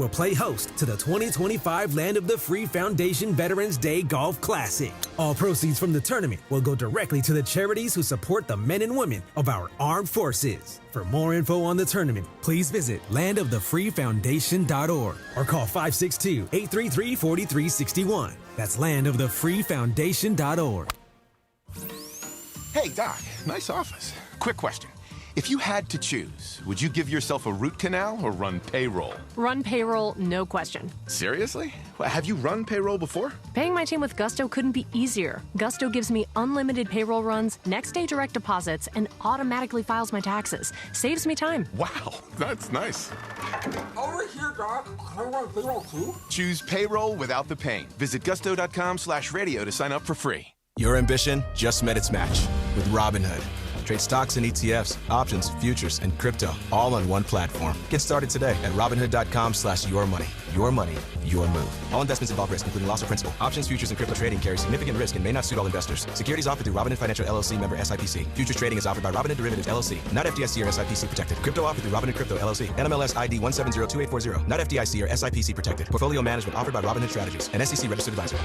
will play host to the 2025 Land of the Free Foundation Veterans Day Golf Classic. All proceeds from the tournament will go directly to the charities who support the men and women of our armed forces. For more info on the tournament, please visit landofthefreefoundation.org or call 562-833-4361. That's landofthefreefoundation.org. Hey, Doc, nice office. Quick question. If you had to choose, would you give yourself a root canal or run payroll? Run payroll, no question. Seriously? Well, have you run payroll before? Paying my team with Gusto couldn't be easier. Gusto gives me unlimited payroll runs, next-day direct deposits, and automatically files my taxes. Saves me time. Wow, that's nice. Over here, Doc. Can I run payroll too? Choose payroll without the pain. Visit gusto.com/radio to sign up for free. Your ambition just met its match with Robinhood. Trade stocks and ETFs, options, futures, and crypto, all on one platform. Get started today at Robinhood.com/yourmoney. Your money, your move. All investments involve risk, including loss of principal. Options, futures, and crypto trading carry significant risk and may not suit all investors. Securities offered through Robinhood Financial LLC, member SIPC. Futures trading is offered by Robinhood Derivatives LLC, not FDIC or SIPC protected. Crypto offered through Robinhood Crypto LLC, NMLS ID 1702840, not FDIC or SIPC protected. Portfolio management offered by Robinhood Strategies, an SEC registered advisor.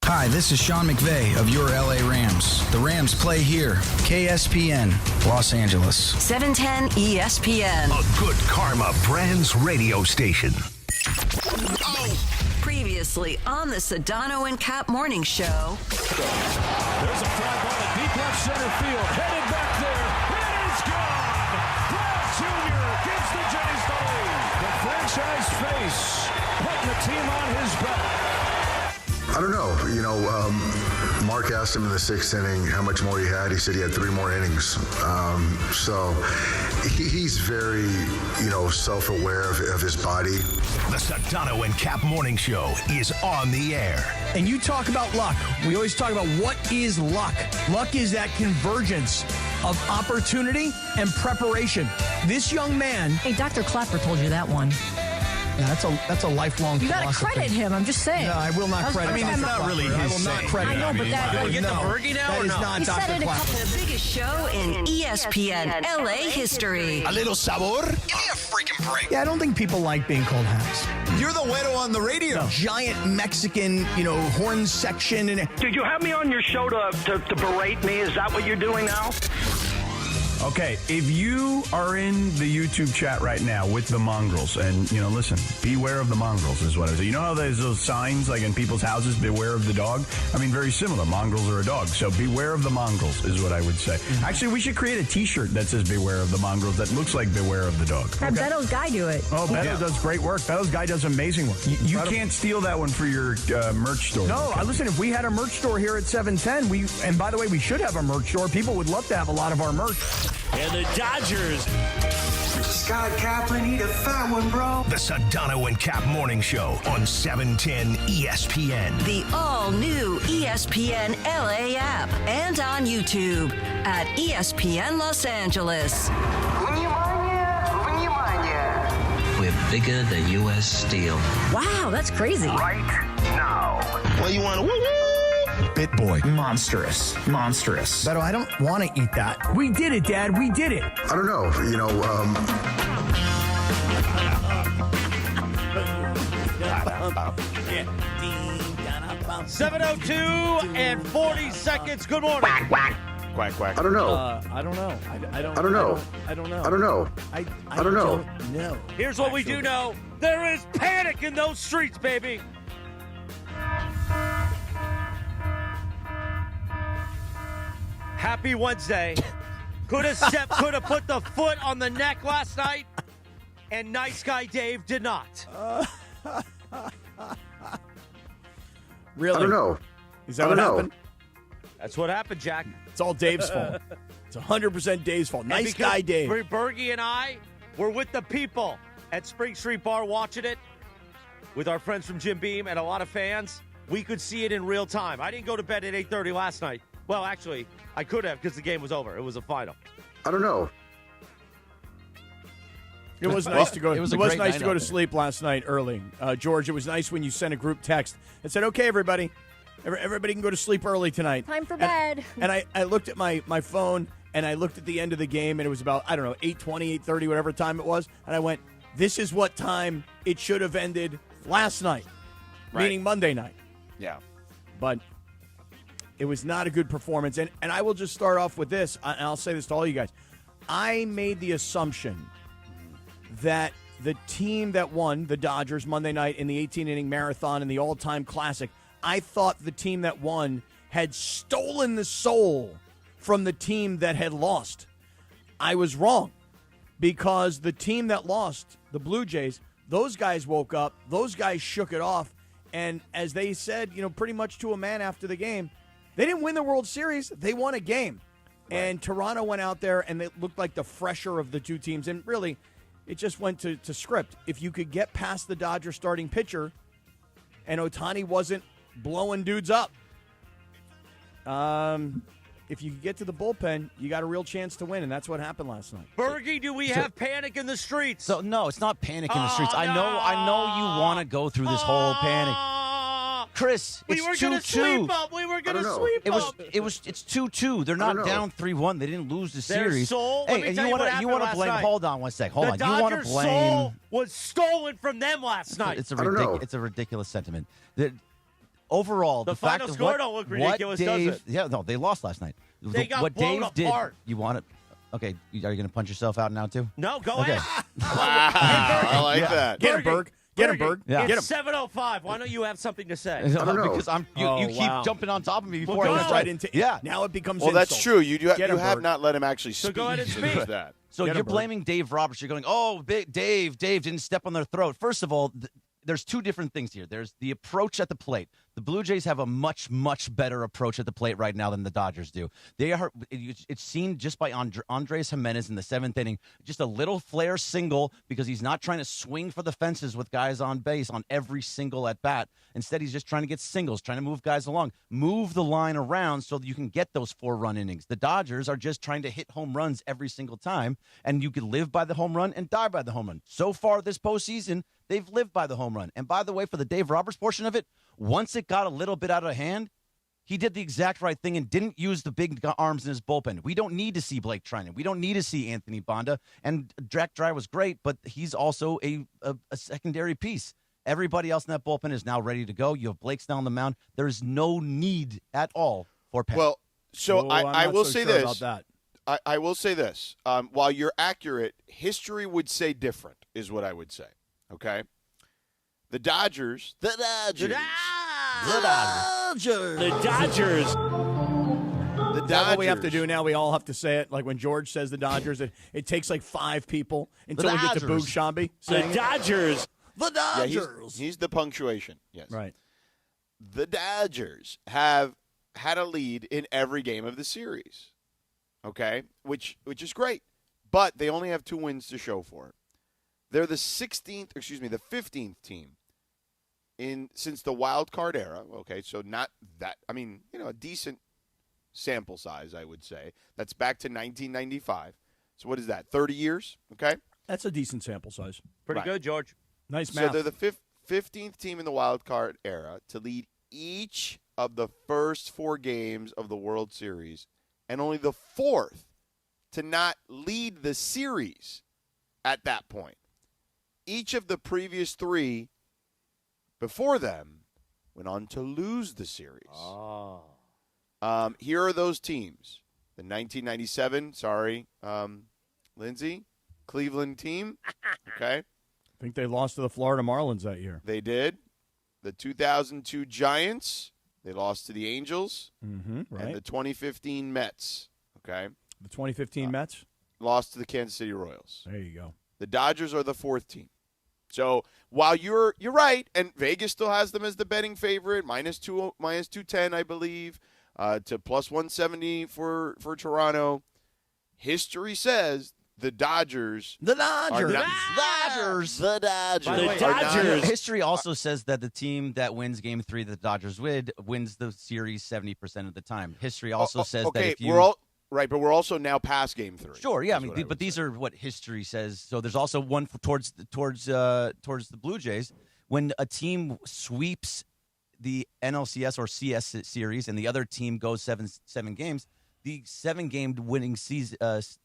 Hi, this is Sean McVay of your LA Rams. The Rams play here. KSPN, Los Angeles. 710 ESPN. A good karma brands radio station. Previously on the Sedano and Kap Morning Show. There's a fly ball to deep left center field. Headed back there. It is gone. Brown Jr. gives the Jays the lead. The franchise face putting the team on his back. I don't know. Mark asked him in the sixth inning how much more he had. He said he had 3 more innings. So he's very, self-aware of his body. The Sedano and Kap Morning Show is on the air. And you talk about luck. We always talk about what is luck. Luck is that convergence of opportunity and preparation. This young man... Hey, Dr. Clapper told you that one. Yeah, that's a lifelong philosophy. You got to credit him. I'm just saying. No, I will not credit him. It's not really his I will not credit him. I know, but that... That is not Dr. Clapper. The biggest show in ESPN LA history. A little sabor? Give me a freaking break. Yeah, I don't think people like being called Habs. You're the güero on the radio. No. Giant Mexican, horn section. Did you have me on your show to berate me? Is that what you're doing now? Okay, if you are in the YouTube chat right now with the mongrels, and, listen, beware of the mongrels is what I say. You know how there's those signs, like in people's houses, beware of the dog? I mean, very similar. Mongrels are a dog. So beware of the mongrels is what I would say. Mm-hmm. Actually, we should create a T-shirt that says beware of the mongrels that looks like beware of the dog. Have Beto's guy do it. Oh, Beto does great work. Beto's guy does amazing work. You can't steal that one for your merch store. No, listen, if we had a merch store here at 710, and by the way, we should have a merch store. People would love to have a lot of our merch. And the Dodgers. Scott Kaplan, eat a fat one, bro. The Sedano and Kap Morning Show on 710 ESPN. The all-new ESPN LA app and on YouTube at ESPN Los Angeles. We're bigger than U.S. Steel. Wow, that's crazy. Right now. Well, you want to Bit boy. Monstrous. Beto, I don't want to eat that. We did it, Dad. We did it. I don't know. 7:02 and 40 seconds. Good morning. Quack, quack. Quack, quack. I don't know. I don't know. I don't know. I don't know. I don't know. I don't know. know. Here's what we do know. There is panic in those streets, baby. Happy Wednesday. Could have put the foot on the neck last night, and nice guy Dave did not. Really? I don't know. Is that what happened? That's what happened, Jack. It's all Dave's fault. It's 100% Dave's fault. Nice guy, Dave. Bergie and I were with the people at Spring Street Bar watching it with our friends from Jim Beam and a lot of fans. We could see it in real time. I didn't go to bed at 8:30 last night. Well, actually, I could have because the game was over. It was a final. I don't know. It was nice to go. It was nice to go to there. sleep last night early, George. It was nice when you sent a group text and said, "Okay, everybody can go to sleep early tonight." Time for bed. And I looked at my phone and I looked at the end of the game and it was about 8:20, 8:30, whatever time it was, and I went, this is what time it should have ended last night, meaning Monday night. Yeah. But it was not a good performance. And I will just start off with this, and I'll say this to all you guys. I made the assumption that the team that won, the Dodgers, Monday night in the 18-inning marathon in the all-time classic, I thought the team that won had stolen the soul from the team that had lost. I was wrong, because the team that lost, the Blue Jays, those guys woke up, those guys shook it off, and as they said, pretty much to a man after the game, they didn't win the World Series, they won a game. Right. And Toronto went out there, and it looked like the fresher of the two teams, and really, it just went to script. If you could get past the Dodgers starting pitcher and Ohtani wasn't blowing dudes up, if you could get to the bullpen, you got a real chance to win, and that's what happened last night. Bergie, do we have panic in the streets? So no, it's not panic in the streets. I know you want to go through this whole panic. Chris, we were going to sweep up. We were going to sweep up. It's 2-2. They're not down 3-1. They didn't lose the series. Soul, hey, and you want to blame? Night. Hold on one sec. Hold on. Dodgers You want to blame? Soul was stolen from them last night. It's a ridiculous sentiment. Overall, the fact final of score don't look ridiculous, does it? Yeah, no, they lost last night. They got what blown Dave apart. Did, you want it? Okay, are you going to punch yourself out now too? No, go okay. ahead. Wow, I like that. Get him, Berg. Get him, Berg. Yeah. It's 7:05. Why don't you have something to say? Because you keep jumping on top of me before I right into yeah. Now it becomes well, insult. that's true. You have Berg. not let him actually speak. So go ahead and speak. That. So Get you're him, Berg. blaming Dave Roberts. You're going, Dave didn't step on their throat. First of all, there's two different things here. There's the approach at the plate. The Blue Jays have a much, much better approach at the plate right now than the Dodgers do. They are. It's seen just by Andres Jimenez in the seventh inning. Just a little flare single because he's not trying to swing for the fences with guys on base on every single at bat. Instead, he's just trying to get singles, trying to move guys along, move the line around so that you can get those 4-run innings. The Dodgers are just trying to hit home runs every single time, and you could live by the home run and die by the home run. So far this postseason, they've lived by the home run. And by the way, for the Dave Roberts portion of it, once it got a little bit out of hand, he did the exact right thing and didn't use the big arms in his bullpen. We don't need to see Blake Trinan. We don't need to see Anthony Bonda. And Jack Dry was great, but he's also a secondary piece. Everybody else in that bullpen is now ready to go. You have Blake Snell on the mound. There's no need at all for panic. Well, so I will say this. About that. I will say this. While you're accurate, history would say different, is what I would say. Okay? The Dodgers. The Dodgers. That's what we have to do now. We all have to say it. Like when George says the Dodgers, it takes like 5 people until we get to Boog Shambi. The Dodgers. The Dodgers. Yeah, he's the punctuation. Yes. Right. The Dodgers have had a lead in every game of the series. Okay? Which is great. But they only have 2 wins to show for it. They're the 15th team since the wild card era. Okay, so not that, a decent sample size, I would say. That's back to 1995. So what is that, 30 years? Okay? That's a decent sample size. Pretty good, George. Nice math. So they're the 15th team in the wild card era to lead each of the first 4 games of the World Series, and only the 4th to not lead the series at that point. Each of the previous 3 before them went on to lose the series. Here are those teams. The 1997, Lindsay, Cleveland team. Okay. I think they lost to the Florida Marlins that year. They did. The 2002 Giants, they lost to the Angels. Right. And the 2015 Mets. Okay. The 2015 Mets? Lost to the Kansas City Royals. There you go. The Dodgers are the 4th team. So while you're right, and Vegas still has them as the betting favorite, minus 210, I believe, to plus 170 for Toronto. History says the Dodgers. The Dodgers. History also says that the team that wins Game 3 that the Dodgers wins the series 70% of the time. History also says that if you. Right, but we're also now past Game 3. Sure, yeah. But these are what history says. So there's also one towards the Blue Jays. When a team sweeps the NLCS or CS series and the other team goes seven games, the 7-game winning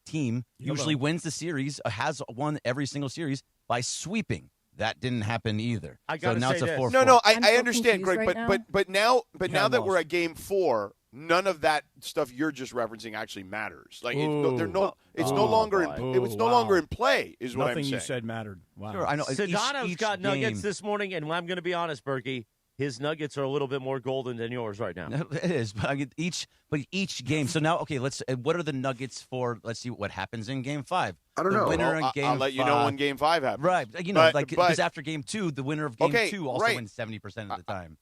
team usually wins the series, has won every single series by sweeping. That didn't happen either. I gotta now say it's a this. 4-4. No, I'm I so understand, confused Greg, right but now that we're lost. at Game 4, none of that stuff you're just referencing actually matters. Like it's no longer in play. Is what Nothing I'm saying. you said mattered. Wow. Sure, I know. Sedano's Each got Nuggets game- this morning, and I'm going to be honest, Berkey. His Nuggets are a little bit more golden than yours right now. It is, but each game. So now, okay, let's. What are the Nuggets for? Let's see what happens in Game 5. I don't know. Winner in Well, Game I'll let you know when Game 5 happens. Right, because after Game 2, the winner of Game 2 also wins 70% of the time.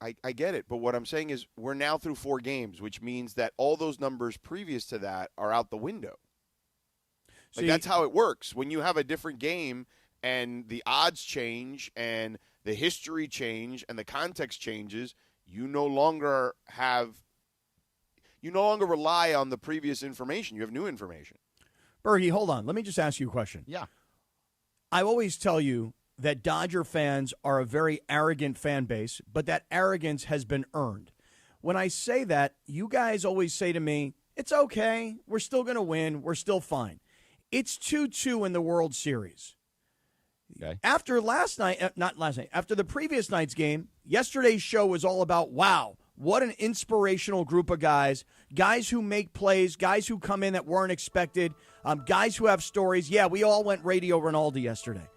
I get it, but what I'm saying is we're now through 4 games, which means that all those numbers previous to that are out the window. Like, that's how it works. When you have a different game and the odds change and the history change and the context changes, you no longer rely on the previous information. You have new information. Bergie, hold on. Let me just ask you a question. Yeah. I always tell you that Dodger fans are a very arrogant fan base, but that arrogance has been earned. When I say that, you guys always say to me, it's okay. We're still going to win. We're still fine. It's 2-2 in the World Series. Okay. After after the previous night's game, yesterday's show was all about, wow, what an inspirational group of guys who make plays, guys who come in that weren't expected, guys who have stories. Yeah, we all went Radio Ronaldo yesterday.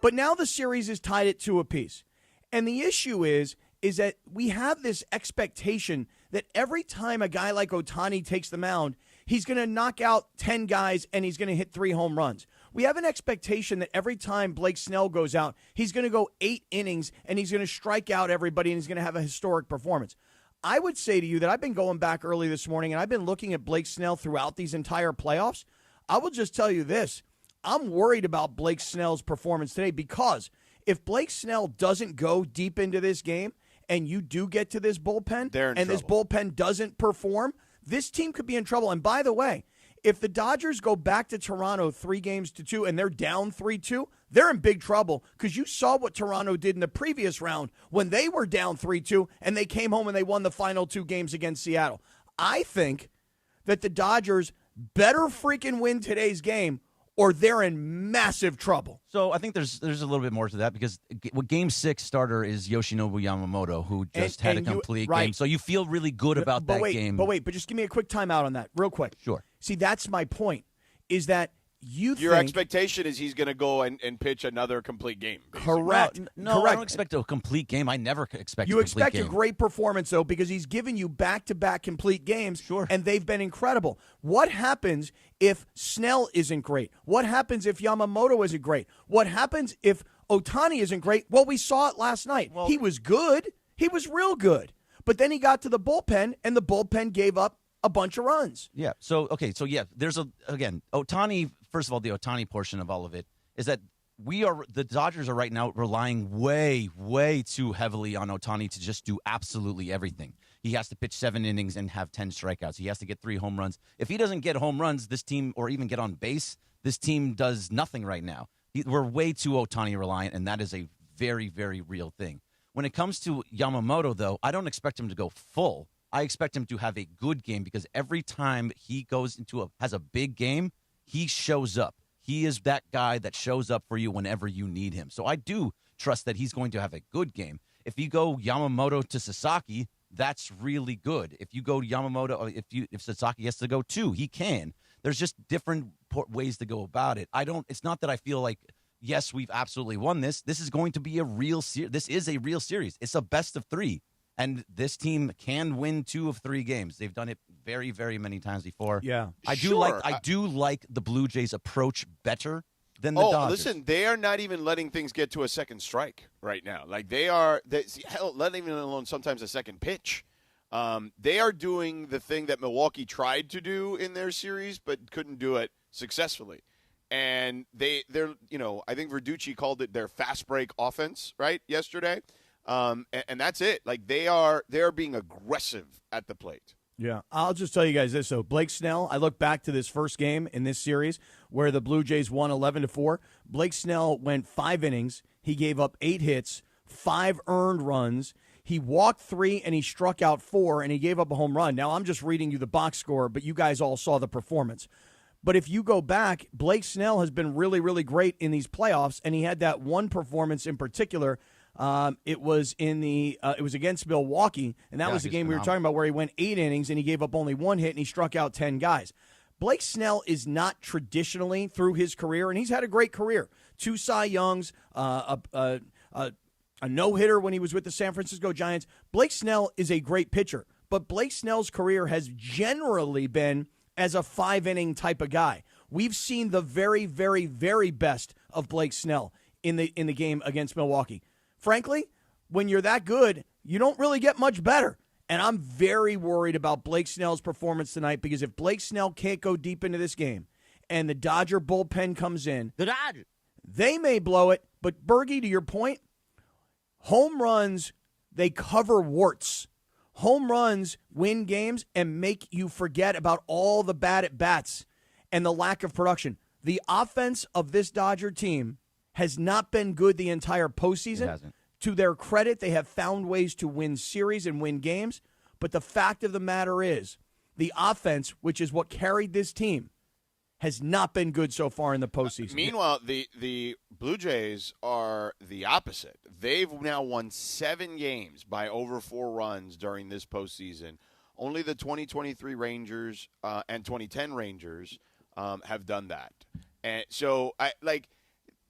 But now the series is tied at 2 apiece. And the issue is that we have this expectation that every time a guy like Ohtani takes the mound, he's going to knock out 10 guys and he's going to hit 3 home runs. We have an expectation that every time Blake Snell goes out, he's going to go 8 innings and he's going to strike out everybody and he's going to have a historic performance. I would say to you that I've been going back early this morning and I've been looking at Blake Snell throughout these entire playoffs. I will just tell you this. I'm worried about Blake Snell's performance today because if Blake Snell doesn't go deep into this game and you do get to this bullpen and this bullpen doesn't perform, this team could be in trouble. And by the way, if the Dodgers go back to Toronto 3-2 and they're down 3-2, they're in big trouble because you saw what Toronto did in the previous round when they were down 3-2 and they came home and they won the final 2 games against Seattle. I think that the Dodgers better freaking win today's game or they're in massive trouble. So I think there's a little bit more to that because Game 6 starter is Yoshinobu Yamamoto, who just had a complete game. So you feel really good about that game. But just give me a quick timeout on that, real quick. Sure. See, that's my point, is that your expectation is he's going to go and pitch another complete game. Basically. Correct. No, Correct. I don't expect a complete game. I never expect you a complete game. A great performance, though, because he's given you back-to-back complete games, sure, and they've been incredible. What happens if Snell isn't great? What happens if Yamamoto isn't great? What happens if Ohtani isn't great? Well, we saw it last night. Well, he was good. He was real good. But then he got to the bullpen, and the bullpen gave up a bunch of runs. Yeah. So there's Ohtani. First of all, the Ohtani portion of all of it is that the Dodgers are right now relying way, way too heavily on Ohtani to just do absolutely everything. He has to pitch 7 innings and have 10 strikeouts. He has to get 3 home runs. If he doesn't get home runs, this team, or even get on base, this team does nothing right now. We're way too Ohtani reliant, and that is a very, very real thing. When it comes to Yamamoto, though, I don't expect him to go full. I expect him to have a good game because every time he has a big game, he shows up. He is that guy that shows up for you whenever you need him. So I do trust that he's going to have a good game. If you go Yamamoto to Sasaki, that's really good. If you go Yamamoto, if Sasaki has to go too, he can. There's just different ways to go about it. It's not that I feel like, yes, we've absolutely won this. This is going to be a real series. This is a real series. It's a best of 3. And this team can win 2 of 3 games. They've done it very, very many times before. Yeah, I do like the Blue Jays' approach better than the Dodgers. Listen, they are not even letting things get to a second strike right now. Like hell, not even alone sometimes a second pitch. They are doing the thing that Milwaukee tried to do in their series, but couldn't do it successfully. And they're I think Verducci called it their fast break offense, right, yesterday. And that's it. Like they're being aggressive at the plate. Yeah, I'll just tell you guys this. So Blake Snell, I look back to this first game in this series where the Blue Jays won 11-4. Blake Snell went 5 innings. He gave up 8 hits, 5 earned runs. He walked 3 and he struck out 4 and he gave up a home run. Now I'm just reading you the box score, but you guys all saw the performance. But if you go back, Blake Snell has been really, really great in these playoffs, and he had that one performance in particular. It was against Milwaukee, and that was the game we were talking about where he went 8 innings and he gave up only 1 hit and he struck out 10 guys. Blake Snell is not traditionally through his career, and he's had a great career. 2 Cy Youngs, a no-hitter when he was with the San Francisco Giants. Blake Snell is a great pitcher, but Blake Snell's career has generally been as a 5-inning type of guy. We've seen the very, very, very best of Blake Snell in the game against Milwaukee. Frankly, when you're that good, you don't really get much better. And I'm very worried about Blake Snell's performance tonight because if Blake Snell can't go deep into this game and the Dodger bullpen comes in, they may blow it. But, Bergie, to your point, home runs, they cover warts. Home runs win games and make you forget about all the bad at-bats and the lack of production. The offense of this Dodger team has not been good the entire postseason. It hasn't. To their credit, they have found ways to win series and win games. But the fact of the matter is, the offense, which is what carried this team, has not been good so far in the postseason. Meanwhile, the Blue Jays are the opposite. They've now won 7 games by over 4 runs during this postseason. Only the 2023 Rangers and 2010 Rangers have done that. And so,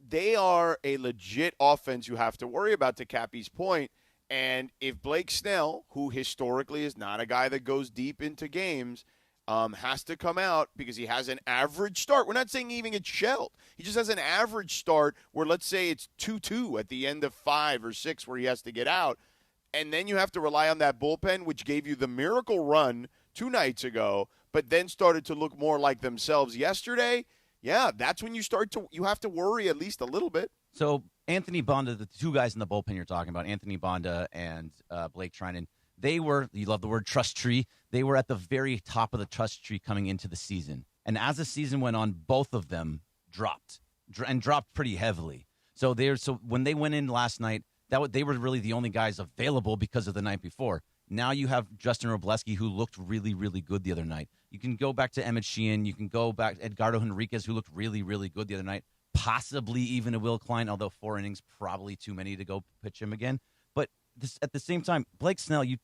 they are a legit offense you have to worry about, to Cappy's point. And if Blake Snell, who historically is not a guy that goes deep into games, has to come out because he has an average start. We're not saying he even gets shelled. He just has an average start where, let's say, it's 2-2 at the end of 5 or 6 where he has to get out. And then you have to rely on that bullpen, which gave you the miracle run 2 nights ago, but then started to look more like themselves yesterday. Yeah, that's when you have to worry at least a little bit. So Anthony Bonda, the 2 guys in the bullpen you're talking about, Anthony Bonda and Blake Trinan, they were, you love the word trust tree, they were at the very top of the trust tree coming into the season. And as the season went on, both of them dropped pretty heavily. So when they went in last night, they were really the only guys available because of the night before. Now you have Justin Robleski, who looked really, really good the other night. You can go back to Emmett Sheehan. You can go back to Edgardo Henriquez, who looked really, really good the other night. Possibly even a Will Klein, although 4 innings, probably too many to go pitch him again. But at the same time, Blake Snell, you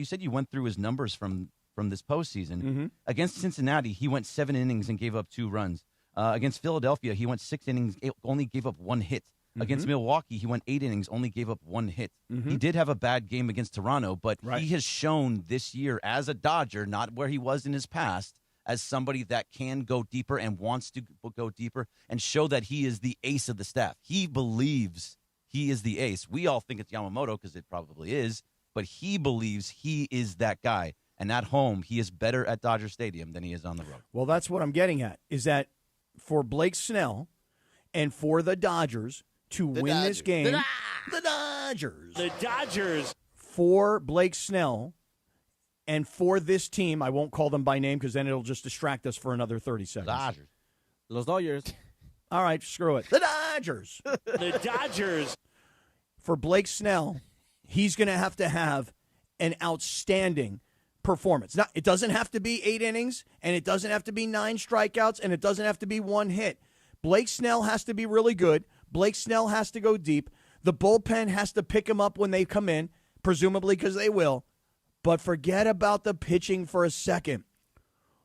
said you went through his numbers from this postseason. Mm-hmm. Against Cincinnati, he went 7 innings and gave up 2 runs. Against Philadelphia, he went 6 innings, only gave up 1 hit. Mm-hmm. Against Milwaukee, he went 8 innings, only gave up 1 hit. Mm-hmm. He did have a bad game against Toronto, but Right. he has shown this year as a Dodger, not where he was in his past, as somebody that can go deeper and wants to go deeper and show that he is the ace of the staff. He believes he is the ace. We all think it's Yamamoto because it probably is, but he believes he is that guy. And at home, he is better at Dodger Stadium than he is on the road. Well, that's what I'm getting at, is that for Blake Snell and for the Dodgers to win this game, the Dodgers, for Blake Snell and for this team, I won't call them by name because then it'll just distract us for another 30 seconds. Dodgers. Los Dodgers. All right, screw it. The Dodgers. The Dodgers. For Blake Snell, he's going to have an outstanding performance. Now, it doesn't have to be 8 innings, and it doesn't have to be 9 strikeouts, and it doesn't have to be 1 hit. Blake Snell has to be really good. Blake Snell has to go deep. The bullpen has to pick him up when they come in, presumably because they will. But forget about the pitching for a second.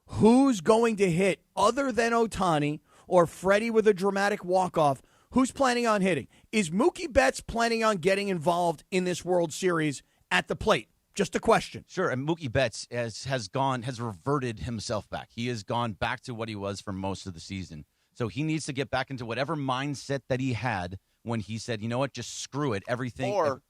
Who's going to hit other than Ohtani or Freddie with a dramatic walk-off? Who's planning on hitting? Is Mookie Betts planning on getting involved in this World Series at the plate? Just a question. Sure, and Mookie Betts has reverted himself back. He has gone back to what he was for most of the season. So he needs to get back into whatever mindset that he had when he said, you know what, just screw it, everything. Or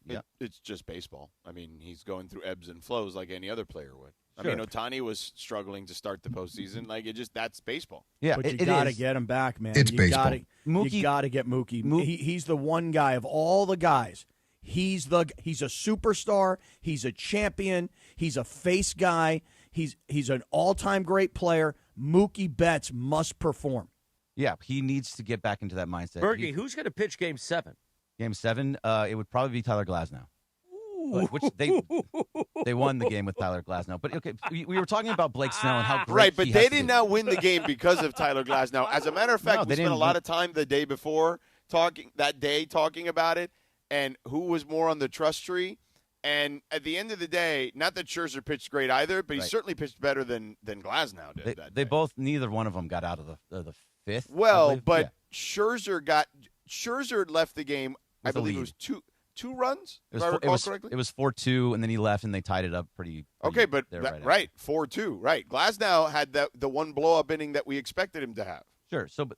yeah. it's just baseball. I mean, he's going through ebbs and flows like any other player would. Sure. I mean, Ohtani was struggling to start the postseason. Like, that's baseball. Yeah, but you got to get him back, man. It's baseball. You got to get Mookie. He's the one guy of all the guys. He's a superstar. He's a champion. He's a face guy. He's an all-time great player. Mookie Betts must perform. Yeah, he needs to get back into that mindset. Bergie, who's going to pitch Game 7? Game 7, it would probably be Tyler Glasnow. which they won the game with Tyler Glasnow. But okay, we were talking about Blake Snell and how great right, but he they has to did be. not win the game because of Tyler Glasnow. As a matter of fact, No, we they spent a didn't lot win. of time the day before talking about it and who was more on the trust tree. And at the end of the day, not that Scherzer pitched great either, but he Right. certainly pitched better than Glasnow did. They both, neither one of them got out of the fifth. I Well, believe. but Yeah. Scherzer left the game. I With a believe lead. it was two runs. It If was, I recall it was, correctly. it was 4-2, and then he left, and they tied it up pretty Okay, but there right, 4-2, right. Glasnow had the one blow-up inning that we expected him to have. Sure. So, but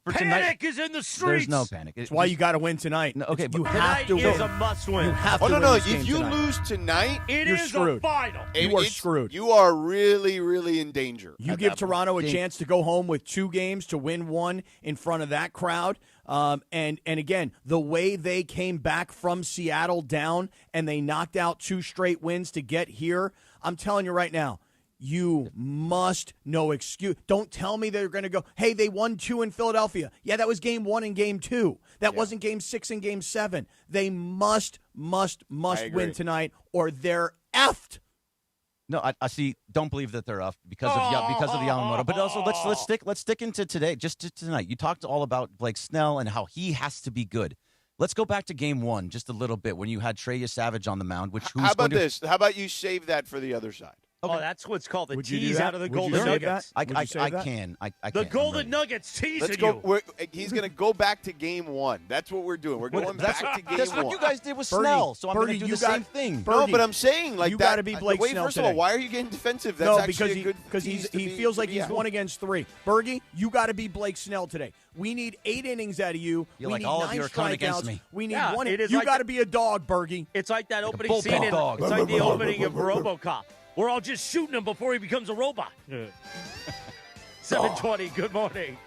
for Panic tonight, is in the streets. there's no panic. That's why you got to win tonight. No, okay, you but have to Tonight is win. a must-win. You have Oh to no, win no! this game If you tonight. lose tonight, It You're is screwed. a final. You are it's- screwed. You are really, really in danger. You at give that point. Toronto a chance to go home with 2 games to win 1 in front of that crowd. And again, the way they came back from Seattle down and they knocked out 2 straight wins to get here, I'm telling you right now, you must no excuse. Don't tell me they're going to go, hey, they won 2 in Philadelphia. Yeah, that was game 1 and game 2. That wasn't game 6 and game 7. They must agree. win tonight or they're effed. No, I see. Don't believe that they're up because of Yamamoto. But also, let's stick into today, just to tonight. You talked all about Blake Snell and how he has to be good. Let's go back to game 1 just a little bit when you had Treya Savage on the mound. How about this? How about you save that for the other side? Oh, that's what's called the Would you do tease that? out of the Would you Golden save Nuggets. that? Would you save I that? can. I The can. Golden Nuggets teasing Let's go. you. He's going to go back to game 1. That's what we're doing. We're going back to game 1. That's what you guys did with Birdie, Snell, so I'm going to Birdie, do you the got- same thing. No, Birdie, but I'm saying like you that. gotta be Blake wait, Snell first of all, today. why are you getting defensive? That's No, actually because a good he tease to he be- feels to like be he's at. 1 against 3. Bergie, you got to be Blake Snell today. We need 8 innings out of you. You're we like need all of 9 you are coming against strikeouts. me. We need Yeah, 1. it is You like got the- to be a dog, Bergie. It's like that a opening bullpen scene. dog. It's like the opening of RoboCop. We're all just shooting him before he becomes a robot. 7:20. Good morning.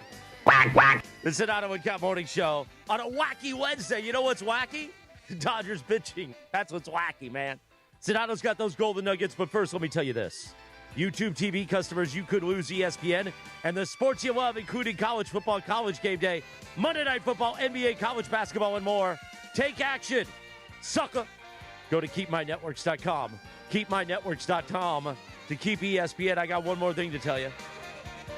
The Sedano and Kap Morning Show on a wacky Wednesday. You know what's wacky? Dodgers pitching. That's what's wacky, man. Sedano's got those Golden Nuggets, but first, let me tell you this. YouTube TV customers, you could lose ESPN and the sports you love, including college football, college game day, Monday Night Football, NBA, college basketball, and more. Take action, sucker. Go to keepmynetworks.com. Keepmynetworks.com to keep ESPN. I got one more thing to tell you.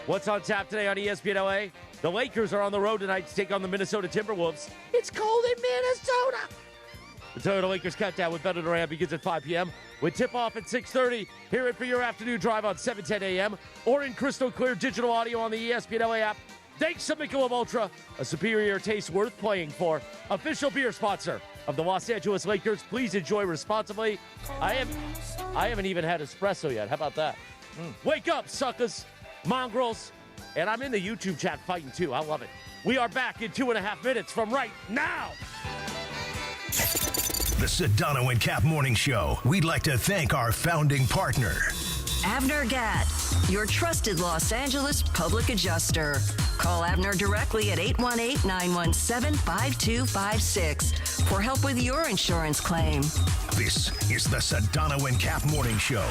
What's on tap today on ESPN LA? The Lakers are on the road tonight to take on the Minnesota Timberwolves. It's cold in Minnesota. The Toyota Lakers Countdown with Better Duran begins at 5 p.m. with tip-off at 6:30. Hear it for your afternoon drive on 7:10 a.m. or in crystal clear digital audio on the ESPN LA app. Thanks to Michelob Ultra, a superior taste worth playing for. Official beer sponsor of the Los Angeles Lakers. Please enjoy responsibly. I haven't even had espresso yet. How about that? Wake up, suckers, mongrels. And I'm in the YouTube chat fighting too. I love it. We are back in 2.5 minutes from right now. The Sedano and Kap Morning Show. We'd like to thank our founding partner, Avner Gatt, your trusted Los Angeles public adjuster. Call Avner directly at 818-917-5256 for help with your insurance claim. This is the Sedano and Kap Morning Show.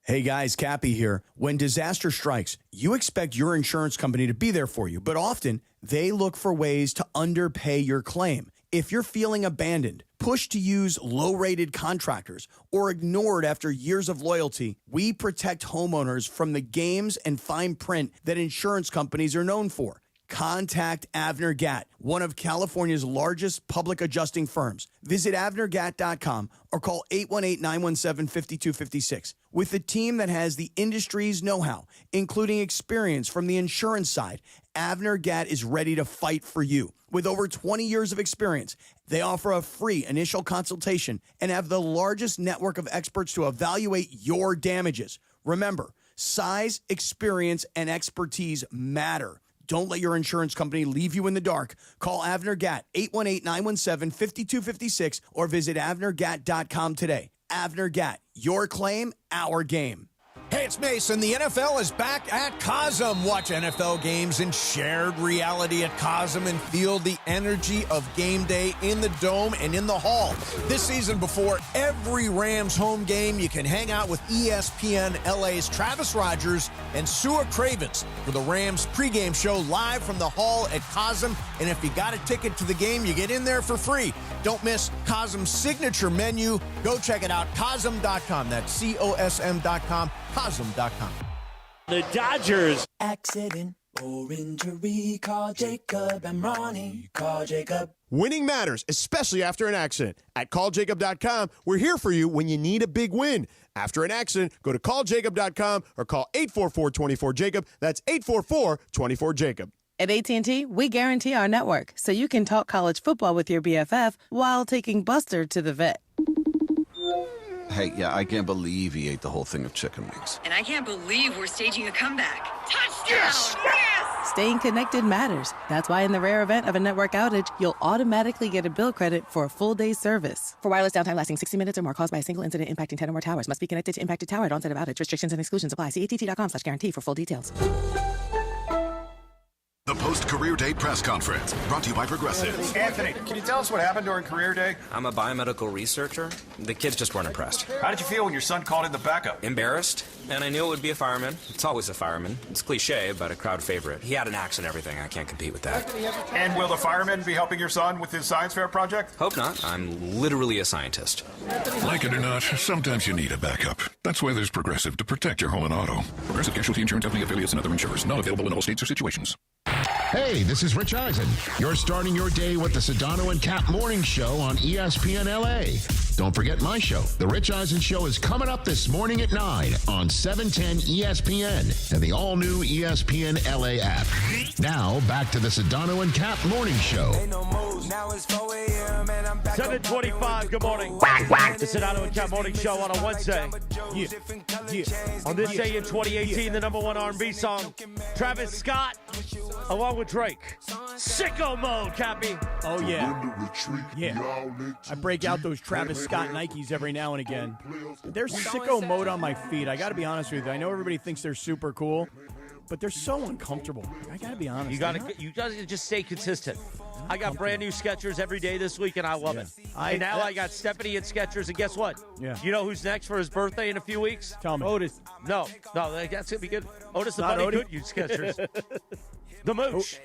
Hey guys, Cappy here. When disaster strikes, you expect your insurance company to be there for you, but often they look for ways to underpay your claim. If you're feeling abandoned, pushed to use low-rated contractors, or ignored after years of loyalty, we protect homeowners from the games and fine print that insurance companies are known for. Contact Avner Gatt, one of California's largest public adjusting firms. Visit avnergatt.com or call 818-917-5256. With a team that has the industry's know-how, including experience from the insurance side, Avner Gatt is ready to fight for you. With over 20 years of experience, they offer a free initial consultation and have the largest network of experts to evaluate your damages. Remember, size, experience, and expertise matter. Don't let your insurance company leave you in the dark. Call Avner Gatt, 818-917-5256, or visit avnergatt.com today. Avner Gatt, your claim, our game. Hey, it's Mason. The NFL is back at Cosm. Watch NFL games in shared reality at Cosm and feel the energy of game day in the Dome and in the Hall. This season, before every Rams home game, you can hang out with ESPN LA's Travis Rogers and Sua Cravens for the Rams pregame show live from the Hall at Cosm. And if you got a ticket to the game, you get in there for free. Don't miss Cosm's signature menu. Go check it out, Cosm.com. That's COSM.com, Cosm.com. The Dodgers. Accident or injury, call Jacob and Ronnie. Call Jacob. Winning matters, especially after an accident. At calljacob.com, we're here for you when you need a big win. After an accident, go to calljacob.com or call 844-24-JACOB. That's 844-24-JACOB. At AT&T, we guarantee our network so you can talk college football with your BFF while taking Buster to the vet. Hey, yeah, I can't believe he ate the whole thing of chicken wings. And I can't believe we're staging a comeback. Touchdown! Yes! Yes! Staying connected matters. That's why in the rare event of a network outage, you'll automatically get a bill credit for a full day's service. For wireless downtime lasting 60 minutes or more caused by a single incident impacting 10 or more towers, must be connected to impacted tower at onset of outage. Restrictions and exclusions apply. See att.com/guarantee for full details. The post-career day press conference, brought to you by Progressive. Anthony, can you tell us what happened during career day? I'm a biomedical researcher. The kids just weren't impressed. How did you feel when your son called in the backup? Embarrassed, and I knew it would be a fireman. It's always a fireman. It's cliche, but a crowd favorite. He had an axe and everything. I can't compete with that. And will the fireman be helping your son with his science fair project? Hope not. I'm literally a scientist. Like it or not, sometimes you need a backup. That's why there's Progressive to protect your home and auto. Progressive Casualty Insurance Company affiliates and other insurers. Not available in all states or situations. Hey, this is Rich Eisen. You're starting your day with the Sedano and Kap Morning Show on ESPN LA. Don't forget my show. The Rich Eisen Show is coming up this morning at 9 on 710 ESPN and the all-new ESPN LA app. Now, back to the Sedano and Kap Morning Show. 7:25, good morning. The Sedano and Kap Morning Show on a Wednesday. On this day in 2018, the number one R&B song, Travis Scott, along with Drake. Sicko mode, Cappy. Oh, yeah. Yeah. I break out those Travis Scott Nikes every now and again. There's sicko mode on my feet. I got to be honest with you. I know everybody thinks they're super cool, but they're so uncomfortable. I got to be honest. You got to just stay consistent. I got brand new Skechers every day this week, and I love it. And now I got Stephanie at Skechers, and guess what? Yeah. You know who's next for his birthday in a few weeks? Tell me. Otis. No, that's going to be good. Otis the Not Bunny Odie? could use Skechers. The Mooch.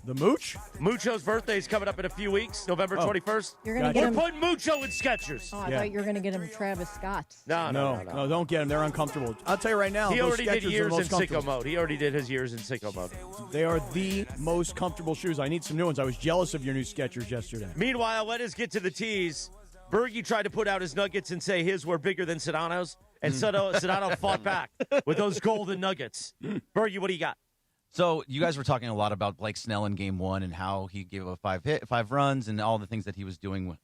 The Mooch? Mucho's birthday is coming up in a few weeks, November 21st. You're gonna get We're him- putting Mucho in Skechers. Oh, I thought you were going to get him Travis Scott. No, don't get them. They're uncomfortable. I'll tell you right now. He those already did Skechers are years the in most comfortable. sicko mode. He already did his years in sicko mode. They are the most comfortable shoes. I need some new ones. I was jealous of your new Skechers yesterday. Meanwhile, let us get to the tease. Bergie tried to put out his nuggets and say his were bigger than Sedano's, and Sedano fought back with those golden nuggets. Bergie, what do you got? So you guys were talking a lot about Blake Snell in Game 1 and how he gave up 5 runs and all the things that he was doing.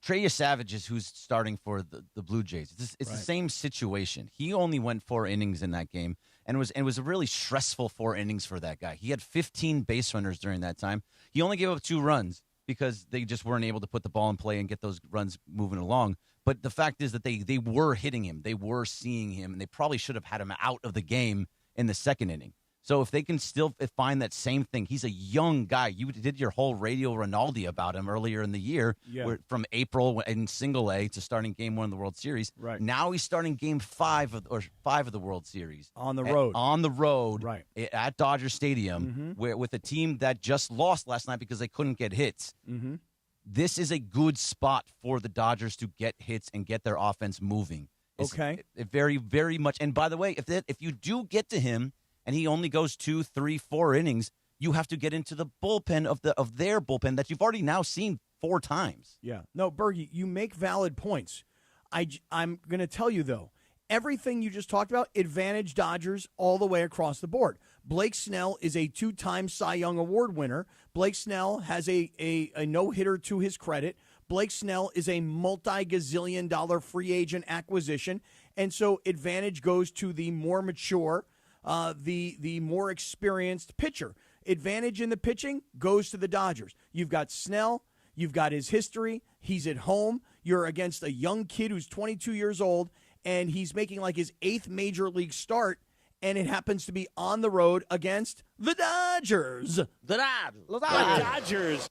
Trey Savage is who's starting for the Blue Jays. It's the same situation. He only went 4 innings in that game, and it was a really stressful 4 innings for that guy. He had 15 base runners during that time. He only gave up 2 runs because they just weren't able to put the ball in play and get those runs moving along. But the fact is that they were hitting him. They were seeing him, and they probably should have had him out of the game in the 2nd inning. So if they can still find that same thing, he's a young guy. You did your whole Radio Rinaldi about him earlier in the year, from April in Single A to starting Game 1 of the World Series. Right. Now he's starting Game 5 of the World Series on the road. Right. At Dodger Stadium, where with a team that just lost last night because they couldn't get hits. Mm-hmm. This is a good spot for the Dodgers to get hits and get their offense moving. Okay. Very, very much. And by the way, if you do get to him, and he only goes 2, 3, 4 innings, you have to get into the bullpen of their bullpen that you've already now seen 4 times. Yeah. No, Bergie, you make valid points. I'm going to tell you, though, everything you just talked about, advantage Dodgers all the way across the board. Blake Snell is a 2-time Cy Young Award winner. Blake Snell has a no-hitter to his credit. Blake Snell is a multi-gazillion-dollar free agent acquisition, and so advantage goes to the more mature, the more experienced pitcher. Advantage in the pitching goes to the Dodgers. You've got Snell. You've got his history. He's at home. You're against a young kid who's 22 years old, and he's making like his 8th major league start, and it happens to be on the road against the Dodgers. The Dodgers.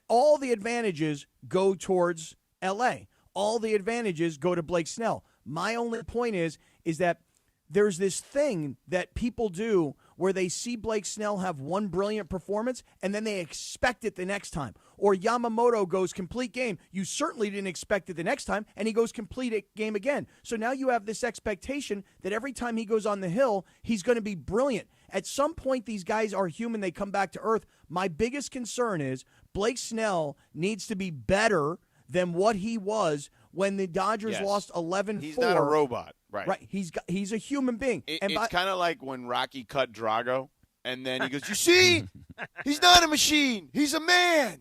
All the advantages go towards L.A. All the advantages go to Blake Snell. My only point is that there's this thing that people do where they see Blake Snell have one brilliant performance and then they expect it the next time. Or Yamamoto goes complete game. You certainly didn't expect it the next time, and he goes complete game again. So now you have this expectation that every time he goes on the hill, he's going to be brilliant. At some point, these guys are human. They come back to earth. My biggest concern is Blake Snell needs to be better than what he was when the Dodgers lost 11-4. He's not a robot. Right. He's a human being. It's kind of like when Rocky cut Drago, and then he goes, "You see? He's not a machine. He's a man."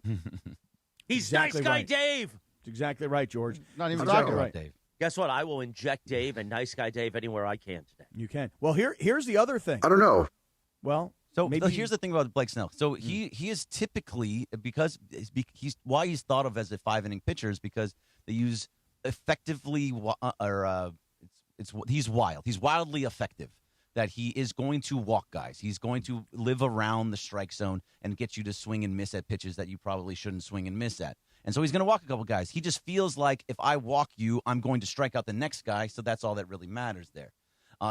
He's exactly nice guy right. Dave. That's exactly right, George. Not even exactly Drago, right. Dave. Guess what? I will inject Dave and nice guy Dave anywhere I can today. You can. Well, here's the other thing. I don't know. Well, so maybe here's the thing about Blake Snell. So he is typically, because he's why he's thought of as a 5-inning pitcher is because they use effectively he's wild. He's wildly effective. That he is going to walk guys. He's going to live around the strike zone and get you to swing and miss at pitches that you probably shouldn't swing and miss at. And so he's going to walk a couple guys. He just feels like if I walk you, I'm going to strike out the next guy, so that's all that really matters there.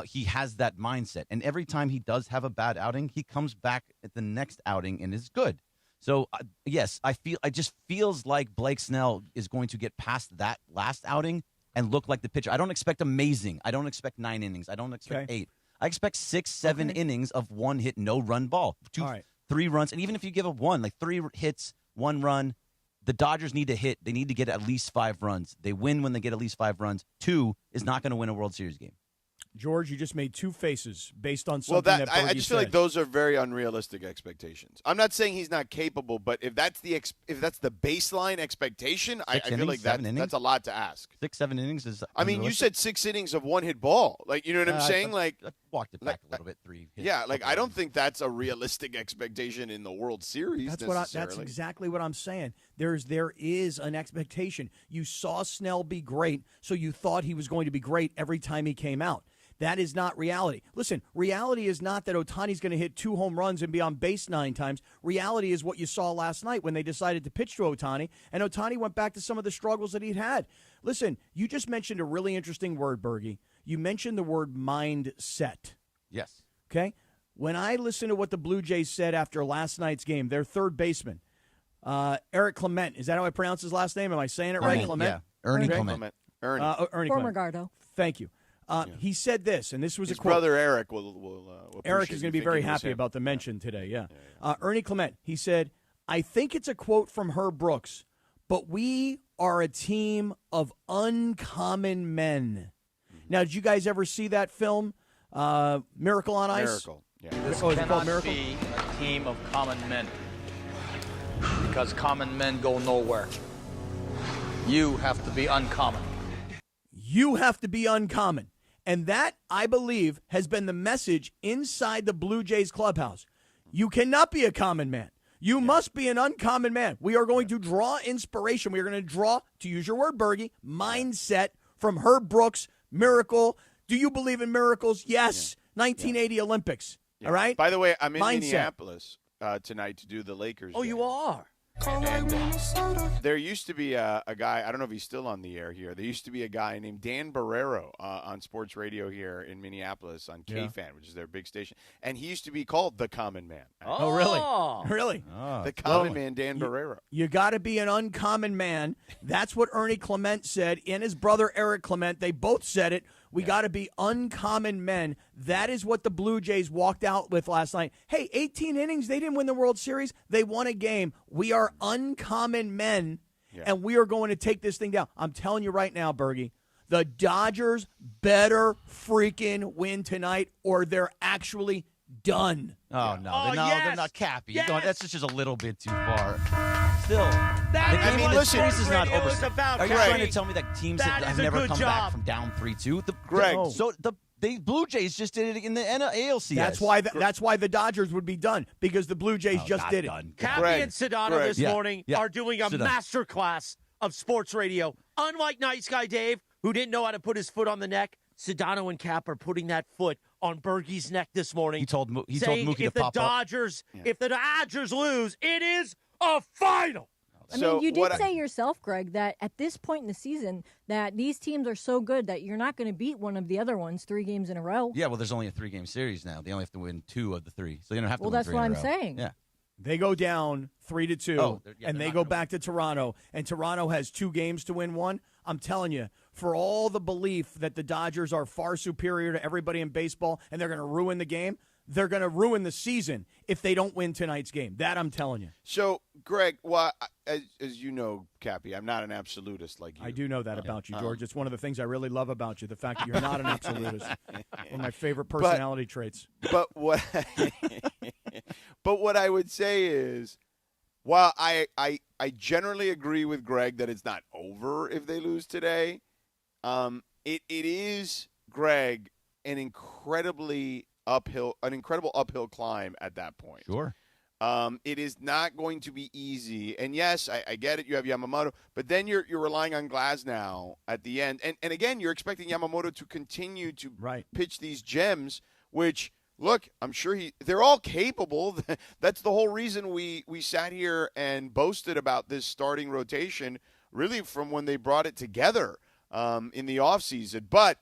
He has that mindset. And every time he does have a bad outing, he comes back at the next outing and is good. So, yes, it just feels like Blake Snell is going to get past that last outing and look like the pitcher. I don't expect amazing. I don't expect 9 innings. I don't expect 8. I expect 6, 7 innings of 1 hit, no run ball. 2, 3 runs. And even if you give up 1, like 3 hits, 1 run, the Dodgers need to hit. They need to get at least 5 runs. They win when they get at least 5 runs. 2 is not going to win a World Series game. George, you just made 2 faces based on something that I just feel said. like those are very unrealistic expectations. I'm not saying he's not capable, but if that's the baseline expectation, I feel like that's a lot to ask. 6, 7 innings is. I mean, you said 6 innings of 1 hit ball. Like, you know what I'm saying? Like, I walked it back a little bit. 3 hits. Yeah, like I don't think that's a realistic expectation in the World Series. That's exactly what I'm saying. There is an expectation. You saw Snell be great, so you thought he was going to be great every time he came out. That is not reality. Listen, reality is not that Ohtani's going to hit 2 home runs and be on base 9 times. Reality is what you saw last night when they decided to pitch to Ohtani, and Ohtani went back to some of the struggles that he'd had. Listen, you just mentioned a really interesting word, Bergie. You mentioned the word mindset. Yes. Okay? When I listen to what the Blue Jays said after last night's game, their third baseman, Eric Clement, is that how I pronounce his last name? Am I saying it right? Clement? Yeah. Ernie Clement. Ernie Former Clement. Gardo. Thank you. He said this, and this was his a quote. brother Eric will Eric is going to be very happy about the mention today, yeah. Ernie Clement, he said, I think it's a quote from Herb Brooks, but we are a team of uncommon men. Now, did you guys ever see that film, Miracle on Ice? Miracle, yeah. This is it cannot called Miracle? be a team of common men because common men go nowhere. You have to be uncommon. You have to be uncommon. And that, I believe, has been the message inside the Blue Jays clubhouse. You cannot be a common man. You must be an uncommon man. We are going to draw inspiration. We are going to draw, to use your word, Bergie, mindset from Herb Brooks, Miracle. Do you believe in miracles? Yes. 1980 Olympics. Yeah. All right? By the way, I'm in mindset. Minneapolis tonight to do the Lakers. Oh, you are? And there used to be a guy, I don't know if he's still on the air here. There used to be a guy named Dan Barrero on sports radio here in Minneapolis on KFAN, which is their big station. And he used to be called the Common Man. Oh, really? Really? The Common Man, Dan Barrero. You got to be an uncommon man. That's what Ernie Clement said, and his brother Eric Clement. They both said it. We got to be uncommon men. That is what the Blue Jays walked out with last night. Hey, 18 innings. They didn't win the World Series. They won a game. We are uncommon men, and we are going to take this thing down. I'm telling you right now, Bergie, the Dodgers better freaking win tonight, or they're actually done. Oh, no. They're not Cappy. Yes. That's just a little bit too far. Still, Listen, series is not over. About Are you Greg. trying to tell me that teams That have is a never good come job. back from down 3-2? Greg. So the Blue Jays just did it in the ALCS. That's why the Dodgers would be done, because the Blue Jays just did it. Cappy and Sedano this morning are doing a Sedano. masterclass of sports radio. Unlike Nice Guy Dave, who didn't know how to put his foot on the neck, Sedano and Kap are putting that foot on Bergey's neck this morning. He told saying Mookie to if the pop Dodgers, up. if the Dodgers lose, it is a final. I mean, you did say yourself, Greg, that at this point in the season, that these teams are so good that you're not going to beat one of the other ones 3 games in a row. Yeah, well, there's only a 3-game series now. They only have to win 2 of the 3, so you don't have to. Well, win that's 3 what in a I'm row. saying. Yeah. They go down 3-2, and they not go back to Toronto, and Toronto has 2 games to win 1. I'm telling you, for all the belief that the Dodgers are far superior to everybody in baseball and they're going to ruin the game, they're going to ruin the season if they don't win tonight's game. That I'm telling you. So, Greg, well, as you know, Cappy, I'm not an absolutist like you. I do know that about you, George. It's one of the things I really love about you, the fact that you're not an absolutist. One of my favorite personality traits. But what I would say is, while I generally agree with Greg that it's not over if they lose today, it is, Greg, an incredible uphill climb at that point. Sure. It is not going to be easy. And yes, I get it. You have Yamamoto, but then you're relying on Glasnow at the end. And again, you're expecting Yamamoto to continue to pitch these gems, which, look, I'm sure they're all capable. That's the whole reason we sat here and boasted about this starting rotation, really from when they brought it together in the offseason. But,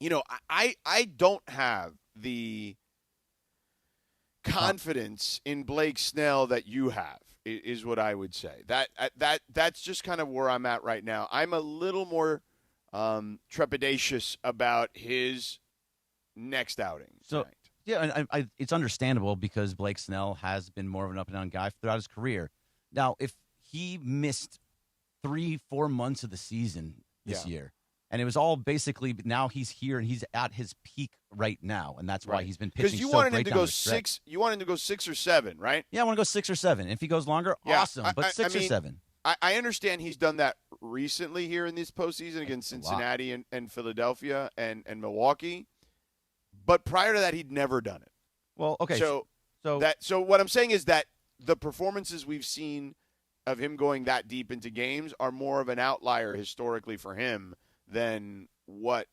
you know, I don't have the confidence in Blake Snell that you have, is what I would say. That's just kind of where I'm at right now. I'm a little more trepidatious about his next outing. So, yeah, it's understandable because Blake Snell has been more of an up-and-down guy throughout his career. Now, if he missed 3-4 months of the season this year, and it was all basically now he's here and he's at his peak right now, and that's why he's been pitching. Because you so wanted great him to down go the stretch. 6. You wanted him to go 6 or 7, right? Yeah, I want to go 6 or 7. If he goes longer, awesome. But 6 or 7. I understand he's done that recently here in this postseason against Cincinnati and Philadelphia and Milwaukee. But prior to that, he'd never done it. Well, okay. So what I'm saying is that the performances we've seen of him going that deep into games are more of an outlier historically for him than what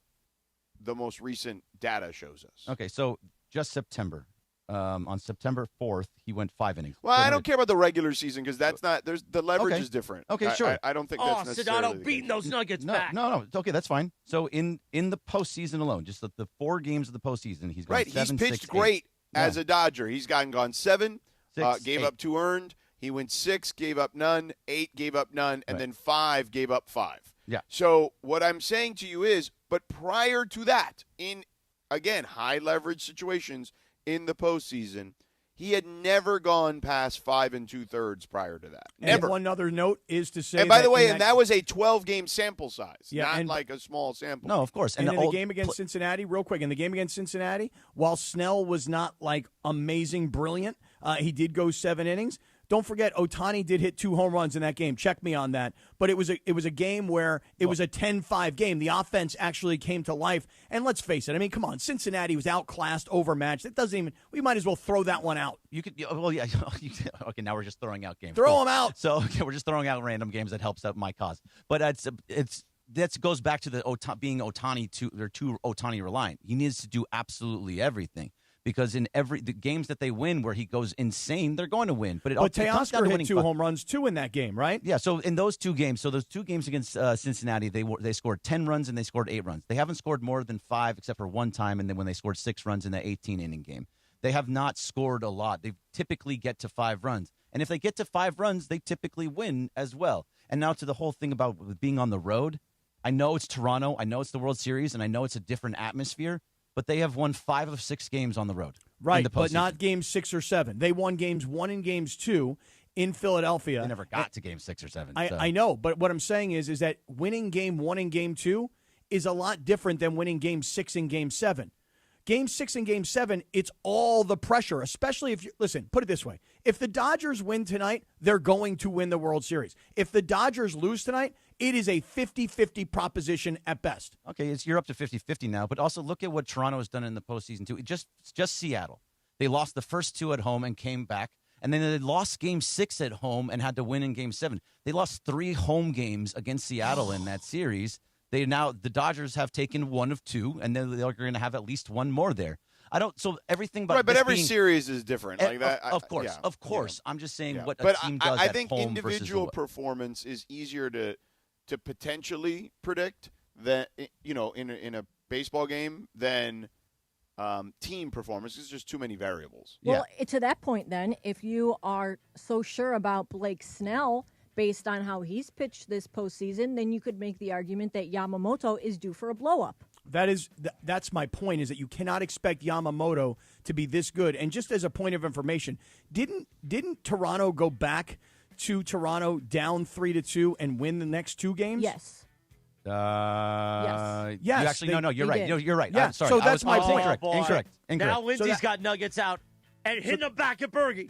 the most recent data shows us. Okay, so just September. On September 4th, he went 5 innings. Well, I don't care about the regular season because that's not. There's the leverage is different. Okay, sure. I don't think that's necessarily. Sedano beating those Nuggets back. No, it's okay. That's fine. So in the postseason alone, just the 4 games of the postseason, he's gone 7, He's pitched 6, great 8. as a Dodger. He's gone 7, 6, gave 8. up 2 earned. He went 6, gave up none. 8, gave up none, and then 5 gave up 5. Yeah. So what I'm saying to you is, but prior to that, in again high leverage situations in the postseason, he had never gone past 5 2/3 prior to that. Never. And one other note is to say, and by the way, that was a 12-game sample size, not like a small sample. No, of course. And in the game against Cincinnati, real quick, in the game against Cincinnati, while Snell was not like amazing, brilliant, he did go 7 innings. Don't forget, Ohtani did hit 2 home runs in that game. Check me on that. But it was a game where it was a 10-5 game. The offense actually came to life. And let's face it. I mean, come on. Cincinnati was outclassed, overmatched. It doesn't even. We might as well throw that one out. You could. Well, yeah. Okay, now we're just throwing out games. Throw them out. So we're just throwing out random games that helps out my cause. But that goes back to the being Ohtani too Ohtani reliant. He needs to do absolutely everything. Because in the games that they win where he goes insane, they're going to win. But Teoscar hit 2 home runs, too, in that game, right? Yeah, so in those 2 games, those 2 games against Cincinnati, they scored 10 runs and they scored 8 runs. They haven't scored more than 5 except for one time, and then when they scored 6 runs in the 18-inning game. They have not scored a lot. They typically get to 5 runs. And if they get to 5 runs, they typically win as well. And now to the whole thing about being on the road, I know it's Toronto, I know it's the World Series, and I know it's a different atmosphere, but they have won 5 of 6 games on the road. Right, but not games 6 or 7. They won games 1 and games 2 in Philadelphia. They never got to game 6 or 7. I know, but what I'm saying is that winning game 1 and game 2 is a lot different than winning game 6 and game 7. Game 6 and game 7, it's all the pressure, especially if you – listen, put it this way. If the Dodgers win tonight, they're going to win the World Series. If the Dodgers lose tonight, it is a 50-50 proposition at best. Okay, you're up to 50-50 now, but also look at what Toronto has done in the postseason too. Just Seattle. They lost the first 2 at home and came back, and then they lost game 6 at home and had to win in game 7. They lost 3 home games against Seattle in that series. The Dodgers have taken one of two, and then they're going to have at least one more there. So everything about right, but every being, series is different. Like that, of course. Yeah. I'm just saying what but a team does I at think home individual versus performance is easier to potentially predict than in a baseball game than team performance. There's just too many variables. Well, to that point, then, if you are so sure about Blake Snell based on how he's pitched this postseason, then you could make the argument that Yamamoto is due for a blow-up. That's my point, is that you cannot expect Yamamoto to be this good. And just as a point of information, didn't Toronto go back to Toronto down 3-2 and win the next two games? Yes. Yes. You actually, no, you're right. You're right. Yeah, I'm sorry. so that's my point. Incorrect. Now Lindsay's got nuggets out and hitting them back at Bergie.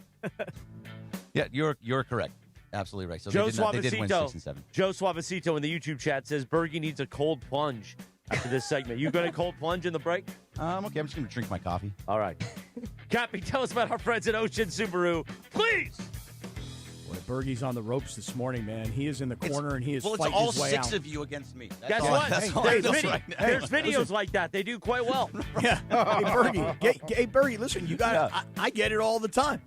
Yeah, you're correct. Absolutely right. So Joe they did win 6 and 7. Joe Suavecito in the YouTube chat says Bergie needs a cold plunge after this segment. You going to cold plunge in the break? Okay. I'm just going to drink my coffee. All right. Cappy, tell us about our friends at Ocean Subaru, please. Boy, Bergie's on the ropes this morning, man. He is in the corner and he is fighting his way all out. 6 of you against me. Guess what? There's videos like that. They do quite well. Yeah. Hey, Bergie, listen, you got I get it all the time.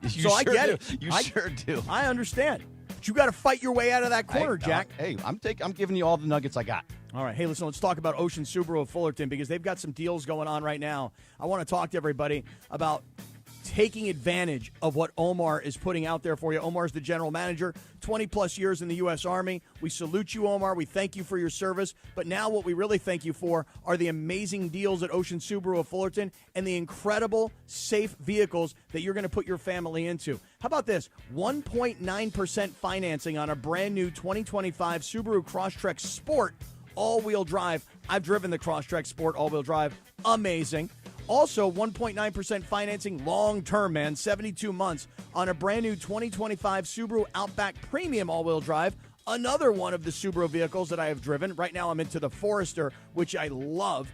I get it. You sure do. I understand. But you got to fight your way out of that corner, Jack. I'm giving you all the nuggets I got. All right. Hey, listen, let's talk about Ocean Subaru of Fullerton because they've got some deals going on right now. I want to talk to everybody about taking advantage of what Omar is putting out there for you. Omar's the general manager, 20-plus years in the U.S. Army. We salute you, Omar. We thank you for your service. But now what we really thank you for are the amazing deals at Ocean Subaru of Fullerton and the incredible, safe vehicles that you're going to put your family into. How about this? 1.9% financing on a brand-new 2025 Subaru Crosstrek Sport all-wheel drive. I've driven the Crosstrek Sport all-wheel drive. Amazing. Also, 1.9% financing long-term, man, 72 months on a brand-new 2025 Subaru Outback Premium all-wheel drive, another one of the Subaru vehicles that I have driven. Right now I'm into the Forester, which I love.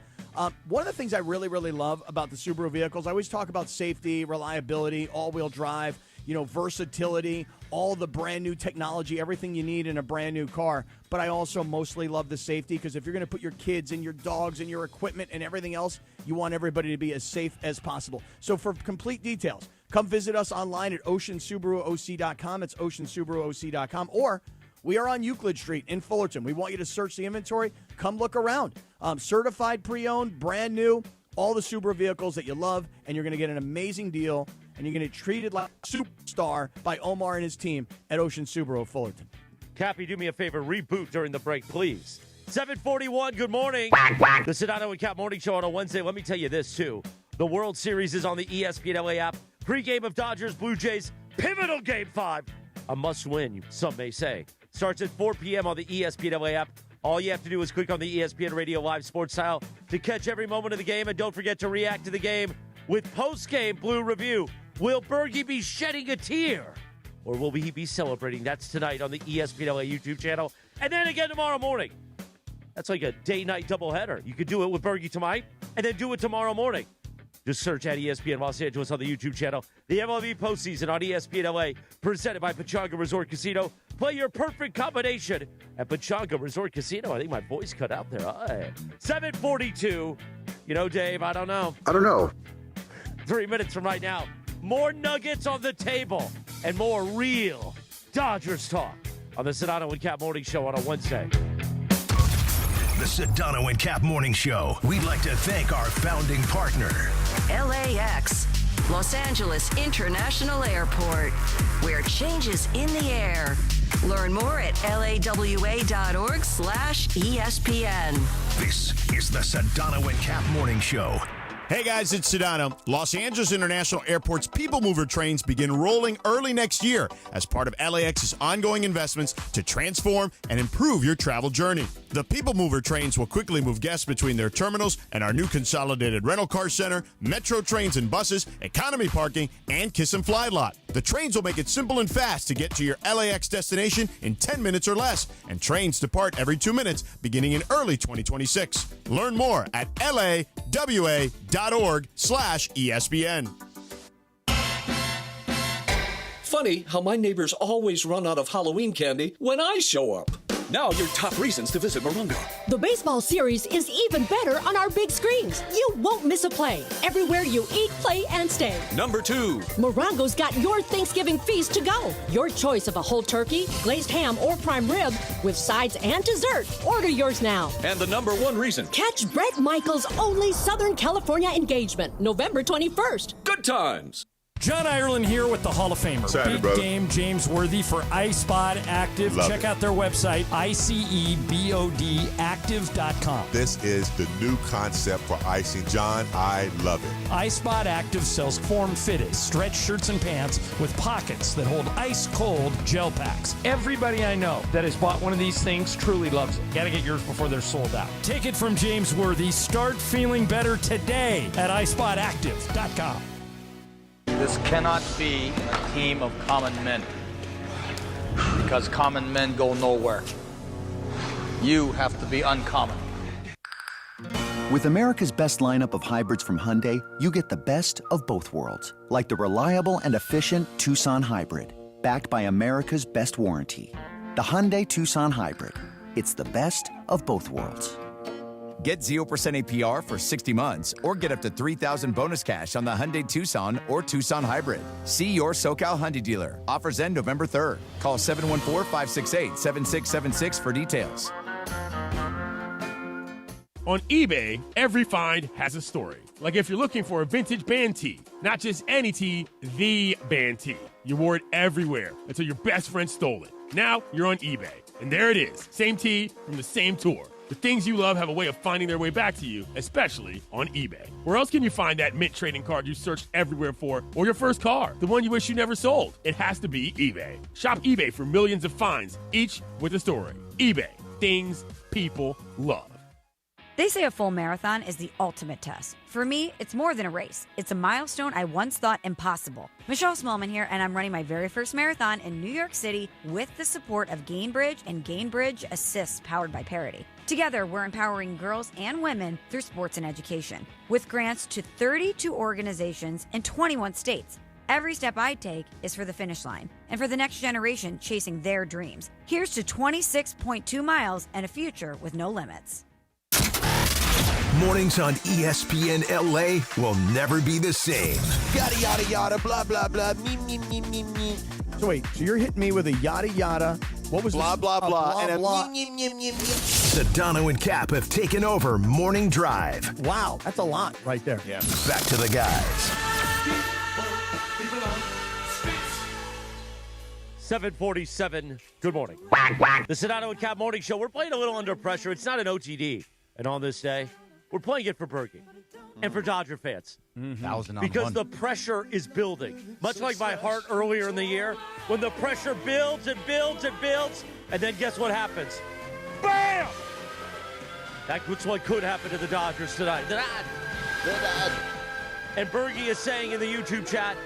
One of the things I really, really love about the Subaru vehicles, I always talk about safety, reliability, all-wheel drive, versatility, all the brand new technology, everything you need in a brand new car. But I also mostly love the safety because if you're going to put your kids and your dogs and your equipment and everything else, you want everybody to be as safe as possible. So for complete details, come visit us online at oceansubaruoc.com. It's oceansubaruoc.com. Or we are on Euclid Street in Fullerton. We want you to search the inventory. Come look around. Certified pre-owned, brand new, all the Subaru vehicles that you love, and you're going to get an amazing deal. And you're going to get treated like a superstar by Omar and his team at Ocean Subaru of Fullerton. Cappy, do me a favor. Reboot during the break, please. 7:41, good morning. The Sedano and Kap Morning Show on a Wednesday. Let me tell you this, too. The World Series is on the ESPN LA app. Pre-game of Dodgers, Blue Jays, pivotal Game 5. A must-win, some may say. Starts at 4 p.m. on the ESPN LA app. All you have to do is click on the ESPN Radio Live Sports Tile to catch every moment of the game. And don't forget to react to the game with post-game Blue Review. Will Bergie be shedding a tear? Or will he be celebrating? That's tonight on the ESPN LA YouTube channel. And then again tomorrow morning. That's like a day-night doubleheader. You could do it with Bergie tonight and then do it tomorrow morning. Just search at ESPN Los Angeles on the YouTube channel. The MLB postseason on ESPN LA, presented by Pechanga Resort Casino. Play your perfect combination at Pechanga Resort Casino. I think my voice cut out there. 7:42. Dave, I don't know. 3 minutes from right now. More nuggets on the table and more real Dodgers talk on the Sedano and Kap Morning Show on a Wednesday. The Sedano and Kap Morning Show. We'd like to thank our founding partner, LAX, Los Angeles International Airport, where change is in the air. Learn more at lawa.org/ESPN. This is the Sedano and Kap Morning Show. Hey guys, it's Sedano. Los Angeles International Airport's People Mover trains begin rolling early next year as part of LAX's ongoing investments to transform and improve your travel journey. The People Mover trains will quickly move guests between their terminals and our new consolidated rental car center, metro trains and buses, economy parking, and Kiss and Fly lot. The trains will make it simple and fast to get to your LAX destination in 10 minutes or less, and trains depart every 2 minutes beginning in early 2026. Learn more at lawa.org/ESPN. Funny how my neighbors always run out of Halloween candy when I show up. Now your top reasons to visit Morongo. The baseball series is even better on our big screens. You won't miss a play. Everywhere you eat, play, and stay. Number 2. Morongo's got your Thanksgiving feast to go. Your choice of a whole turkey, glazed ham, or prime rib with sides and dessert. Order yours now. And the number 1 reason. Catch Brett Michaels' only Southern California engagement, November 21st. Good times. John Ireland here with the Hall of Famer. Saturday, Big brother. Game James Worthy for iSpot Active. Love Check it. out their website, ICEBODactive.com. This is the new concept for icing. John, I love it. iSpot Active sells form-fitted stretch shirts and pants with pockets that hold ice-cold gel packs. Everybody I know that has bought one of these things truly loves it. Got to get yours before they're sold out. Take it from James Worthy. Start feeling better today at iSpotActive.com. This cannot be a team of common men, because common men go nowhere. You have to be uncommon. With America's best lineup of hybrids from Hyundai, you get the best of both worlds, like the reliable and efficient Tucson Hybrid, backed by America's best warranty. The Hyundai Tucson Hybrid. It's the best of both worlds. Get 0% APR for 60 months or get up to $3,000 bonus cash on the Hyundai Tucson or Tucson Hybrid. See your SoCal Hyundai dealer. Offers end November 3rd. Call 714-568-7676 for details. On eBay, every find has a story. Like if you're looking for a vintage band tee, not just any tee, the band tee. You wore it everywhere until your best friend stole it. Now you're on eBay, and there it is. Same tee from the same tour. The things you love have a way of finding their way back to you, especially on eBay. Where else can you find that mint trading card you searched everywhere for, or your first car, the one you wish you never sold? It has to be eBay. Shop eBay for millions of finds, each with a story. eBay, things people love. They say a full marathon is the ultimate test. For me, it's more than a race. It's a milestone I once thought impossible. Michelle Smallman here, and I'm running my very first marathon in New York City with the support of Gainbridge and Gainbridge Assists powered by Parity. Together, we're empowering girls and women through sports and education, with grants to 32 organizations in 21 states. Every step I take is for the finish line and for the next generation chasing their dreams. Here's to 26.2 miles and a future with no limits. Mornings on ESPN LA will never be the same. Yada, yada, yada, blah, blah, blah, me, me, me, me, me. So wait, so you're hitting me with a yada, yada. What was blah, this? blah, blah, blah, and a blah. Sedano and Kap have taken over Morning Drive. Wow, that's a lot right there. Yeah. Back to the guys. 7:47. Good morning. The Sedano and Kap Morning Show. We're playing a little under pressure. It's not an OTD. And on this day, we're playing it for Berkey and for Dodger fans. 1,000 on Because one. the pressure is building. Much like my heart earlier in the year, when the pressure builds and builds and builds, and then guess what happens? Bam! That's what could happen to the Dodgers tonight. And Berkey is saying in the YouTube chat,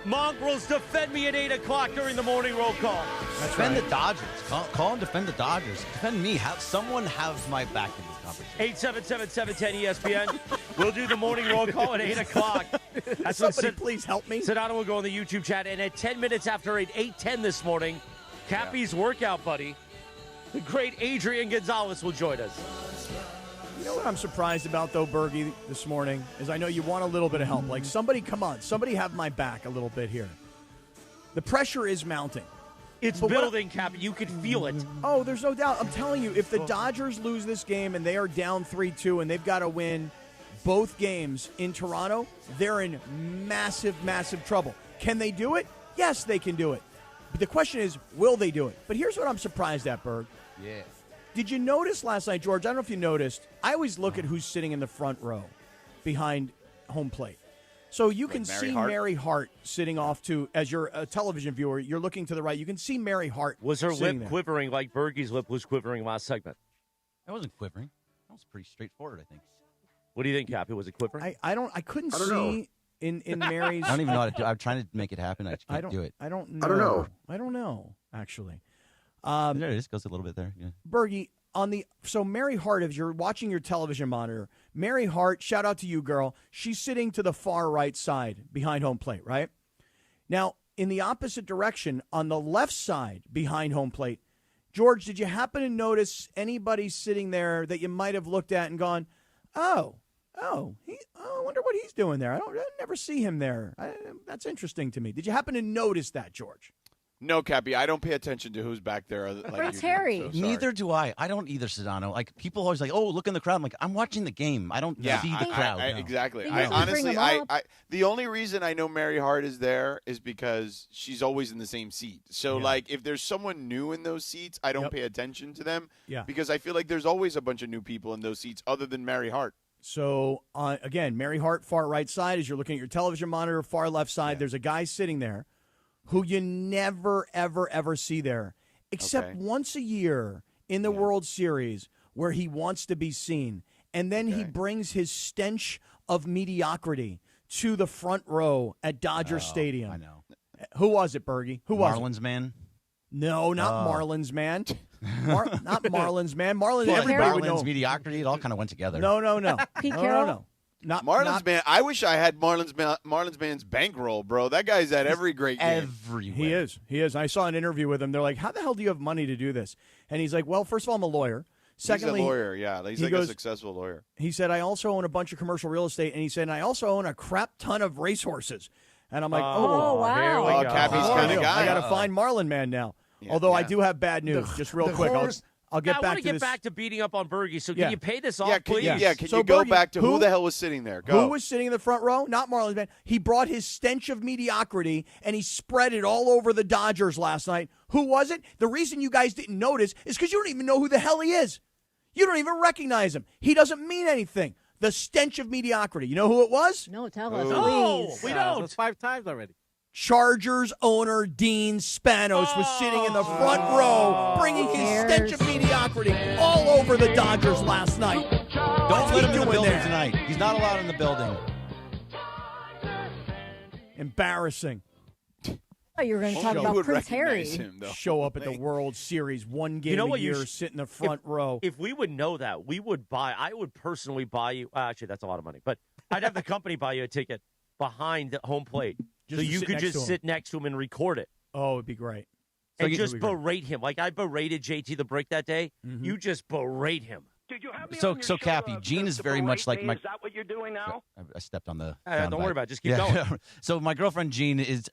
Mongrels, defend me at 8 o'clock during the morning roll call. Defend the Dodgers. Call and defend the Dodgers. Defend me. Someone have my back in this conversation. 877-710-ESPN. We'll do the morning roll call at 8 o'clock. That's Somebody please help me. Sedano will go on the YouTube chat. And at 10 minutes after 8:10 this morning, Cappy's workout buddy, the great Adrian Gonzalez, will join us. You know what I'm surprised about, though, Bergie, this morning, is I know you want a little bit of help. Like, somebody, come on, somebody have my back a little bit here. The pressure is mounting. It's building, Cappy. You can feel it. Oh, there's no doubt. I'm telling you, if the Dodgers lose this game and they are down 3-2 and they've got to win both games in Toronto, they're in massive, massive trouble. Can they do it? Yes, they can do it. But the question is, will they do it? But here's what I'm surprised at, Berg. Yeah. Did you notice last night, George? I don't know if you noticed. I always look at who's sitting in the front row behind home plate. So you can see Mary Hart sitting off to, as you're a television viewer, you're looking to the right. You can see Mary Hart. Was her sitting lip there. quivering like Bergey's lip was quivering last segment? That wasn't quivering. That was pretty straightforward, I think. What do you think, Cappy? Was it quivering? I couldn't see in Mary's. I don't even know how to do it. I'm trying to make it happen. I just can't do it. I don't know. I don't know, actually. There it is. Goes a little bit there. Yeah. Bergie, so Mary Hart, if you're watching your television monitor, Mary Hart, shout out to you, girl. She's sitting to the far right side behind home plate, right? Now, in the opposite direction, on the left side behind home plate, George, did you happen to notice anybody sitting there that you might have looked at and gone, I wonder what he's doing there. I never see him there. That's interesting to me. Did you happen to notice that, George? No, Cappy, I don't pay attention to who's back there. Prince Harry. So Neither do I. I don't either, Sedano. Like, people always like, oh, look in the crowd. I'm like, I'm watching the game. I don't see the crowd. No. Exactly. They usually bring them up. The only reason I know Mary Hart is there is because she's always in the same seat. So, like, if there's someone new in those seats, I don't pay attention to them. Yeah. Because I feel like there's always a bunch of new people in those seats other than Mary Hart. So, again, Mary Hart, far right side, as you're looking at your television monitor, far left side, there's a guy sitting there who you never, ever, ever see there, except once a year in the World Series where he wants to be seen. And then he brings his stench of mediocrity to the front row at Dodger Stadium. I know. Who was it, Bergie? Who was it? Marlins man? No, not Marlins man. Not Marlins man. Marlins, everybody would know. Marlins, mediocrity, it all kind of went together. No. Pete Carroll? No. Not Marlins man. I wish I had Marlins man's bankroll, bro. That guy's at every great game. Everywhere. He is. I saw an interview with him. They're like, how the hell do you have money to do this? And he's like, well, first of all, I'm a lawyer. Secondly, he's a lawyer, yeah. He's like a successful lawyer. He said, I also own a bunch of commercial real estate. And he said, and I also own a crap ton of racehorses. And I'm like, wow. Here we go. Cappy's kind of guy. I got to find Marlin Man now. Yeah, although I do have bad news, just real quick. I'll get back to this. I want to get back to beating up on Bergie, so can you pay this off, please? Can you go back to who the hell was sitting there? Go. Who was sitting in the front row? Not Marlins man. He brought his stench of mediocrity, and he spread it all over the Dodgers last night. Who was it? The reason you guys didn't notice is because you don't even know who the hell he is. You don't even recognize him. He doesn't mean anything. The stench of mediocrity. You know who it was? No, tell us, please. We don't. That's 5 times already. Chargers owner Dean Spanos was sitting in the front row, bringing his stench of mediocrity all over the Dodgers last night. Don't let him in the building tonight. He's not allowed in the building. Embarrassing. Oh, you were going to talk about Prince Harry. Show up at the World Series, one game a year, sit in the front row. If we would know that, I would personally buy you. Actually, that's a lot of money, but I'd have the company buy you a ticket behind the home plate. So you could just sit next to him and record it. Oh, it'd be great. And just berate him. Like I berated JT the Brick that day. Mm-hmm. You just berate him. Did you have me so on your Cappy, show, Gene is very much like my. Is that what you're doing now? I stepped on the. Don't worry about it. Just keep going. So my girlfriend Jean is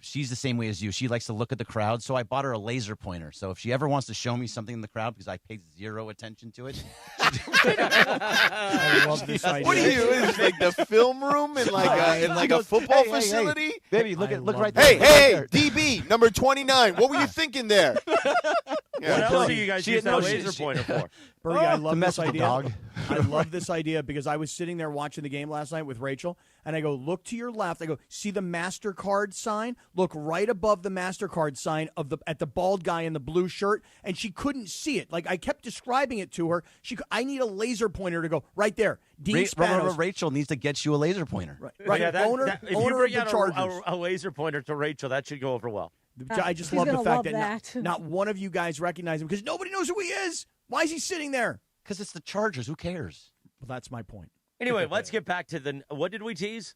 she's the same way as you. She likes to look at the crowd. So I bought her a laser pointer. So if she ever wants to show me something in the crowd, because I paid zero attention to it. I love this idea. What do you use? Like the film room in like a football facility? Hey, baby, look right there. Hey, DB number 29. What were you thinking there? What else do you guys use that laser pointer for? Bergie, I love this idea. Dog. I love this idea because I was sitting there watching the game last night with Rachel, and I go, look to your left. I go, see the MasterCard sign? Look right above the MasterCard sign at the bald guy in the blue shirt, and she couldn't see it. Like, I kept describing it to her. I need a laser pointer to go right there. Dean Spanos. Rachel needs to get you a laser pointer. Right. Yeah, owner if you of bring the out Chargers. a laser pointer to Rachel, that should go over well. I just love the fact that not one of you guys recognize him because nobody knows who he is. Why is he sitting there? Because it's the Chargers. Who cares? Well, that's my point. Anyway, let's get back to what did we tease?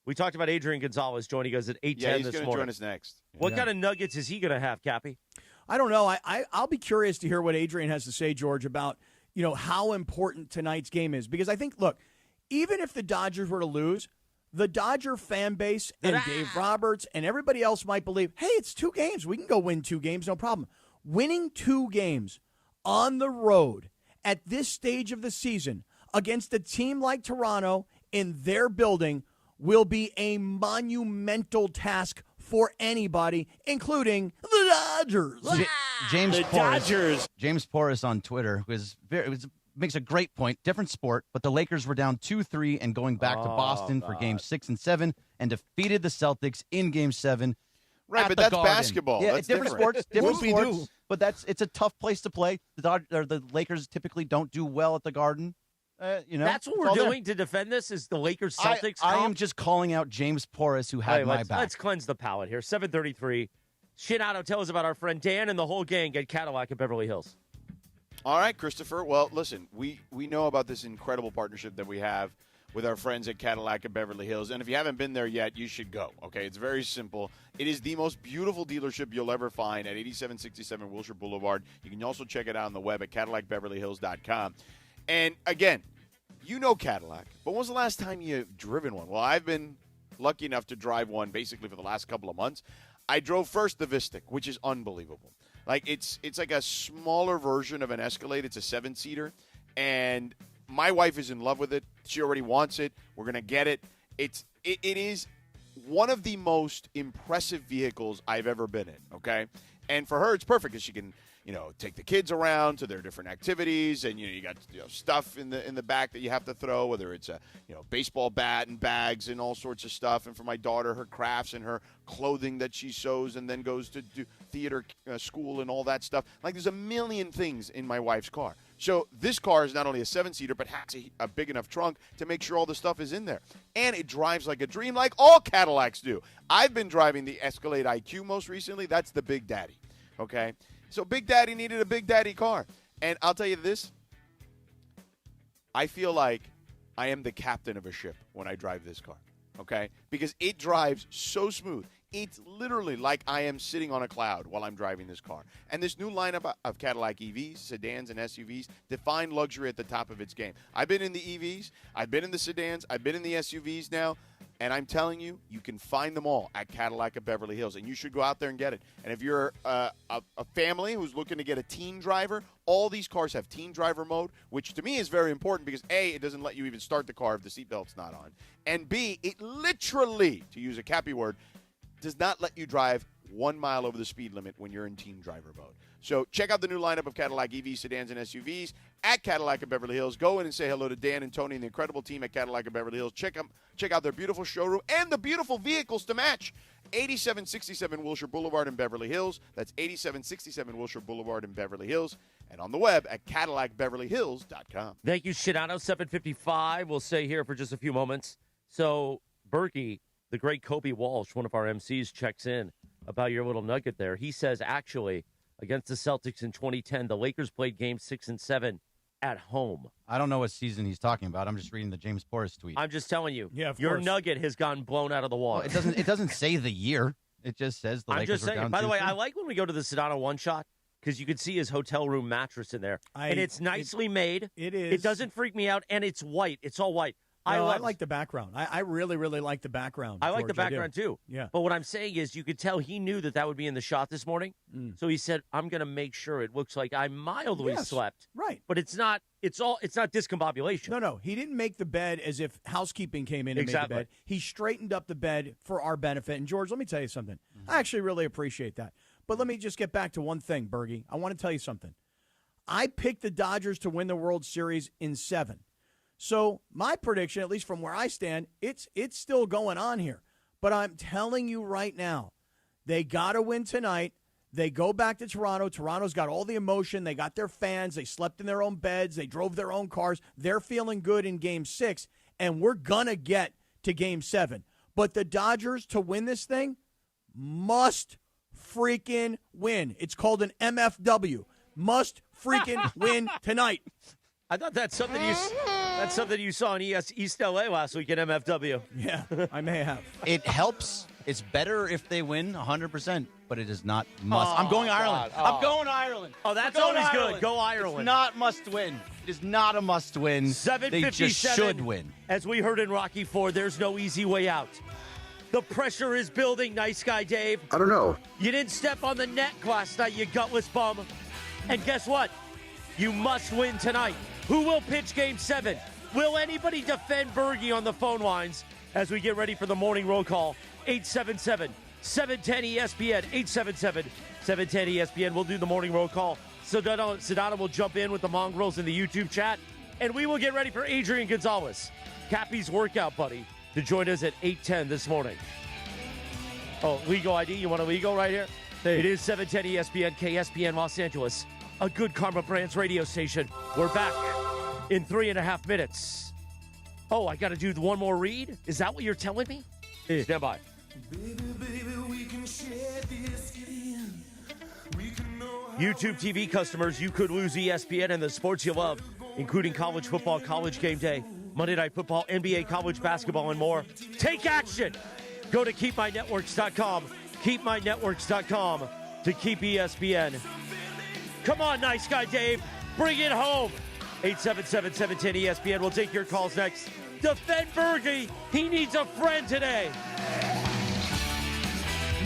We talked about Adrian Gonzalez joining us at 8:10 this morning. He's going to join us next. What kind of nuggets is he going to have, Cappy? I don't know. I'll be curious to hear what Adrian has to say, George, about how important tonight's game is. Because I think, look, even if the Dodgers were to lose, the Dodger fan base and Dave Roberts and everybody else might believe, hey, it's 2 games. We can go win 2 games, no problem. Winning 2 games on the road at this stage of the season against a team like Toronto in their building will be a monumental task for anybody, including the Dodgers. James Porras on Twitter makes a great point. Different sport, but the Lakers were down 2-3 and going back to Boston for Games 6 and 7 and defeated the Celtics in Game 7. Right, but that's Garden. basketball. Yeah, that's different sports. But it's a tough place to play. The Lakers typically don't do well at the Garden. That's what we're doing to defend this. Is the Lakers Celtics? I am just calling out James Porras, who had my back. Let's cleanse the palate here. 7:33. Shinato, tell us about our friend Dan and the whole gang at Cadillac in Beverly Hills. All right, Christopher. Well, listen, we know about this incredible partnership that we have with our friends at Cadillac of Beverly Hills. And if you haven't been there yet, you should go, okay? It's very simple. It is the most beautiful dealership you'll ever find at 8767 Wilshire Boulevard. You can also check it out on the web at CadillacBeverlyHills.com. And, again, you know Cadillac, but when was the last time you've driven one? Well, I've been lucky enough to drive one basically for the last couple of months. I drove first the Vistic, which is unbelievable. Like, it's like a smaller version of an Escalade. It's a 7-seater, and my wife is in love with it. She already wants it. We're going to get it. It is one of the most impressive vehicles I've ever been in, okay? And for her, it's perfect because she can, take the kids around to their different activities, and, you got stuff in the back that you have to throw, whether it's a, baseball bat and bags and all sorts of stuff. And for my daughter, her crafts and her clothing that she sews and then goes to do theater school and all that stuff. Like, there's a million things in my wife's car. So this car is not only a 7-seater, but has a big enough trunk to make sure all the stuff is in there. And it drives like a dream, like all Cadillacs do. I've been driving the Escalade IQ most recently. That's the Big Daddy, okay? So Big Daddy needed a Big Daddy car. And I'll tell you this, I feel like I am the captain of a ship when I drive this car, okay? Because it drives so smooth. It's literally like I am sitting on a cloud while I'm driving this car. And this new lineup of Cadillac EVs, sedans, and SUVs define luxury at the top of its game. I've been in the EVs, I've been in the sedans, I've been in the SUVs now, and I'm telling you, you can find them all at Cadillac of Beverly Hills, and you should go out there and get it. And if you're a family who's looking to get a teen driver, all these cars have teen driver mode, which to me is very important because, A, it doesn't let you even start the car if the seatbelt's not on, and B, it literally, to use a Cappy word, does not let you drive 1 mile over the speed limit when you're in teen driver mode. So check out the new lineup of Cadillac EVs, sedans, and SUVs at Cadillac of Beverly Hills. Go in and say hello to Dan and Tony and the incredible team at Cadillac of Beverly Hills. Check out their beautiful showroom and the beautiful vehicles to match. 8767 Wilshire Boulevard in Beverly Hills. That's 8767 Wilshire Boulevard in Beverly Hills. And on the web at CadillacBeverlyHills.com. Thank you, Sedano. 7:55. We'll stay here for just a few moments. So, Berkey, the great Kobe Walsh, one of our MCs, checks in about your little nugget there. He says, actually, against the Celtics in 2010, the Lakers played games 6 and 7 at home. I don't know what season he's talking about. I'm just reading the James Porras tweet. I'm just telling you. Yeah, of your course. nugget has gotten blown out of the water. Well, it doesn't say the year. It just says the I'm Lakers just saying. were down By the way, 2-3. I like when we go to the Sedano one shot because you can see his hotel room mattress in there. And it's nicely made. It is. It doesn't freak me out, and it's white. It's all white. I like the background. I really, really like the background. I like the George, background, too. Yeah. But what I'm saying is you could tell he knew that would be in the shot this morning. So he said, I'm going to make sure it looks like I mildly slept. Right. But it's not discombobulation. No. He didn't make the bed as if housekeeping came in and Exactly. made the bed. He straightened up the bed for our benefit. And, George, let me tell you something. I actually really appreciate that. But let me just get back to one thing, Bergie. I want to tell you something. I picked the Dodgers to win the World Series in 7. So my prediction, at least from where I stand, it's still going on here. But I'm telling you right now, they got to win tonight. They go back to Toronto. Toronto's got all the emotion. They got their fans. They slept in their own beds. They drove their own cars. They're feeling good in Game 6, and we're going to get to Game 7. But the Dodgers, to win this thing, must freaking win. It's called an MFW. Must freaking win tonight. I thought that's something you saw in East LA last week at MFW. Yeah, I may have. It helps. It's better if they win 100%, but it is not must. I'm going Ireland. I'm going Ireland. Oh, that's I'm going always Ireland. good. Go Ireland. It's not must win. It is not a must win. 7:57. They just should win. As we heard in Rocky IV, there's no easy way out. The pressure is building, nice guy Dave. I don't know. You didn't step on the net last night, you gutless bum. And guess what? You must win tonight. Who will pitch Game 7? Will anybody defend Bergie on the phone lines as we get ready for the morning roll call? 877-710-ESPN. 877-710-ESPN. We'll do the morning roll call. Sedano will jump in with the mongrels in the YouTube chat. And we will get ready for Adrian Gonzalez, Cappy's workout buddy, to join us at 8:10 this morning. Oh, legal ID? You want a legal right here? It is 710 ESPN, KSPN Los Angeles, a Good Karma Brands radio station. We're back in 3.5 minutes. Oh, I got to do one more read? Is that what you're telling me? Stand by. YouTube TV customers, you could lose ESPN and the sports you love, including college football, college game day, Monday Night Football, NBA, college basketball, and more. Take action. Go to keepmynetworks.com. Keepmynetworks.com to keep ESPN. Come on, nice guy Dave. Bring it home. 877-710-ESPN. We'll take your calls next. Defend Bergie. He needs a friend today.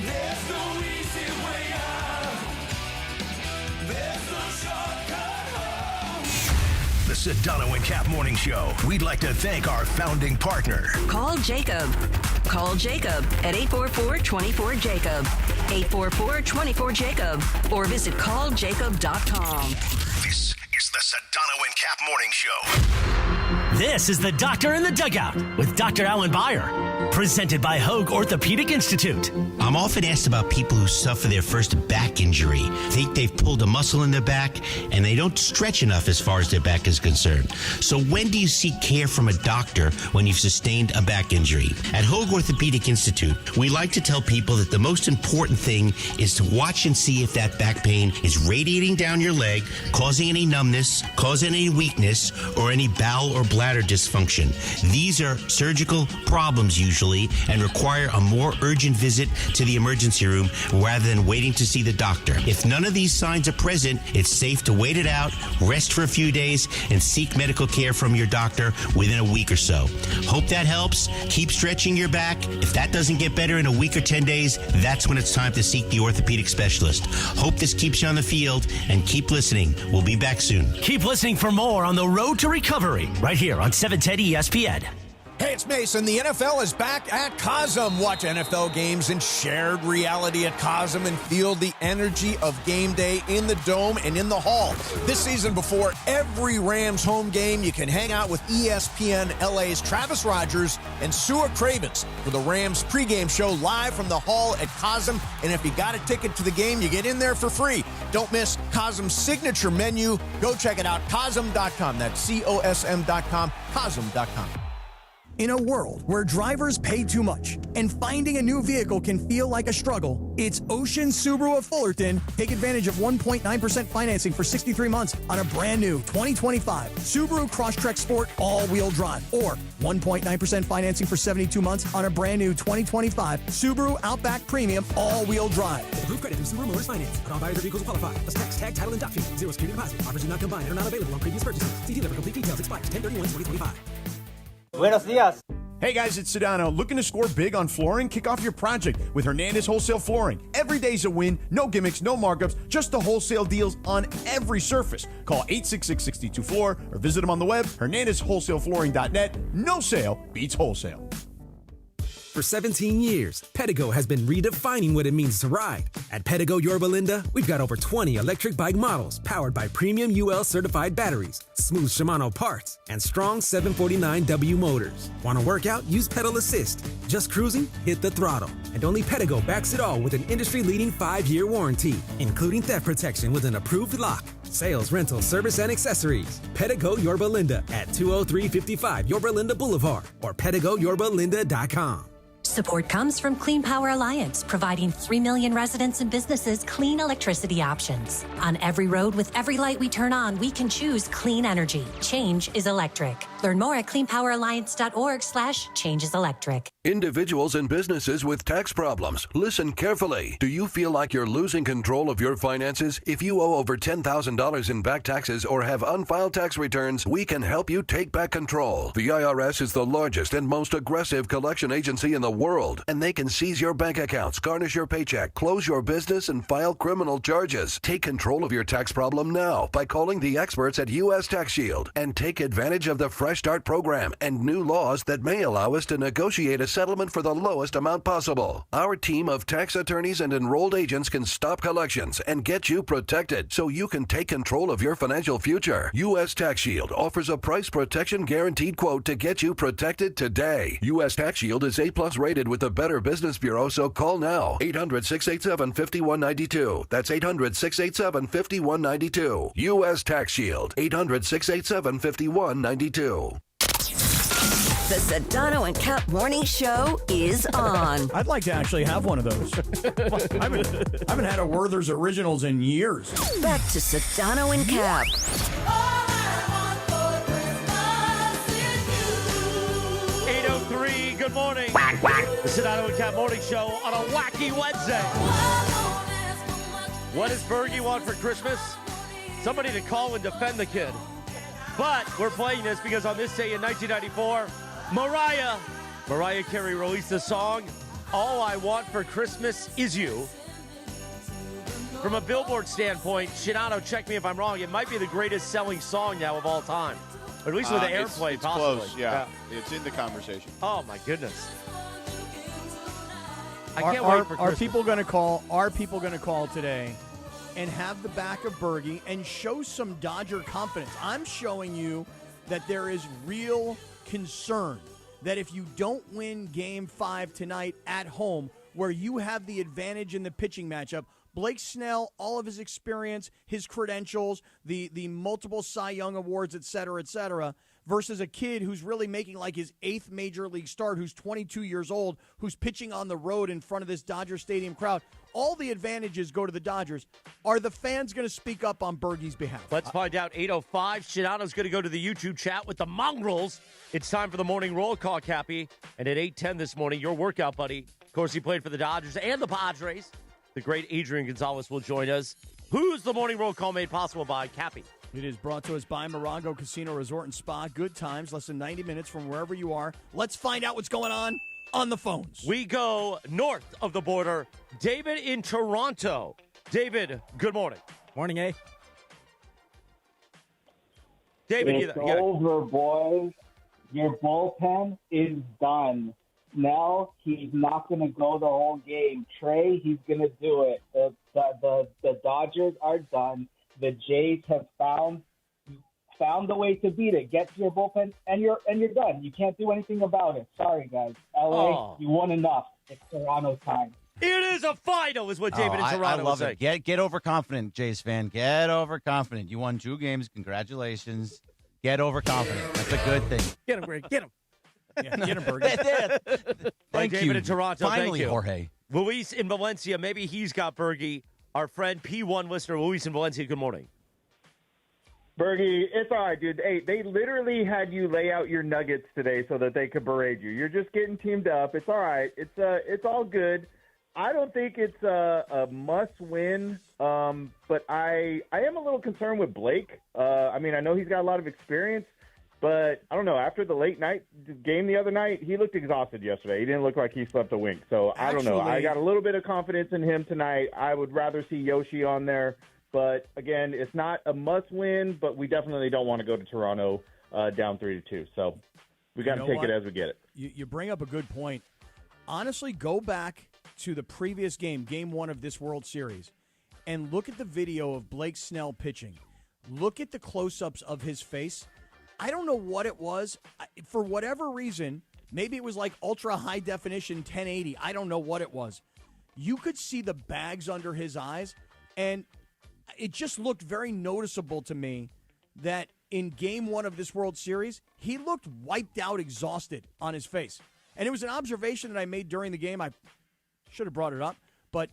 There's no easy way out. There's no shortcut home. The Sedano and Kap Morning Show. We'd like to thank our founding partner. Call Jacob. Call Jacob at 844-24-JACOB. 844-24-JACOB. Or visit calljacob.com. This is the Sedano and Kap Morning Show. This is the Doctor in the Dugout with Dr. Alan Byer, presented by Hoag Orthopedic Institute. I'm often asked about people who suffer their first back injury, think they've pulled a muscle in their back, and they don't stretch enough as far as their back is concerned. So when do you seek care from a doctor when you've sustained a back injury? At Hoag Orthopedic Institute, we like to tell people that the most important thing is to watch and see if that back pain is radiating down your leg, causing any numbness, causing any weakness, or any bowel or bladder dysfunction. These are surgical problems usually and require a more urgent visit to the emergency room rather than waiting to see the doctor. If none of these signs are present, it's safe to wait it out, rest for a few days, and seek medical care from your doctor within a week or so. Hope that helps. Keep stretching your back. If that doesn't get better in a week or 10 days, that's when it's time to seek the orthopedic specialist. Hope this keeps you on the field, and keep listening. We'll be back soon. Keep listening for more on the road to recovery right here on 710 ESPN. Hey, it's Mason. The NFL is back at Cosm. Watch NFL games in shared reality at Cosm and feel the energy of game day in the Dome and in the Hall. This season, before every Rams home game, you can hang out with ESPN LA's Travis Rogers and Sua Cravens for the Rams pregame show live from the Hall at Cosm. And if you got a ticket to the game, you get in there for free. Don't miss Cosm's signature menu. Go check it out, Cosm.com. That's COSM.com, Cosm.com. In a world where drivers pay too much and finding a new vehicle can feel like a struggle, it's Ocean Subaru of Fullerton. Take advantage of 1.9% financing for 63 months on a brand new 2025 Subaru Crosstrek Sport all-wheel drive, or 1.9% financing for 72 months on a brand new 2025 Subaru Outback Premium all-wheel drive. Approved credit through Subaru Motors Finance. Not all buyers or vehicles will qualify. Plus tax, tag, title, and dock fee. Zero security deposit. Offers do not combine and are not available on previous purchases. See dealer for complete details. Expires 10/31/2025. Buenos dias. Hey guys, it's Sedano. Looking to score big on flooring? Kick off your project with Hernandez Wholesale Flooring. Every day's a win. No gimmicks, no markups, just the wholesale deals on every surface. Call 866-62-FLOOR or visit them on the web, hernandezwholesaleflooring.net. No sale beats wholesale. For 17 years, Pedigo has been redefining what it means to ride. At Pedigo Yorba Linda, we've got over 20 electric bike models powered by premium UL certified batteries, smooth Shimano parts, and strong 749W motors. Want to work out? Use pedal assist. Just cruising? Hit the throttle. And only Pedigo backs it all with an industry-leading 5-year warranty, including theft protection with an approved lock. Sales, rental, service, and accessories. Pedigo Yorba Linda at 20355 Yorba Linda Boulevard or PedigoYorbaLinda.com. Support comes from Clean Power Alliance, providing 3 million residents and businesses clean electricity options. On every road with every light we turn on, we can choose clean energy. Change is electric. Learn more at cleanpoweralliance.org/changeiselectric. Individuals and businesses with tax problems, listen carefully. Do you feel like you're losing control of your finances? If you owe over $10,000 in back taxes or have unfiled tax returns, we can help you take back control. The IRS is the largest and most aggressive collection agency in the world, and they can seize your bank accounts, garnish your paycheck, close your business, and file criminal charges. Take control of your tax problem now by calling the experts at U.S. Tax Shield and take advantage of the Fresh Start program and new laws that may allow us to negotiate a settlement for the lowest amount possible. Our team of tax attorneys and enrolled agents can stop collections and get you protected so you can take control of your financial future. U.S. Tax Shield offers a price protection guaranteed quote to get you protected today. U.S. Tax Shield is A+ rated with the Better Business Bureau, so call now. 800-687-5192. That's 800-687-5192. U.S. Tax Shield. 800-687-5192. The Sedano and Kap Morning Show is on. I'd like to actually have one of those. I haven't had a Werther's Originals in years. Back to Sedano and Kap. Good morning. The Sedano Kap Morning Show on a wacky Wednesday. What does Bergie want for Christmas? Somebody to call and defend the kid. But we're playing this because on this day in 1994, Mariah Carey released the song, All I Want for Christmas Is You. From a Billboard standpoint, Sedano, check me if I'm wrong, it might be the greatest selling song now of all time. Or at least with the airplay, it's possibly. Close, yeah. It's in the conversation. Oh, my goodness. I Are- can't are, wait for are Christmas. people going to call? Are people going to call today and have the back of Bergie and show some Dodger confidence? I'm showing you that there is real concern that if you don't win Game 5 tonight at home, where you have the advantage in the pitching matchup, Blake Snell, all of his experience, his credentials, the multiple Cy Young awards, et cetera, versus a kid who's really making like his 8th major league start, who's 22 years old, who's pitching on the road in front of this Dodger Stadium crowd. All the advantages go to the Dodgers. Are the fans going to speak up on Bergie's behalf? Let's find out. 8:05. Sedano's going to go to the YouTube chat with the Mongrels. It's time for the morning roll call, Cappy. And at 8:10 this morning, your workout buddy. Of course, he played for the Dodgers and the Padres. The great Adrian Gonzalez will join us. Who's the morning roll call made possible by, Cappy? It is brought to us by Morongo Casino Resort and Spa. Good times, less than 90 minutes from wherever you are. Let's find out what's going on the phones. We go north of the border. David in Toronto. David, good morning. Morning, eh? David, it's over, boys. Your bullpen is done. Snell, he's not going to go the whole game. Trey, he's going to do it. The Dodgers are done. The Jays have found the way to beat it. Get to your bullpen, and you're done. You can't do anything about it. Sorry, guys. LA, you won enough. It's Toronto time. It is a final, is what David in Toronto I love was saying. it. Get overconfident, Jays fan. Get overconfident. You won 2 games. Congratulations. Get overconfident. That's a good thing. Get him, Greg. Get him. Yeah, get him, Bergie. Thank David you. in Toronto. Finally, thank you. Jorge. Luis in Valencia. Maybe he's got Bergie. Our friend P1 listener, Luis in Valencia. Good morning. Bergie, it's all right, dude. Hey, they literally had you lay out your nuggets today so that they could berate you. You're just getting teamed up. It's all right. It's all good. I don't think it's a must-win, but I am a little concerned with Blake. I mean, I know he's got a lot of experience, but I don't know. After the late night game the other night, he looked exhausted yesterday. He didn't look like he slept a wink. So I don't know. I got a little bit of confidence in him tonight. I would rather see Yoshi on there. But, again, it's not a must-win, but we definitely don't want to go to Toronto down 3-2. So we got to take it as we get it. You bring up a good point. Honestly, go back to the previous game, Game 1 of this World Series, and look at the video of Blake Snell pitching. Look at the close-ups of his face. I don't know what it was. For whatever reason, maybe it was like ultra-high definition 1080. I don't know what it was. You could see the bags under his eyes, and it just looked very noticeable to me that in Game 1 of this World Series, he looked wiped out, exhausted on his face. And it was an observation that I made during the game. I should have brought it up, but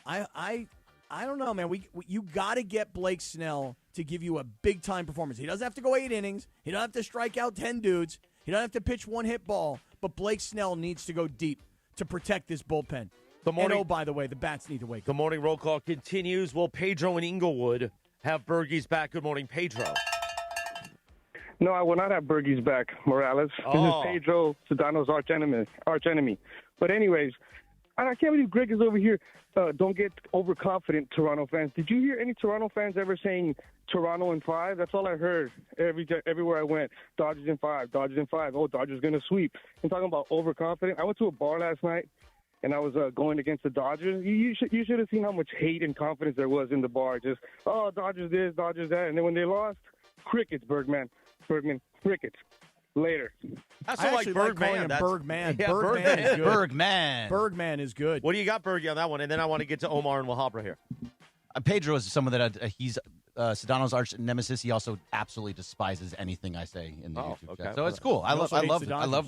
I don't know, man. You got to get Blake Snell to give you a big-time performance. He doesn't have to go 8 innings. He doesn't have to strike out 10 dudes. He doesn't have to pitch one hit ball. But Blake Snell needs to go deep to protect this bullpen. And, oh, by the way, the bats need to wake up. The morning roll call continues. Will Pedro in Inglewood have Bergie's back? Good morning, Pedro. No, I will not have Bergie's back, Morales. This is Pedro, Sedano's arch enemy. But anyways, I can't believe Greg is over here. Don't get overconfident, Toronto fans. Did you hear any Toronto fans ever saying Toronto in 5? That's all I heard everywhere I went. Dodgers in 5, Dodgers in 5. Oh, Dodgers going to sweep. I'm talking about overconfident. I went to a bar last night, and I was going against the Dodgers. You should have seen how much hate and confidence there was in the bar. Just, oh, Dodgers this, Dodgers that. And then when they lost, crickets, Bergman, crickets. Later. That's I like actually Bergman. calling him That's- Bergman. Yeah, Bergman is good. Bergman. Bergman is good. What do you got, Bergie, on that one? And then I want to get to Omar and Wahabra here. Pedro is someone that he's Sedano's arch nemesis. He also absolutely despises anything I say in the YouTube chat. So it's cool. I love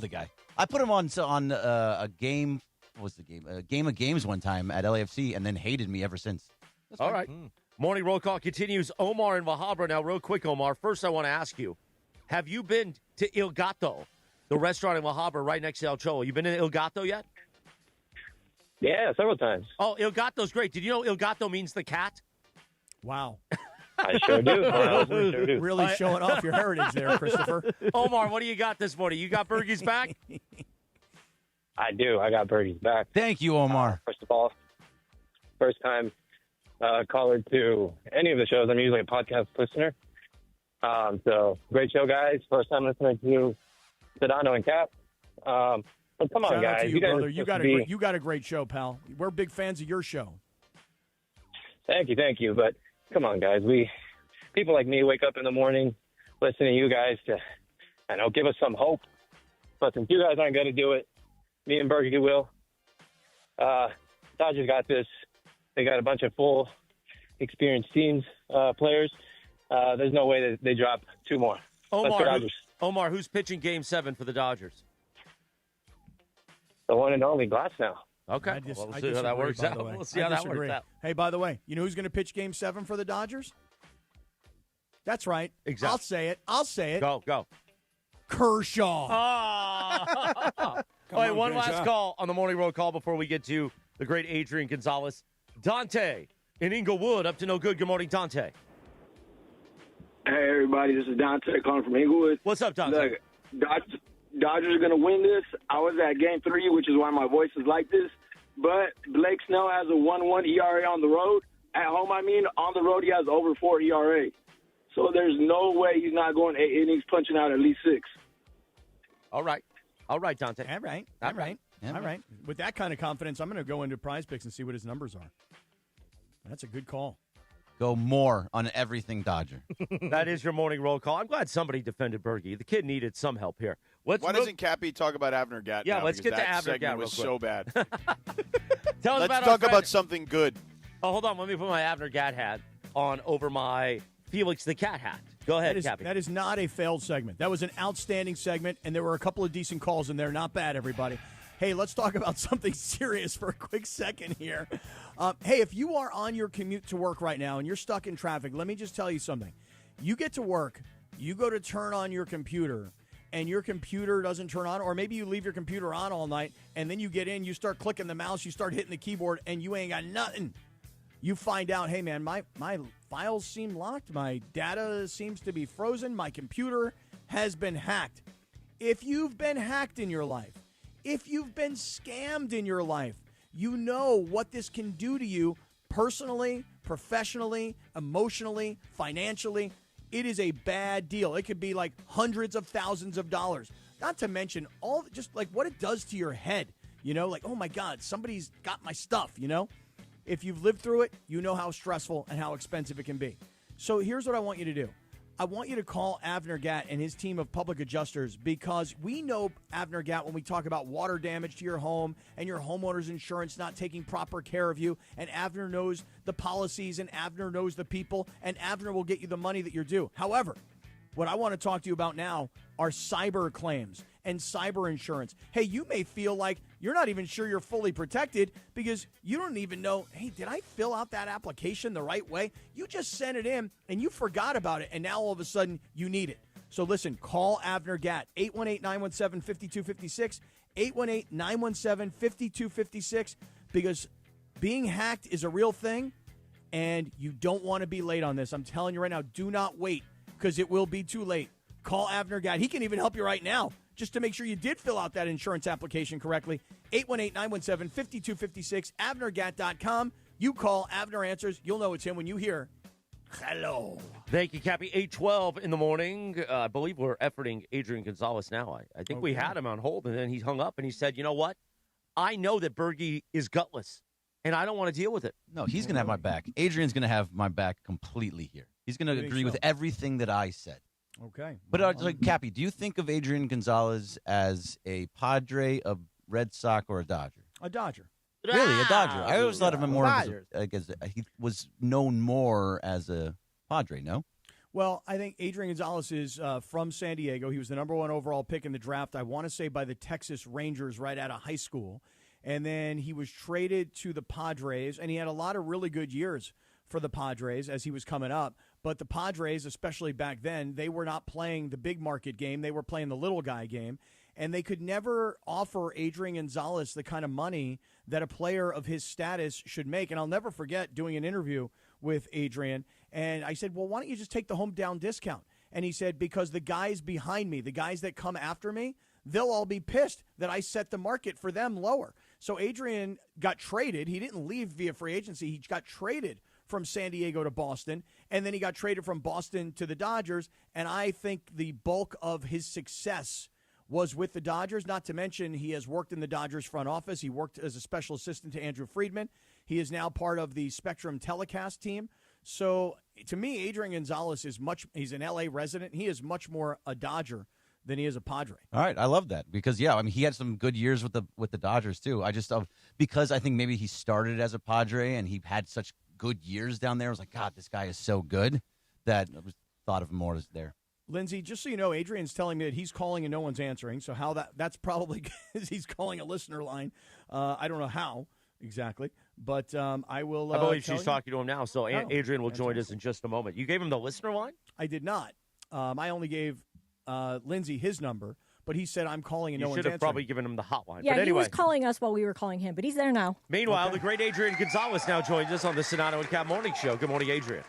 the guy. I put him on a game. What was the game? A game of games one time at LAFC, and then hated me ever since. All right. Morning roll call continues. Omar and Wahabra. Now, real quick, Omar. First, I want to ask you, have you been to Il Gato the restaurant in La Habra right next to El Cholo. You been in Il Gatto yet? Yeah, several times. Oh, Il Gatto's great. Did you know Il Gatto means the cat? Wow. I sure do. I sure do. Really showing off your heritage there, Christopher. Omar, what do you got this morning? You got Bergie's back? I do. I got Birdie's back. Thank you, Omar. First of all, first time caller to any of the shows. I'm usually a podcast listener. So great show, guys. First time listening to Sedano and Kap. But come on, Shout out guys. to you, guys brother. are You supposed got a great show, pal. We're big fans of your show. Thank you. But come on, guys. People like me wake up in the morning listening to you guys to, I know, give us some hope. But since you guys aren't going to do it, me and Bergie will. Dodgers got this. They got a bunch of full experienced teams, players. There's no way that they drop two more. Let's go Dodgers. Omar, who's pitching Game 7 for the Dodgers? The one and only Glass now. Okay. We'll see how that works out. We'll see how that works out. Hey, by the way, you know who's going to pitch Game 7 for the Dodgers? That's right. Exactly. I'll say it. Go. Kershaw. All right, one last call on the Morning Road call before we get to the great Adrian Gonzalez. Dante in Inglewood, up to no good. Good morning, Dante. Hey, everybody. This is Dante calling from Inglewood. What's up, Dante? Look, Dodgers are going to win this. I was at Game 3, which is why my voice is like this. But Blake Snell has a 1.1 ERA on the road. At home, on the road, he has over 4 ERA. So there's no way he's not going 8 innings, punching out at least 6. All right, Dante. All right. With that kind of confidence, I'm going to go into Prize Picks and see what his numbers are. That's a good call. Go more on everything Dodger. That is your morning roll call. I'm glad somebody defended Bergie. The kid needed some help here. Why doesn't Cappy talk about Avner Gatt? Yeah, now? let's Because get to that Avner segment Gatt was real so quick. bad. Tell us Let's about talk our about friend- something good. Oh, hold on. Let me put my Avner Gatt hat on over my Felix the Cat hat. Go ahead, Cappy. That is not a failed segment. That was an outstanding segment, and there were a couple of decent calls in there. Not bad, everybody. Hey, let's talk about something serious for a quick second here. Hey, if you are on your commute to work right now and you're stuck in traffic, let me just tell you something. You get to work, you go to turn on your computer, and your computer doesn't turn on, or maybe you leave your computer on all night, and then you get in, you start clicking the mouse, you start hitting the keyboard, and you ain't got nothing. You find out, hey, man, my files seem locked, my data seems to be frozen, my computer has been hacked. If you've been hacked in your life, if you've been scammed in your life, you know what this can do to you personally, professionally, emotionally, financially. It is a bad deal. It could be like hundreds of thousands of dollars. Not to mention all just like what it does to your head. You know, like, oh my God, somebody's got my stuff, you know? If you've lived through it, you know how stressful and how expensive it can be. So here's what I want you to do. I want you to call Avner Gatt and his team of public adjusters because we know Avner Gatt when we talk about water damage to your home and your homeowner's insurance not taking proper care of you. And Avner knows the policies and Avner knows the people and Avner will get you the money that you're due. However, what I want to talk to you about now are cyber claims and cyber insurance. Hey, you may feel like you're not even sure you're fully protected because you don't even know, hey, did I fill out that application the right way? You just sent it in and you forgot about it, and now all of a sudden you need it. So listen, call Avner Gatt, 818-917-5256, 818-917-5256, because being hacked is a real thing, and you don't want to be late on this. I'm telling you right now, do not wait, because it will be too late. Call Avner Gatt. He can even help you right now, just to make sure you did fill out that insurance application correctly. 818-917-5256, AvnerGatt.com. You call, Avner answers. You'll know it's him when you hear, hello. Thank you, Cappy. 8:12 in the morning. I believe we're efforting Adrian Gonzalez now. I think we had him on hold, and then he hung up, and he said, you know what? I know that Bergie is gutless, and I don't want to deal with it. No, he's going to have my back. Adrian's going to have my back completely here. He's going to agree with everything that I said. Okay. But, Cappy, do you think of Adrian Gonzalez as a Padre, a Red Sox, or a Dodger? A Dodger. Really, a Dodger. I always thought of him more as Dodgers. he was known more as a Padre, no? Well, I think Adrian Gonzalez is from San Diego. He was the number 1 overall pick in the draft, I want to say, by the Texas Rangers right out of high school. And then he was traded to the Padres, and he had a lot of really good years for the Padres as he was coming up. But the Padres, especially back then, they were not playing the big market game. They were playing the little guy game. and they could never offer Adrian Gonzalez the kind of money that a player of his status should make. And I'll never forget doing an interview with Adrian, and I said, well, why don't you just take the hometown discount? And he said, because the guys behind me, the guys that come after me, they'll all be pissed that I set the market for them lower. So Adrian got traded. He didn't leave via free agency. He got traded from San Diego to Boston, and then he got traded from Boston to the Dodgers. And I think the bulk of his success was with the Dodgers, not to mention he has worked in the Dodgers front office. He worked as a special assistant to Andrew Friedman. He is now part of the Spectrum telecast team. So to me, Adrian Gonzalez he's an LA resident. He is much more a Dodger than he is a Padre. All right, I love that because I mean he had some good years with the Dodgers too. I just because I think maybe he started as a Padre and he had such good years down there. I was like, God, this guy is so good that I thought of him more as there. Lindsay, just so you know, Adrian's telling me that he's calling and no one's answering. So how that's probably because he's calling a listener line. I don't know how exactly, but I will. I believe she's talking to him now. So Adrian will join us in just a moment. You gave him the listener line? I did not. I only gave Lindsay his number, but he said I'm calling and no one's answering. You should have probably given him the hotline. Yeah, but anyway. he was calling us while we were calling him, but he's there now. Meanwhile, the great Adrian Gonzalez now joins us on the Sedano and Kap Morning Show. Good morning, Adrian.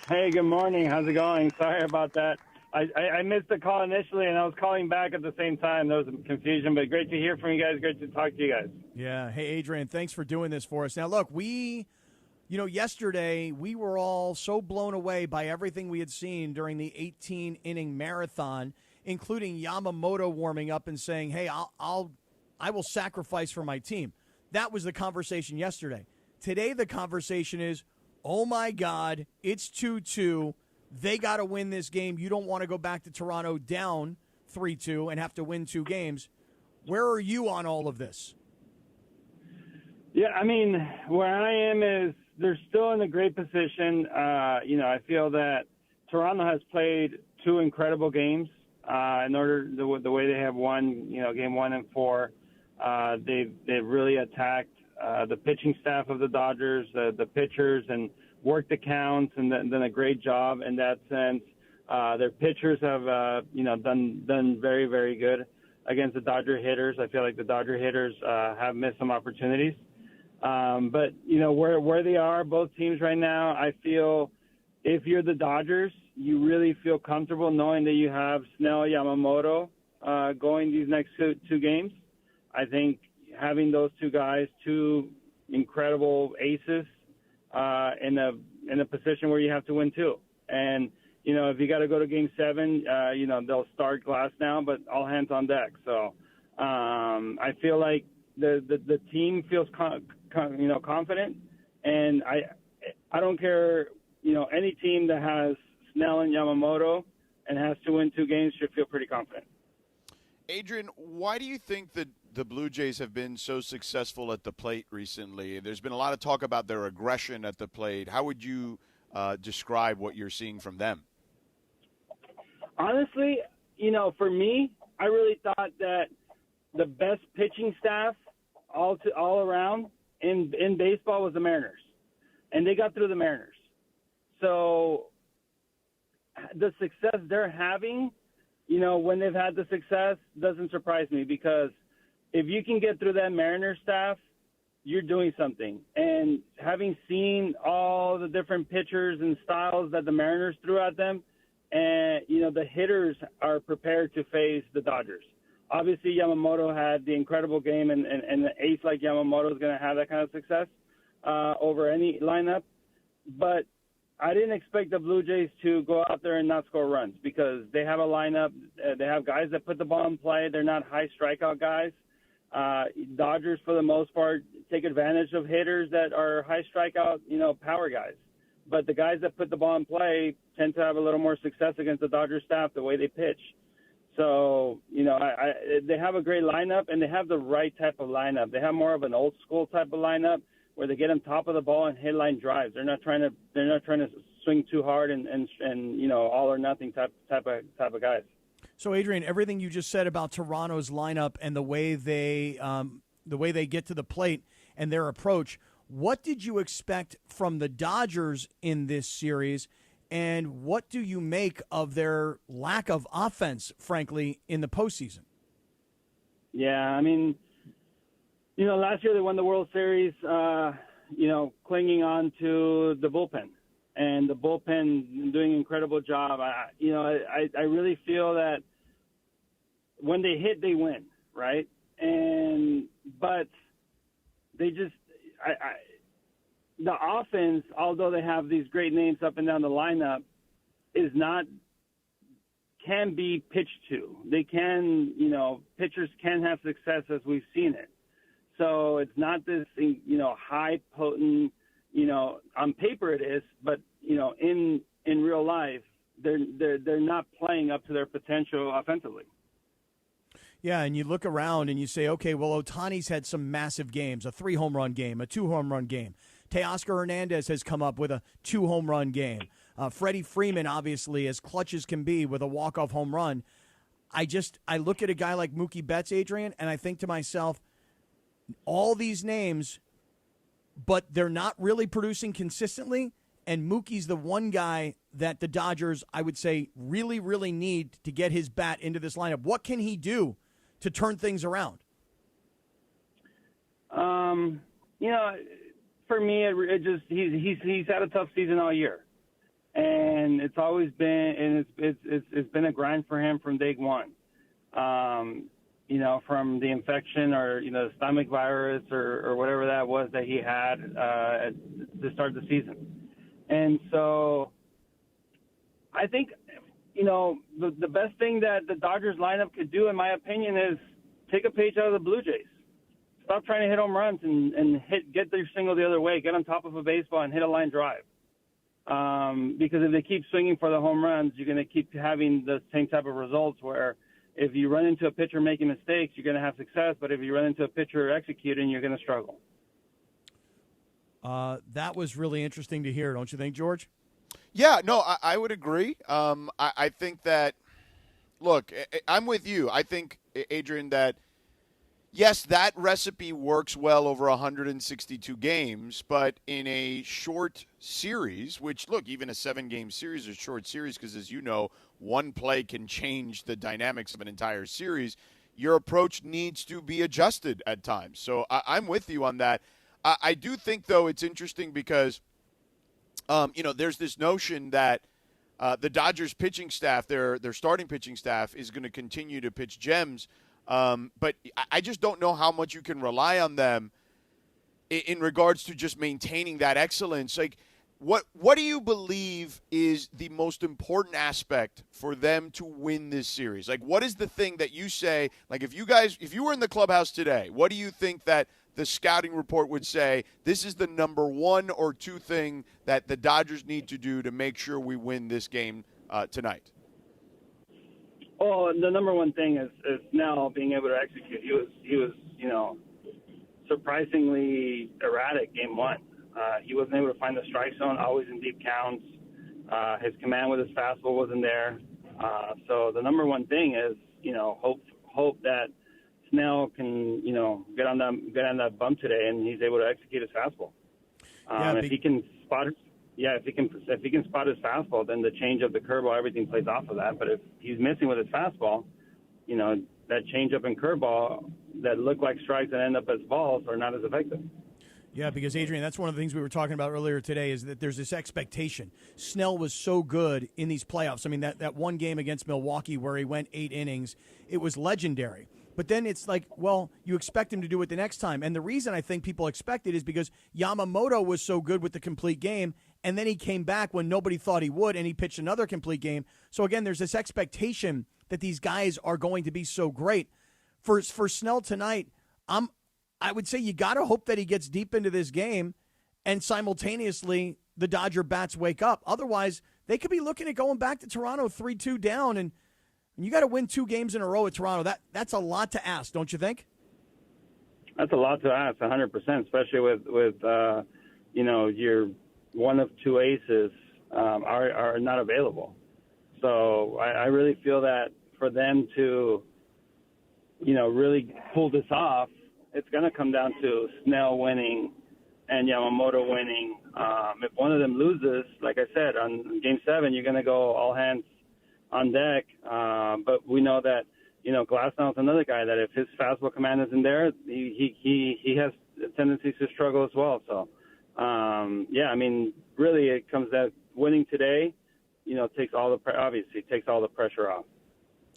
Hey, good morning. How's it going? Sorry about that. I missed the call initially, and I was calling back at the same time. There was some confusion, but great to hear from you guys. Great to talk to you guys. Yeah. Hey, Adrian, thanks for doing this for us. Now, look, yesterday we were all so blown away by everything we had seen during the 18-inning marathon, including Yamamoto warming up and saying, hey, I will sacrifice for my team. That was the conversation yesterday. Today the conversation is, oh, my God, it's 2-2. They got to win this game. You don't want to go back to Toronto down 3-2 and have to win 2 games. Where are you on all of this? Yeah, I mean, where I am is they're still in a great position. I feel that Toronto has played 2 incredible games in order the way they have won, game 1 and 4. They've really attacked the pitching staff of the Dodgers, the pitchers, and worked the counts and done a great job in that sense. Their pitchers have, done very, very good against the Dodger hitters. I feel like the Dodger hitters have missed some opportunities. But where they are, both teams right now, I feel if you're the Dodgers, you really feel comfortable knowing that you have Snell, Yamamoto going these next 2 games. I think having those 2 guys, 2 incredible aces, in a position where you have to win 2. And, if you got to go to game 7, they'll start Glass now, but all hands on deck. So I feel like the team feels confident, and I don't care, any team that has Snell and Yamamoto and has to win 2 games should feel pretty confident. Adrian, why do you think that the Blue Jays have been so successful at the plate recently? There's been a lot of talk about their aggression at the plate. How would you describe what you're seeing from them? Honestly, for me, I really thought that the best pitching staff all around in baseball was the Mariners, and they got through the Mariners. So the success they're having, when they've had the success, doesn't surprise me, because if you can get through that Mariners staff, you're doing something. And having seen all the different pitchers and styles that the Mariners threw at them, and, the hitters are prepared to face the Dodgers. Obviously, Yamamoto had the incredible game, and an ace like Yamamoto is going to have that kind of success over any lineup. But I didn't expect the Blue Jays to go out there and not score runs, because they have a lineup. They have guys that put the ball in play. They're not high strikeout guys. Dodgers, for the most part, take advantage of hitters that are high strikeout, power guys. But the guys that put the ball in play tend to have a little more success against the Dodgers staff, the way they pitch. So, they have a great lineup, and they have the right type of lineup. They have more of an old school type of lineup where they get on top of the ball and hit line drives. They're not trying to swing too hard and all or nothing type of guys. So, Adrian, everything you just said about Toronto's lineup and the way they get to the plate and their approach, what did you expect from the Dodgers in this series, and what do you make of their lack of offense, frankly, in the postseason? Yeah, I mean, last year they won the World Series, clinging on to the bullpen. And the bullpen doing an incredible job. I really feel that when they hit, they win, right? But they just the offense, although they have these great names up and down the lineup, can be pitched to. They can, pitchers can have success as we've seen it. So it's not this, high potent, on paper it is, but in real life, they're not playing up to their potential offensively. Yeah, and you look around and you say, okay, well, Ohtani's had some massive games, a 3-home-run game, a 2-home-run game. Teoscar Hernandez has come up with a 2-home-run game. Freddie Freeman, obviously, as clutch as can be with a walk-off home run. I look at a guy like Mookie Betts, Adrian, and I think to myself, all these names, but they're not really producing consistently, and Mookie's the one guy that the Dodgers, I would say, really, really need to get his bat into this lineup. What can he do to turn things around? For me, it just he's had a tough season all year, and it's always been and it's been a grind for him from day one. From the infection or the stomach virus or whatever that was that he had at the start of the season, and so I think the best thing that the Dodgers lineup could do, in my opinion, is take a page out of the Blue Jays. Stop trying to hit home runs and get their single the other way. Get on top of a baseball and hit a line drive. Because if they keep swinging for the home runs, you're going to keep having the same type of results where if you run into a pitcher making mistakes, you're going to have success. But if you run into a pitcher executing, you're going to struggle. That was really interesting to hear, don't you think, George? Yeah, no, I would agree. I think that, look, I'm with you. I think, Adrian, that yes, that recipe works well over 162 games, but in a short series, which, look, even a 7-game series is a short series because, as you know, one play can change the dynamics of an entire series. Your approach needs to be adjusted at times. So I'm with you on that. I do think, though, it's interesting because, there's this notion that the Dodgers pitching staff, their starting pitching staff, is going to continue to pitch gems. But I just don't know how much you can rely on them in regards to just maintaining that excellence. Like, what do you believe is the most important aspect for them to win this series? Like, what is the thing that you say, like, if you were in the clubhouse today, what do you think that the scouting report would say, this is the number 1 or 2 thing that the Dodgers need to do to make sure we win this game tonight? Well, the number one thing is Snell being able to execute. He was surprisingly erratic game 1. He wasn't able to find the strike zone, always in deep counts. His command with his fastball wasn't there. So the number one thing is, hope that Snell can, get on that bump today and he's able to execute his fastball. If he can spot if he can spot his fastball, then the change of the curveball, everything plays off of that. But if he's missing with his fastball, that change up and curveball that look like strikes and end up as balls are not as effective. Yeah, because, Adrian, that's one of the things we were talking about earlier today is that there's this expectation. Snell was so good in these playoffs. I mean, that one game against Milwaukee where he went 8 innings, it was legendary. But then it's like, well, you expect him to do it the next time. And the reason I think people expect it is because Yamamoto was so good with the complete game, and then he came back when nobody thought he would, and he pitched another complete game. So, again, there's this expectation that these guys are going to be so great. For Snell tonight, I would say you got to hope that he gets deep into this game and simultaneously the Dodger bats wake up. Otherwise, they could be looking at going back to Toronto 3-2 down, and you got to win 2 games in a row at Toronto. That's a lot to ask, don't you think? That's a lot to ask, 100%, especially with your one of 2 aces are not available. So I really feel that for them to, really pull this off, it's going to come down to Snell winning and Yamamoto winning. If one of them loses, like I said, on Game 7, you're going to go all hands on deck. But we know that, Glasnow's another guy that if his fastball command isn't there, he has tendencies to struggle as well. So, really it comes down winning today, takes all the pressure off.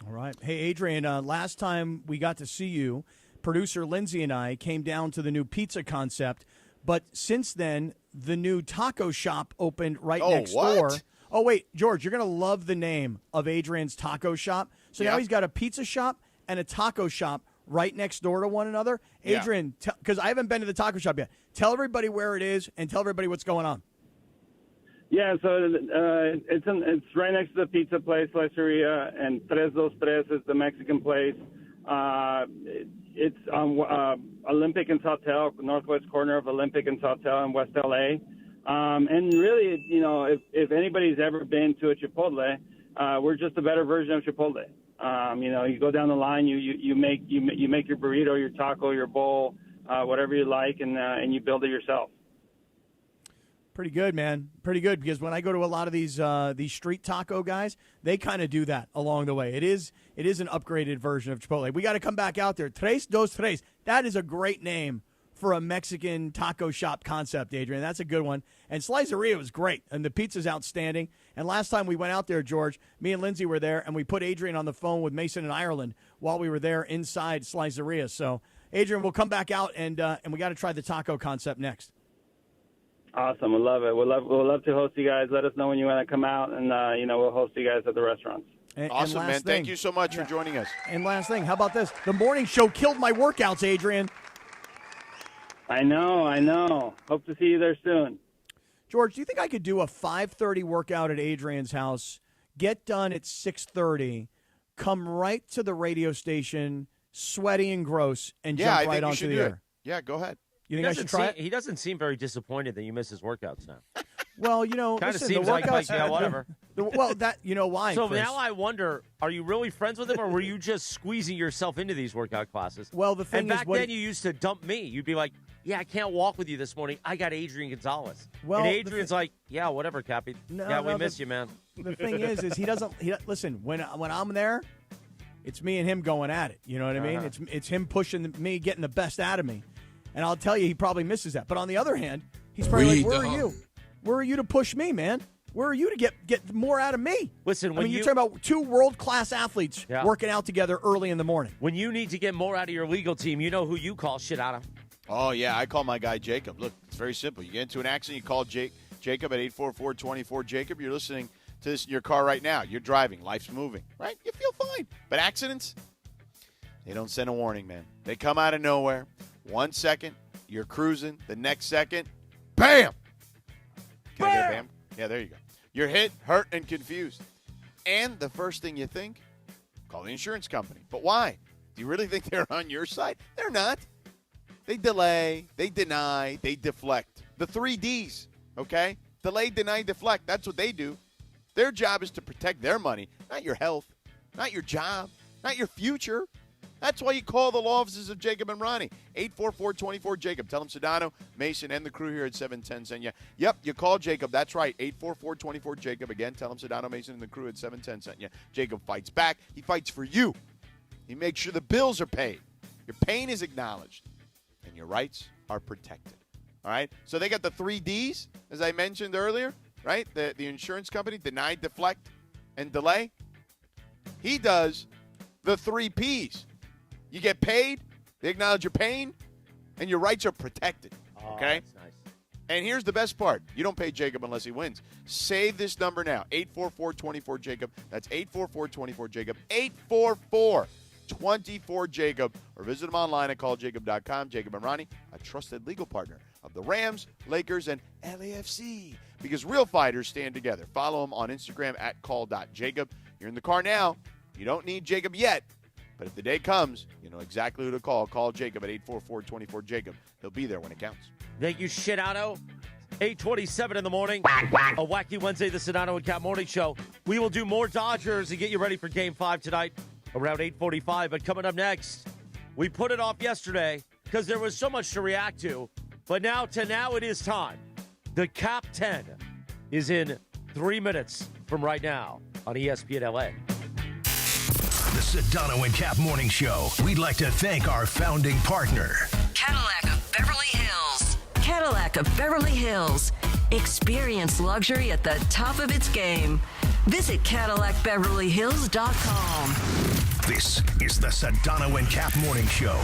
All right. Hey, Adrian, last time we got to see you, producer Lindsay and I came down to the new pizza concept. But since then, the new taco shop opened right next door. Oh, wait, George, you're going to love the name of Adrian's taco shop. So now he's got a pizza shop and a taco shop right next door to one another. Adrian, because I haven't been to the taco shop yet, tell everybody where it is and tell everybody what's going on. Yeah, so it's right next to the pizza place, Sliceria, and Tres Dos Tres is the Mexican place. It's on Olympic and Sawtelle, northwest corner of Olympic and Sawtelle in West L.A. And really, if anybody's ever been to a Chipotle, we're just a better version of Chipotle. You go down the line, you make your burrito, your taco, your bowl, whatever you like, and you build it yourself. Pretty good, man. Pretty good, because when I go to a lot of these street taco guys, they kind of do that along the way. It is an upgraded version of Chipotle. We got to come back out there. Tres Dos Tres. That is a great name for a Mexican taco shop concept, Adrian. That's a good one. And Sliceria was great, and the pizza's outstanding. And last time we went out there, George, me and Lindsay were there, and we put Adrian on the phone with Mason in Ireland while we were there inside Sliceria. So, Adrian, we'll come back out, and we got to try the taco concept next. Awesome. We'll love it. We'll love to host you guys. Let us know when you want to come out, and we'll host you guys at the restaurants. Awesome, man. Thank you so much for joining us. And last thing, how about this? The morning show killed my workouts, Adrian. I know. Hope to see you there soon. George, do you think I could do a 5:30 workout at Adrian's house, get done at 6:30, come right to the radio station, sweaty and gross, and jump right onto the air? Yeah, go ahead. You think I should try it? He doesn't seem very disappointed that you miss his workouts now. Well, kind of listen, seems the like workouts, whatever. Why? So Chris? now I wonder: are you really friends with him, or were you just squeezing yourself into these workout classes? Well, the thing and back then you used to dump me. You'd be like, "Yeah, I can't walk with you this morning. I got Adrian Gonzalez." Well, and Adrian's like, "Yeah, whatever, Cappy. We miss you, man." The thing is he doesn't. Listen, when I'm there, it's me and him going at it. You know what I mean? It's him pushing me, getting the best out of me. And I'll tell you, he probably misses that. But on the other hand, he's probably like, where are you? Where are you to push me, man? Where are you to get more out of me? Listen, you're talking about two world-class athletes working out together early in the morning. When you need to get more out of your legal team, you know who you call shit out of. Oh, yeah, I call my guy Jacob. Look, it's very simple. You get into an accident, you call Jacob at 844-24-JACOB. You're listening to this in your car right now. You're driving. Life's moving, right? You feel fine. But accidents, they don't send a warning, man. They come out of nowhere. 1 second, you're cruising. The next second, bam! Can I get a bam? Yeah, there you go. You're hit, hurt, and confused. And the first thing you think, call the insurance company. But why? Do you really think they're on your side? They're not. They delay, they deny, they deflect. The 3 Ds, okay? Delay, deny, deflect. That's what they do. Their job is to protect their money, not your health, not your job, not your future. That's why you call the law offices of Jacob and Ronnie. 844-24-JACOB. Tell them Sedano, Mason, and the crew here at 710 sent you. Yep, you call Jacob. That's right. 844-24-JACOB. Again, tell them Sedano, Mason, and the crew at 710 sent you. Jacob fights back. He fights for you. He makes sure the bills are paid. Your pain is acknowledged. And your rights are protected. All right? So they got the 3 Ds, as I mentioned earlier, right? The insurance company, deny, deflect, and delay. He does the 3 Ps. You get paid, they acknowledge your pain, and your rights are protected. Okay? That's nice. And here's the best part. You don't pay Jacob unless he wins. Save this number now, 844-24-JACOB. That's 844-24-JACOB. 844-24-JACOB. Or visit him online at calljacob.com. Jacob and Ronnie, a trusted legal partner of the Rams, Lakers, and LAFC. Because real fighters stand together. Follow him on Instagram at call.jacob. You're in the car now. You don't need Jacob yet. But if the day comes, you know exactly who to call. Call Jacob at 844-24-JACOB. He'll be there when it counts. Thank you, Shit-Auto. 8:27 in the morning. A wacky Wednesday, the Sedano and Kap Morning Show. We will do more Dodgers and get you ready for Game 5 tonight around 8:45. But coming up next, we put it off yesterday because there was so much to react to. But now it is time. The Kap 10 is in 3 minutes from right now on ESPN LA. the Sedano and Kap Morning Show. We'd like to thank our founding partner, Cadillac of Beverly Hills. Cadillac of Beverly Hills. Experience luxury at the top of its game. Visit CadillacBeverlyHills.com. This is the Sedano and Kap Morning Show.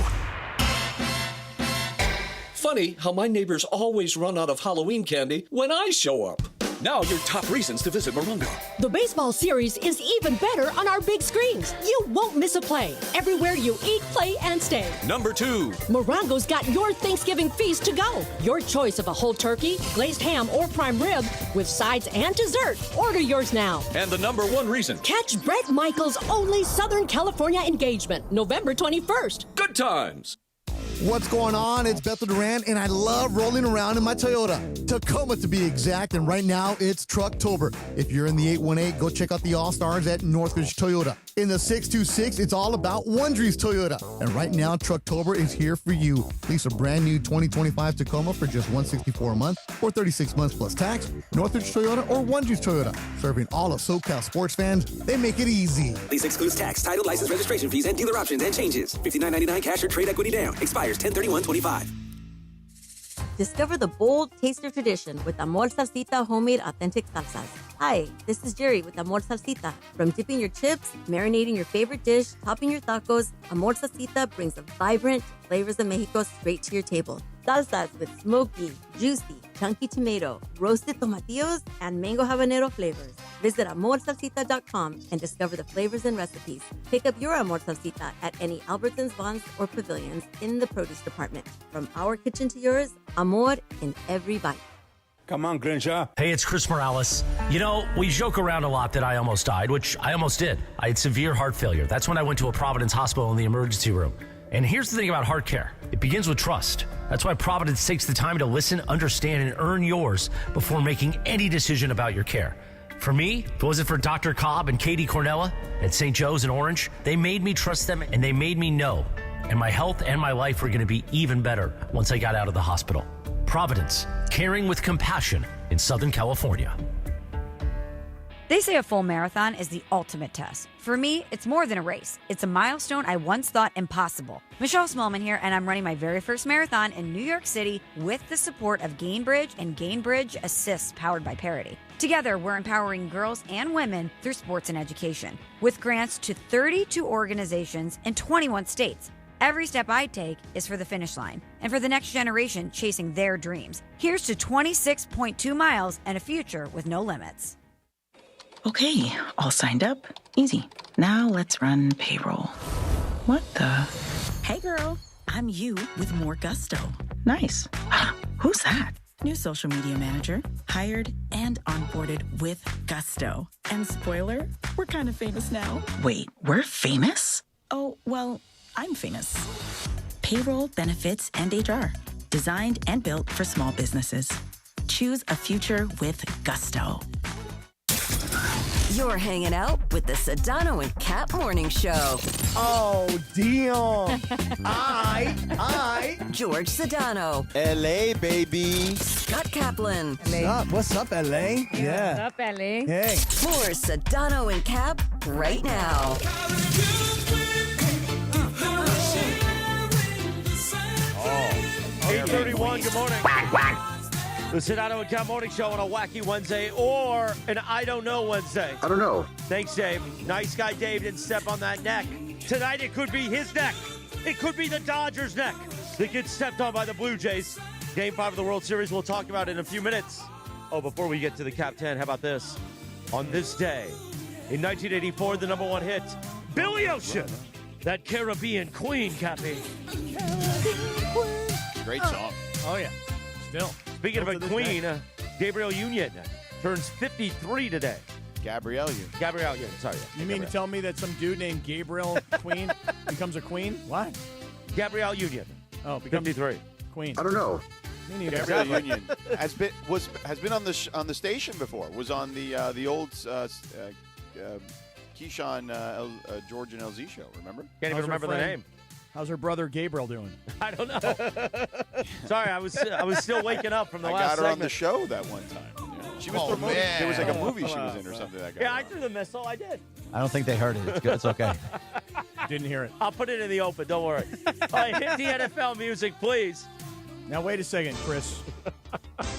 Funny how my neighbors always run out of Halloween candy when I show up. Now your top reasons to visit Morongo. The baseball series is even better on our big screens. You won't miss a play. Everywhere you eat, play, and stay. Number 2. Morongo's got your Thanksgiving feast to go. Your choice of a whole turkey, glazed ham, or prime rib with sides and dessert. Order yours now. And the number 1 reason. Catch Brett Michaels' only Southern California engagement, November 21st. Good times. What's going on? It's Bethel Durant, and I love rolling around in my Toyota. Tacoma, to be exact, and right now it's Trucktober. If you're in the 818, go check out the All-Stars at Northridge Toyota. In the 626, it's all about Wondries Toyota. And right now, Trucktober is here for you. Lease a brand new 2025 Tacoma for just $164 a month or 36 months plus tax. Northridge Toyota or Wondries Toyota. Serving all of SoCal sports fans, they make it easy. Lease excludes tax, title, license, registration fees, and dealer options and changes. $59.99 cash or trade equity down. Expires 10/31/25. Discover the bold taster tradition with Amor Salsita homemade authentic salsas. Hi, this is Jerry with Amor Salsita. From dipping your chips, marinating your favorite dish, topping your tacos, Amor Salsita brings the vibrant flavors of Mexico straight to your table. Salsas with smoky, juicy, chunky tomato, roasted tomatillos, and mango habanero flavors. Visit amorsalsita.com and discover the flavors and recipes. Pick up your Amor Salsita at any Albertsons, Vons, or Pavilions in the produce department. From our kitchen to yours, Amor in every bite. Come on, Grincha. Hey, it's Chris Morales. You know, we joke around a lot that I almost died, which I almost did. I had severe heart failure. That's when I went to a Providence hospital in the emergency room. And here's the thing about heart care. It begins with trust. That's why Providence takes the time to listen, understand, and earn yours before making any decision about your care. For me, if it wasn't for Dr. Cobb and Katie Cornella at St. Joe's in Orange, they made me trust them and they made me know. And my health and my life were going to be even better once I got out of the hospital. Providence, caring with compassion in Southern California. They say a full marathon is the ultimate test. For me, it's more than a race. It's a milestone I once thought impossible. Michelle Smallman here, and I'm running my very first marathon in New York City with the support of Gainbridge and Gainbridge Assist, powered by Parity. Together, we're empowering girls and women through sports and education, with grants to 32 organizations in 21 states. Every step I take is for the finish line and for the next generation chasing their dreams. Here's to 26.2 miles and a future with no limits. Okay, all signed up. Easy. Now let's run payroll. What the? Hey girl, I'm you with more gusto. Nice. Who's that? New social media manager, hired and onboarded with gusto. And spoiler, we're kind of famous now. Wait, we're famous? Oh, well, I'm famous. Payroll, benefits, and HR. Designed and built for small businesses. Choose a future with gusto. You're hanging out with the Sedano and Kap Morning Show. Oh, Dion. I. George Sedano. LA, baby. Scott Kaplan. What's up, LA? Yeah. What's up, LA? Hey. More Sedano and Kap right now. 8:31, good morning. The Sedano and Kap Morning Show on a wacky Wednesday or an I don't know Wednesday. I don't know. Thanks, Dave. Nice guy Dave didn't step on that neck. Tonight it could be his neck. It could be the Dodgers' neck that gets stepped on by the Blue Jays. Game 5 of the World Series we'll talk about in a few minutes. Oh, before we get to the Cap 10, how about this? On this day, in 1984, the #1 hit, Billy Ocean, that Caribbean Queen, Cappy. Great song. Oh, yeah. Still. Speaking of a queen, Gabrielle Union turns 53 today. Gabrielle Union, sorry. You mean to tell me that some dude named Gabriel Queen becomes a queen? What? Gabrielle Union. Oh, becomes 53. Queen. I don't know. Gabrielle Union has been on the station before. Was on the old Keyshawn George and LZ show. Remember? Can't even remember the name. How's her brother Gabriel doing? I don't know. Sorry, I was still waking up from the last segment. I got her on the segment. show that one time. Yeah. She was promoting. man. There was like a movie she was in or something. That guy. Yeah, I threw the missile. I did. I don't think they heard it. It's good. It's okay. Didn't hear it. I'll put it in the open. Don't worry. All right, hit the NFL music, please. Now wait a second, Chris.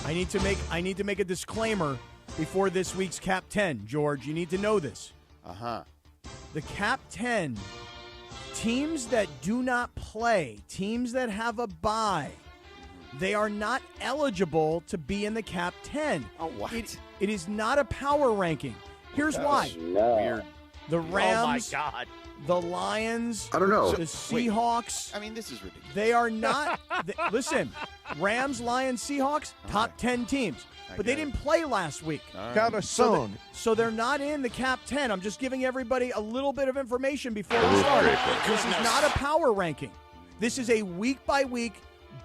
I need to make a disclaimer before this week's Cap 10. George, you need to know this. The Cap 10, teams that do not play, teams that have a bye, they are not eligible to be in the Cap 10. Oh, what? It is not a power ranking. Here's why. Weird. The Rams, Oh, my God. the Lions, I don't know. the Seahawks. I mean, this is ridiculous. They are not. Listen, Rams, Lions, Seahawks, top 10 teams. But they didn't play last week. So they're not in the Cap 10. I'm just giving everybody a little bit of information before we start. This is not a power ranking. This is a week-by-week,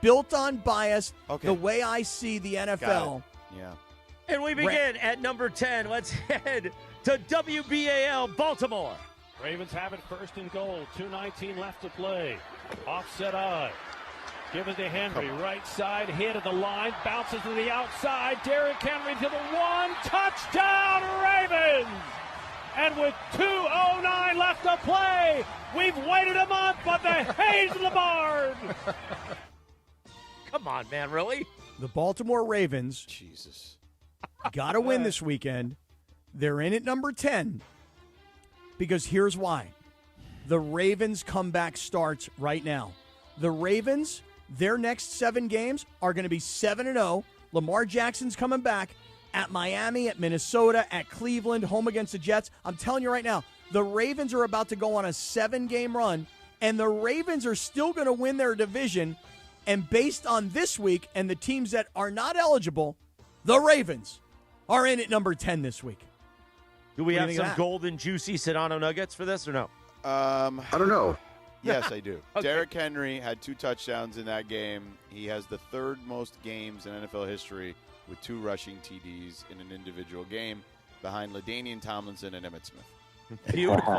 built on bias, the way I see the NFL. Yeah. And we begin at number 10. Let's head to WBAL Baltimore. Ravens have it first and goal. 2:19 left to play. Offset eye. Give it to Henry. Right side, hit at the line. Bounces to the outside. Derrick Henry to the one. Touchdown, Ravens! And with 2:09 left to play, we've waited a month, but the hay's in the barn. Come on, man, really? The Baltimore Ravens got to win this weekend. They're in at number 10 because here's why. The Ravens' comeback starts right now. The Ravens, their next 7 games are going to be 7-0. Lamar Jackson's coming back at Miami, at Minnesota, at Cleveland, home against the Jets. I'm telling you right now, the Ravens are about to go on a 7-game run, and the Ravens are still going to win their division. And based on this week and the teams that are not eligible, the Ravens are in at number 10 this week. Do we What do have you think some of that? golden, juicy Sedano nuggets for this or no? I don't know. Yes, I do. Okay. Derrick Henry had 2 touchdowns in that game. He has the 3rd most games in NFL history with 2 rushing TDs in an individual game behind LaDainian Tomlinson and Emmitt Smith. Beautiful.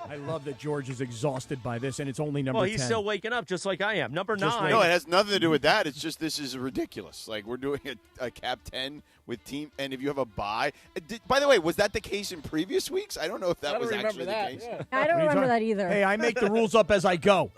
I love that George is exhausted by this, and it's only number 10. Well, he's still waking up just like I am. Number 9. No, it has nothing to do with that. It's just this is ridiculous. Like, we're doing a Cap 10 with team, and if you have a bye. By the way, was that the case in previous weeks? I don't know if that was actually the case. I don't What are you remember talking- that either. Hey, I make the rules up as I go.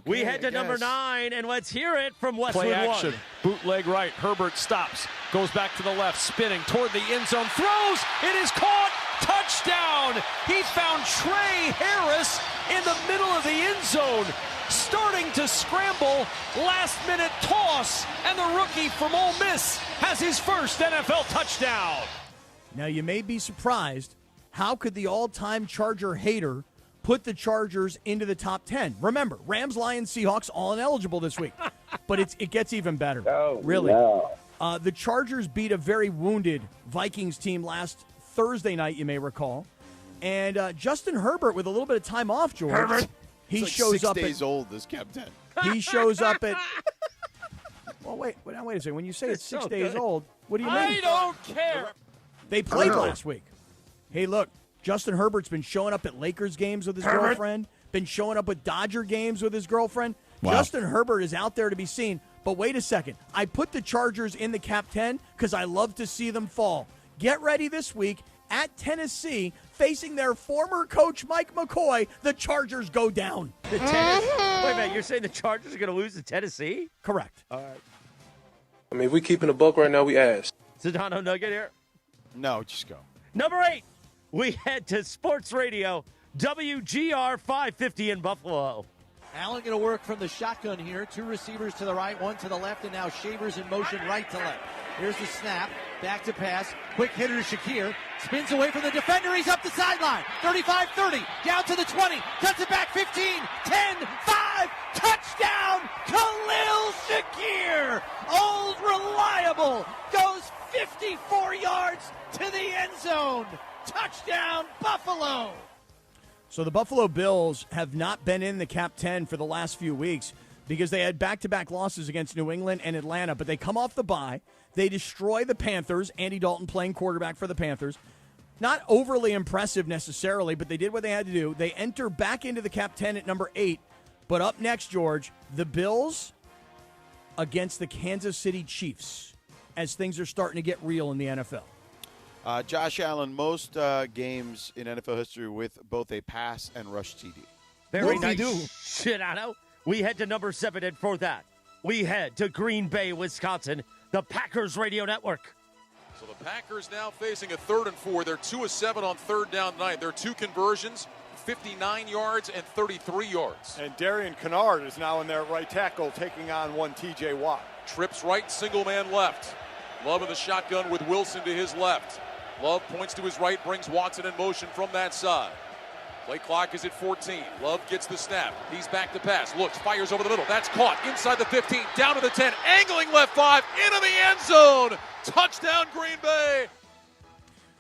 We head to number 9, and let's hear it from Westwood Play action. 1. Bootleg right. Herbert stops. Goes back to the left. Spinning toward the end zone. Throws. It is caught. Touchdown. He found Trey Harris in the middle of the end zone. Starting to scramble. Last minute toss. And the rookie from Ole Miss has his first NFL touchdown. Now, you may be surprised. How could the all-time Charger hater put the Chargers into the top 10? Remember, Rams, Lions, Seahawks, all ineligible this week. But it gets even better. Really. no. The Chargers beat a very wounded Vikings team last Thursday night, you may recall. And Justin Herbert, with a little bit of time off, George, he He's like shows 6 up days old, this Cap 10. He shows up at. Well, wait a second. When you say it's 6 so days good. old, what do you mean? I don't care. They played last week. Hey, look, Justin Herbert's been showing up at Lakers games with his girlfriend, been showing up with Dodger games with his girlfriend. Wow. Justin Herbert is out there to be seen. But wait a second. I put the Chargers in the Cap 10 because I love to see them fall. Get ready this week at Tennessee, facing their former coach, Mike McCoy. The Chargers go down. The Tennessee. Wait a minute, you're saying the Chargers are going to lose to Tennessee? Correct. All right. I mean, if we keeping a buck right now, we ass. Sedano nugget here. No, just go. Number 8, we head to Sports Radio, WGR 550 in Buffalo. Allen going to work from the shotgun here. 2 receivers to the right, 1 to the left, and now Shavers in motion right to left. Here's the snap. Back to pass. Quick hitter to Shakir. Spins away from the defender. He's up the sideline. 35-30. Down to the 20. Cuts it back 15. 10. 5. Touchdown. Khalil Shakir. Old reliable. Goes 54 yards to the end zone. Touchdown Buffalo. So the Buffalo Bills have not been in the Cap 10 for the last few weeks because they had back-to-back losses against New England and Atlanta, but they come off the bye. They destroy the Panthers. Andy Dalton playing quarterback for the Panthers. Not overly impressive necessarily, but they did what they had to do. They enter back into the Cap 10 at number 8. But up next, George, the Bills against the Kansas City Chiefs. as things are starting to get real in the NFL. Josh Allen, most games in NFL history with both a pass and rush TD. Very nice shit, Otto. We head to number 7, and for that, we head to Green Bay, Wisconsin, the Packers Radio Network. So the Packers now facing a 3rd and 4. They're 2 of 7 on 3rd down tonight. Their 2 conversions, 59 yards and 33 yards. And Darian Kennard is now in their right tackle, taking on one T.J. Watt. Trips right, single man left. Love in the shotgun with Wilson to his left. Love points to his right, brings Watson in motion from that side. Play clock is at 14. Love gets the snap. He's back to pass. Looks, fires over the middle. That's caught inside the 15, down to the 10, angling left 5, into the end zone. Touchdown, Green Bay.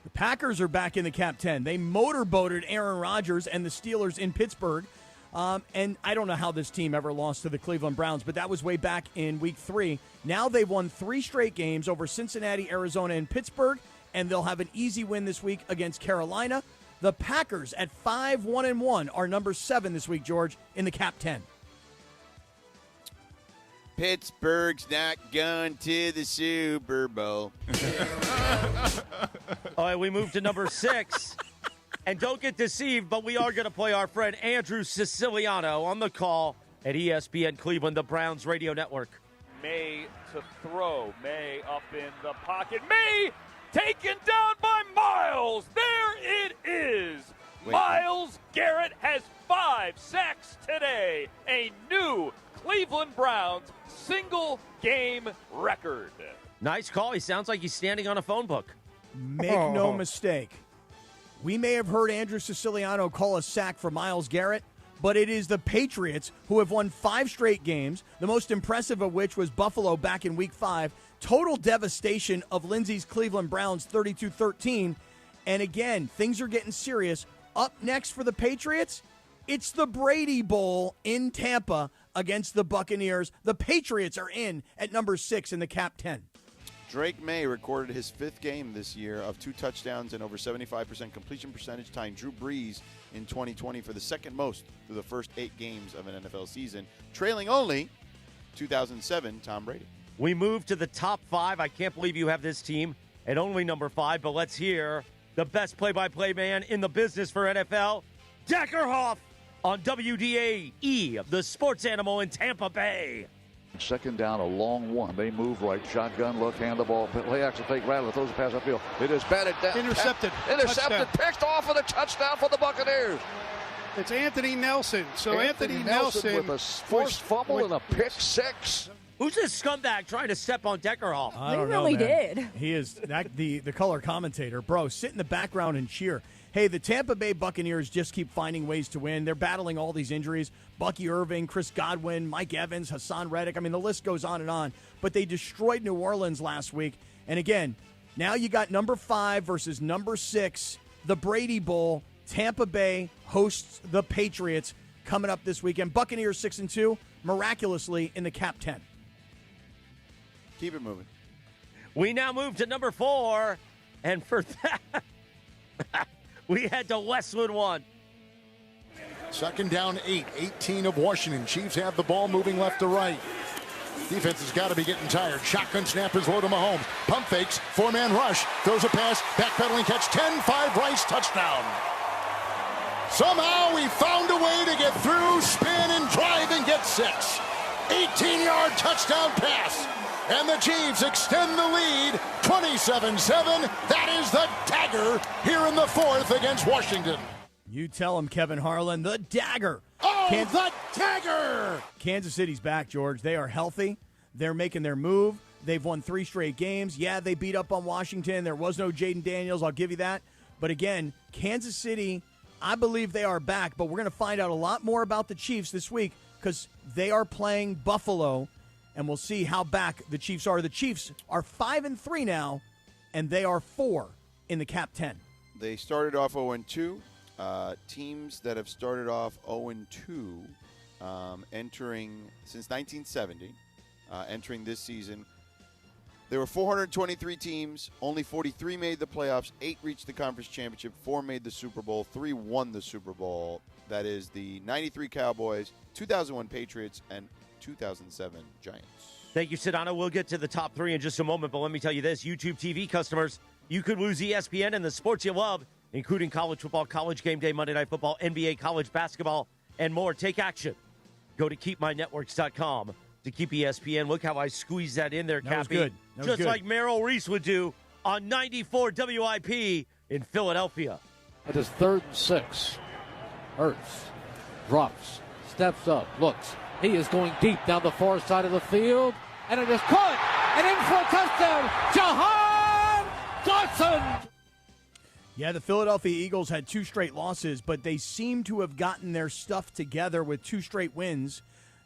The Packers are back in the Cap 10. They motorboated Aaron Rodgers and the Steelers in Pittsburgh. And I don't know how this team ever lost to the Cleveland Browns, but that was way back in Week 3. Now they've won 3 straight games over Cincinnati, Arizona, and Pittsburgh, and they'll have an easy win this week against Carolina. The Packers at 5-1-1 are number 7 this week, George, in the Cap 10. Pittsburgh's not going to the Super Bowl. All right, we move to number 6. And don't get deceived, but we are going to play our friend Andrew Siciliano on the call at ESPN Cleveland, the Browns Radio Network. May to throw. May up in the pocket. May taken down by Myles. There it is. Wait. Myles Garrett has 5 sacks today. A new Cleveland Browns single-game record. Nice call. He sounds like he's standing on a phone book. Make no mistake. We may have heard Andrew Siciliano call a sack for Myles Garrett, but it is the Patriots who have won 5 straight games, the most impressive of which was Buffalo back in Week 5. Total devastation of Lindsey's Cleveland Browns, 32-13. And again, things are getting serious. Up next for the Patriots, it's the Brady Bowl in Tampa against the Buccaneers. The Patriots are in at number 6 in the Cap 10. Drake May recorded his 5th game this year of 2 touchdowns and over 75% completion percentage, tying Drew Brees in 2020 for the second most through the first 8 games of an NFL season, trailing only 2007 Tom Brady. We move to the top 5. I can't believe you have this team at only number 5, but let's hear the best play-by-play man in the business for NFL, Deckerhoff, on WDAE, the sports animal in Tampa Bay. 2nd down, a long one. They move right. Shotgun look, hand the ball. Play action fake. Rattler throws a pass upfield. It is batted down. Intercepted. Intercepted. Picked off with a touchdown for the Buccaneers. It's Anthony Nelson. So Anthony Nelson with a forced fumble and a pick 6. Who's this scumbag trying to step on Deckerhoff? I don't know, man. He is the color commentator. Bro, sit in the background and cheer. Hey, the Tampa Bay Buccaneers just keep finding ways to win. They're battling all these injuries. Bucky Irving, Chris Godwin, Mike Evans, Hassan Reddick. I mean, the list goes on and on. But they destroyed New Orleans last week. And again, now you got number 5 versus number 6, the Brady Bowl. Tampa Bay hosts the Patriots coming up this weekend. Buccaneers 6-2, miraculously in the Cap 10. Keep it moving. We now move to number 4, and for that, we head to Westwood 1. 2nd down 8, 18 of Washington. Chiefs have the ball moving left to right. Defense has got to be getting tired. Shotgun snap is low to Mahomes. Pump fakes, 4-man rush, throws a pass, backpedaling catch, 10-5 Rice, touchdown. Somehow we found a way to get through, spin, and drive and get 6. 18-yard touchdown pass. And the Chiefs extend the lead, 27-7. That is the dagger here in the 4th against Washington. You tell him, Kevin Harlan, the dagger. Oh, the dagger! Kansas City's back, George. They are healthy. They're making their move. They've won 3 straight games. Yeah, they beat up on Washington. There was no Jaden Daniels. I'll give you that. But again, Kansas City, I believe they are back. But we're going to find out a lot more about the Chiefs this week because they are playing Buffalo. And we'll see how back the Chiefs are. The Chiefs are 5-3 now, and they are 4 in the Cap 10. They started off 0-2. Teams that have started off 0-2 entering since 1970, entering this season. There were 423 teams. Only 43 made the playoffs. 8 reached the conference championship. 4 made the Super Bowl. 3 won the Super Bowl. That is the 93 Cowboys, 2001 Patriots, and 2007 Giants. Thank you, Sedano. We'll get to the top three in just a moment, but let me tell you this. YouTube TV customers, you could lose ESPN and the sports you love, including college football, college game day, Monday Night Football, NBA, college basketball, and more. Take action. Go to keepmynetworks.com to keep ESPN. Look how I squeezed that in there, Cappy. That was good. That was just good. like Merrill Reese would do on 94 WIP in Philadelphia. It is 3rd and 6. Hurts, drops, steps up, looks. He is going deep down the far side of the field, and it is caught and in for a touchdown. Jahan Dotson. Yeah, the Philadelphia Eagles had 2 straight losses, but they seem to have gotten their stuff together with 2 straight wins.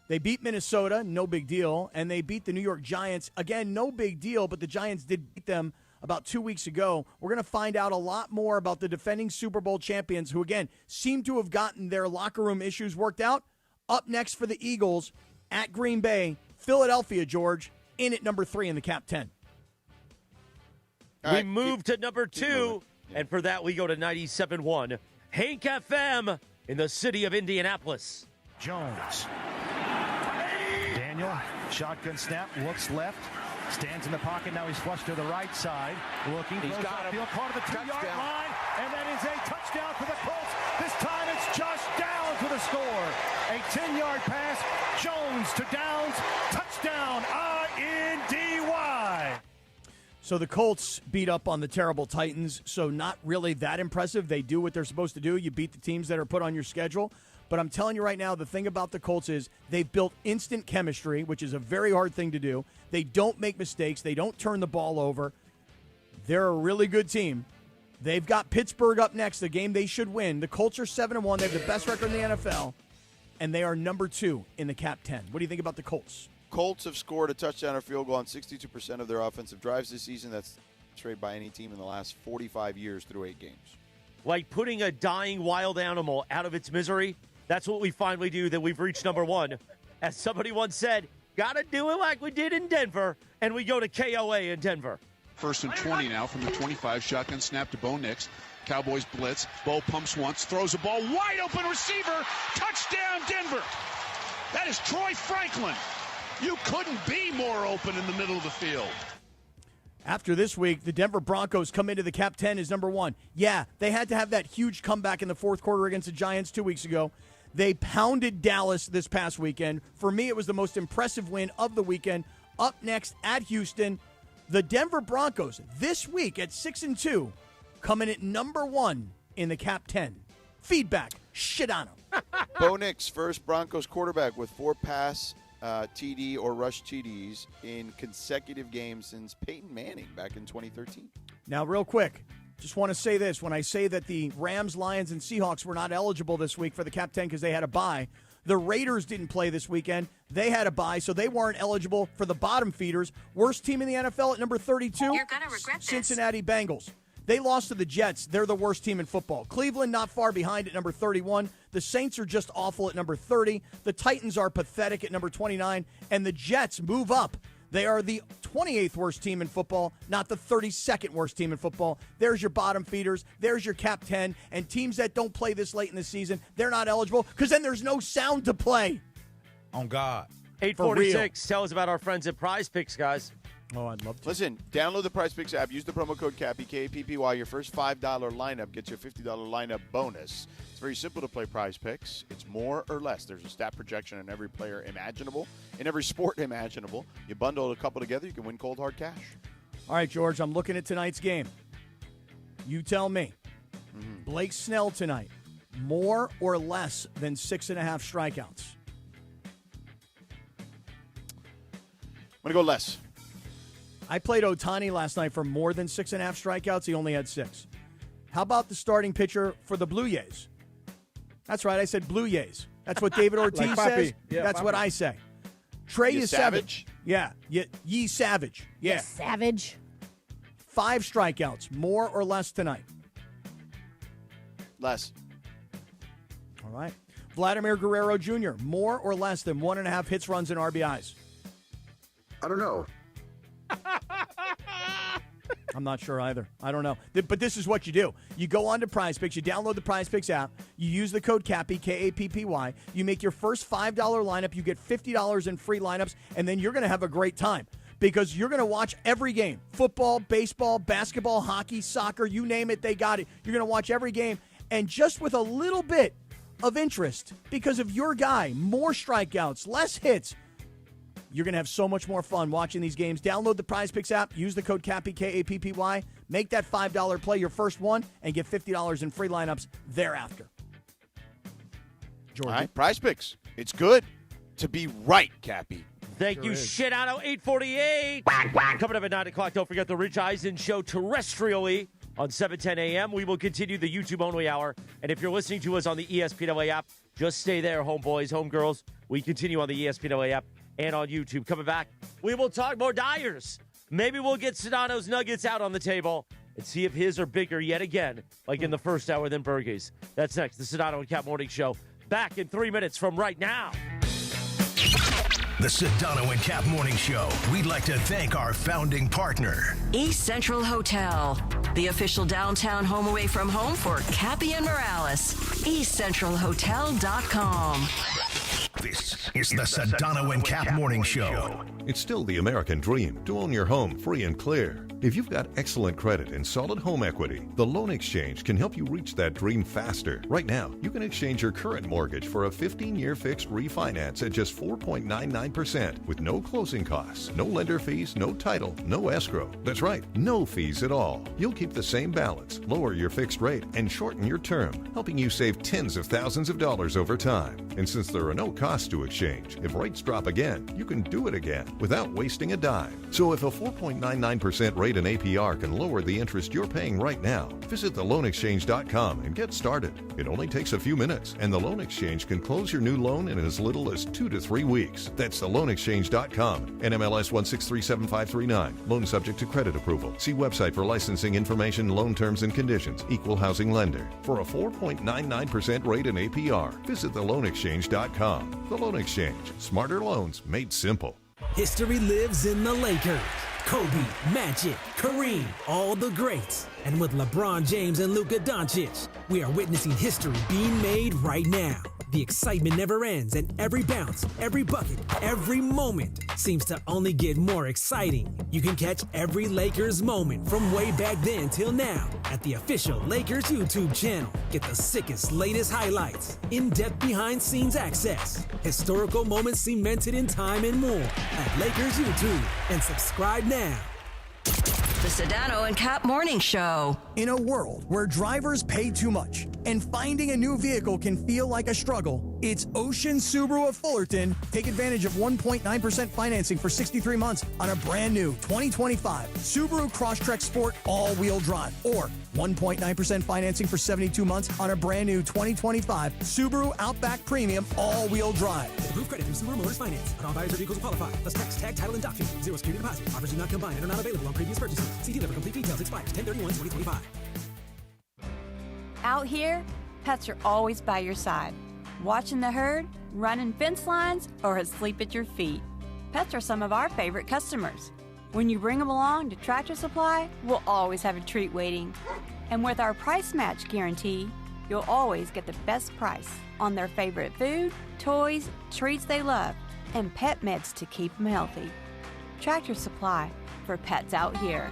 They beat Minnesota, no big deal, and they beat the New York Giants. Again, no big deal, but the Giants did beat them about 2 weeks ago. We're going to find out a lot more about the defending Super Bowl champions who, again, seem to have gotten their locker room issues worked out. Up next for the Eagles at Green Bay, Philadelphia, George, in at number 3 in the Cap 10. We move to number 2, and for that we go to 97.1 Hank FM in the city of Indianapolis. Jones. Daniel, shotgun snap, looks left, stands in the pocket. Now he's flushed to the right side, looking. He's got him. Caught at the 2-yard line, and that is a touchdown for the Colts. This time it's Josh Downs with a score. A 10-yard pass, Jones to Downs, touchdown, INDY. So the Colts beat up on the terrible Titans, so not really that impressive. They do what they're supposed to do. You beat the teams that are put on your schedule. But I'm telling you right now, the thing about the Colts is they've built instant chemistry, which is a very hard thing to do. They don't make mistakes. They don't turn the ball over. They're a really good team. They've got Pittsburgh up next, the game they should win. The Colts are 7-1. They have the best record in the NFL, and they are number 2 in the Cap 10. What do you think about the Colts? Colts have scored a touchdown or field goal on 62% of their offensive drives this season. That's trade by any team in the last 45 years through 8 games. Like putting a dying wild animal out of its misery, that's what we finally do, that we've reached number 1. As somebody once said, got to do it like we did in Denver, and we go to KOA in Denver. 1st and 20 now from the 25. Shotgun snap to Bo Nix. Cowboys blitz. Bo pumps once, throws a ball. Wide open receiver. Touchdown, Denver. That is Troy Franklin. You couldn't be more open in the middle of the field. After this week, the Denver Broncos come into the Cap 10 as number 1. Yeah, they had to have that huge comeback in the fourth quarter against the Giants 2 weeks ago. They pounded Dallas this past weekend. For me, it was the most impressive win of the weekend. Up next at Houston, the Denver Broncos this week at 6-2, coming at number 1 in the Cap 10. Feedback, Sedano. Bo Nix, first Broncos quarterback with 4 pass TD or rush TDs in consecutive games since Peyton Manning back in 2013. Now, real quick, just want to say this. When I say that the Rams, Lions, and Seahawks were not eligible this week for the Cap 10 because they had a bye, the Raiders didn't play this weekend. They had a bye, so they weren't eligible for the bottom feeders. Worst team in the NFL at number 32, You're gonna regret this. Cincinnati Bengals. They lost to the Jets. They're the worst team in football. Cleveland not far behind at number 31. The Saints are just awful at number 30. The Titans are pathetic at number 29. And the Jets move up. They are the 28th worst team in football, not the 32nd worst team in football. There's your bottom feeders. There's your Cap 10. And teams that don't play this late in the season, they're not eligible because then there's no sound to play. On God. 846. Tell us about our friends at Prize Picks, guys. Oh, I'd love to. Listen, download the Prize Picks app. Use the promo code CAPPY, K-A-P-P-Y. Your first $5 lineup gets you a $50 lineup bonus. It's very simple to play Prize Picks. It's more or less. There's a stat projection in every player imaginable, in every sport imaginable. You bundle a couple together, you can win cold, hard cash. All right, George, I'm looking at tonight's game. You tell me. Blake Snell tonight, more or less than 6.5 strikeouts? I'm going to go less. I played Ohtani last night for more than 6.5 strikeouts. He only had 6. How about the starting pitcher for the Blue Jays? That's right. I said Blue Jays. That's what David Ortiz Like says. Papi. Yeah, That's Papi. what I say. Trey You is Savage? Yeah. Ye Savage. Yeah. Savage. 5 strikeouts, more or less tonight? Less. All right. Vladimir Guerrero Jr., more or less than 1.5 hits, runs, and RBIs? I don't know. I'm not sure either. I don't know. But this is what you do. You go on to PrizePicks. You download the PrizePicks app. You use the code CAPPY, K-A-P-P-Y. You make your first $5 lineup. You get $50 in free lineups, and then you're going to have a great time because you're going to watch every game. Football, baseball, basketball, hockey, soccer, you name it, they got it. You're going to watch every game, and just with a little bit of interest because of your guy, more strikeouts, less hits, you're going to have so much more fun watching these games. Download the PrizePicks app. Use the code CAPPY, K-A-P-P-Y. Make that $5 play your first one and get $50 in free lineups thereafter. All right, PrizePicks. It's good to be right, Cappy. Thank you, Sedano. 8:48. Coming up at 9 o'clock, don't forget the Rich Eisen Show terrestrially on 7:10 a.m. We will continue the YouTube-only hour. And if you're listening to us on the ESPN app, just stay there, homeboys, homegirls. We continue on the ESPN app and on YouTube. Coming back, we will talk more Dyers. Maybe we'll get Sedano's Nuggets out on the table and see if his are bigger yet again, like in the first hour than Bergey's. That's next. The Sedano and Cap Morning Show. Back in 3 minutes from right now. The Sedano and Cap Morning Show. We'd like to thank our founding partner, East Central Hotel, the official downtown home away from home for Cappy and Morales. EastCentralHotel.com. This is the Sedano and Cap Morning Show. It's still the American dream to own your home free and clear. If you've got excellent credit and solid home equity, the Loan Exchange can help you reach that dream faster. Right now, you can exchange your current mortgage for a 15-year fixed refinance at just 4.99% with no closing costs, no lender fees, no title, no escrow. That's right, no fees at all. You'll keep the same balance, lower your fixed rate, and shorten your term, helping you save tens of thousands of dollars over time. And since there are no costs to exchange, if rates drop again, you can do it again without wasting a dime. So if a 4.99% rate in APR can lower the interest you're paying right now, visit theloanexchange.com and get started. It only takes a few minutes, and the Loan Exchange can close your new loan in as little as 2 to 3 weeks. That's theloanexchange.com. NMLS 1637539. Loan subject to credit approval. See website for licensing information, loan terms and conditions. Equal housing lender. For a 4.99% rate in APR, visit theloanexchange.com. The Loan Exchange. Smarter loans made simple. History lives in the Lakers. Kobe, Magic, Kareem, all the greats. And with LeBron James and Luka Doncic, we are witnessing history being made right now. The excitement never ends, and every bounce, every bucket, every moment seems to only get more exciting. You can catch every Lakers moment from way back then till now at the official Lakers YouTube channel. Get the sickest, latest highlights, in-depth behind-scenes access, historical moments cemented in time, and more at Lakers YouTube. And subscribe now. The Sedano and Cap Morning Show. In a world where drivers pay too much and finding a new vehicle can feel like a struggle, it's Ocean Subaru of Fullerton. Take advantage of 1.9% financing for 63 months on a brand new 2025 Subaru Crosstrek Sport all-wheel drive, or 1.9% financing for 72 months on a brand new 2025 Subaru Outback Premium all-wheel drive. Approved credit through Subaru Motors Finance. Not all buyers or vehicles will qualify. Plus tax, tag, title, and doc fee. Zero security deposit. Offers do not combine and are not available on previous purchases. See dealer for complete details. Expires 10/31/2025. Out here, pets are always by your side, watching the herd, running fence lines, or asleep at your feet. Pets are some of our favorite customers. When you bring them along to Tractor Supply, we'll always have a treat waiting. And with our price match guarantee, you'll always get the best price on their favorite food, toys, treats they love, and pet meds to keep them healthy. Tractor Supply, for pets out here.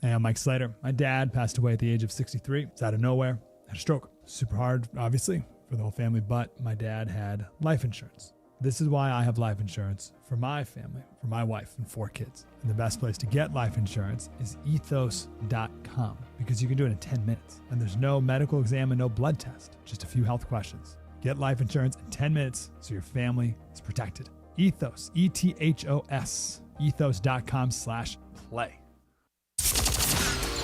Hey, I'm Mike Slater. My dad passed away at the age of 63. It's out of nowhere. Had a stroke. Super hard, obviously, for the whole family, but my dad had life insurance. This is why I have life insurance for my family, for my wife and 4 kids. And the best place to get life insurance is ethos.com, because you can do it in 10 minutes. And there's no medical exam and no blood test, just a few health questions. Get life insurance in 10 minutes so your family is protected. Ethos, ETHOS, ethos.com/play.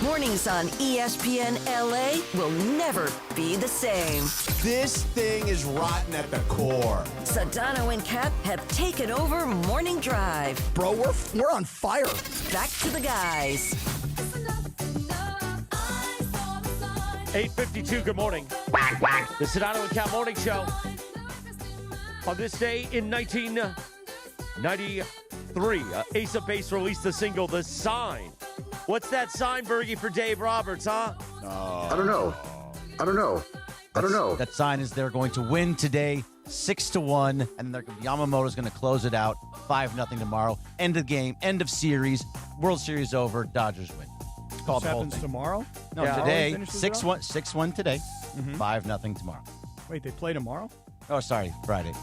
Mornings on ESPN LA will never be the same. This thing is rotten at the core. Sedano and Cap have taken over Morning Drive. Bro, we're on fire. Back to the guys. 8:52, good morning. The Sedano and Cap Morning Show. On this day in 1994, 3. Ace of Base released the single, The Sign. What's that sign, Bergie, for Dave Roberts, huh? I don't know. That sign is they're going to win today, 6-1, and Yamamoto's going to close it out, 5-0 tomorrow. End of game, end of series, World Series over, Dodgers win. It's called This the whole happens thing. tomorrow? No, Yeah. today, Finishes it off? 6-1 today, 5-0 tomorrow. Wait, they play tomorrow? Oh, sorry, Friday.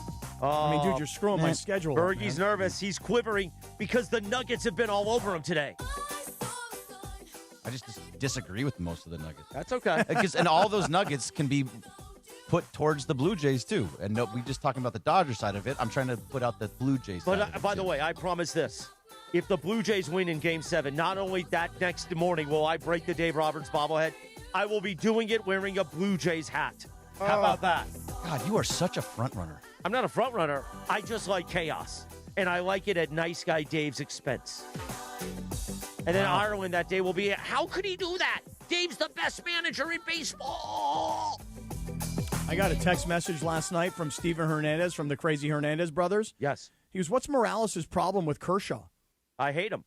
I mean, dude, you're screwing my schedule up, Bergie's man. nervous. He's quivering because the Nuggets have been all over him today. I just disagree with most of the Nuggets. That's okay. And all those Nuggets can be put towards the Blue Jays, too. And no, we just talking about the Dodgers side of it. I'm trying to put out the Blue Jays side of But it, by too. the way, I promise this. If the Blue Jays win in Game 7, not only that next morning will I break the Dave Roberts bobblehead, I will be doing it wearing a Blue Jays hat. How about that? God, you are such a front runner. I'm not a front runner. I just like chaos. And I like it at nice guy Dave's expense. And then Ireland that day will be, how could he do that? Dave's the best manager in baseball. I got a text message last night from Steven Hernandez from the Crazy Hernandez brothers. Yes. He goes, what's Morales' problem with Kershaw? I hate him.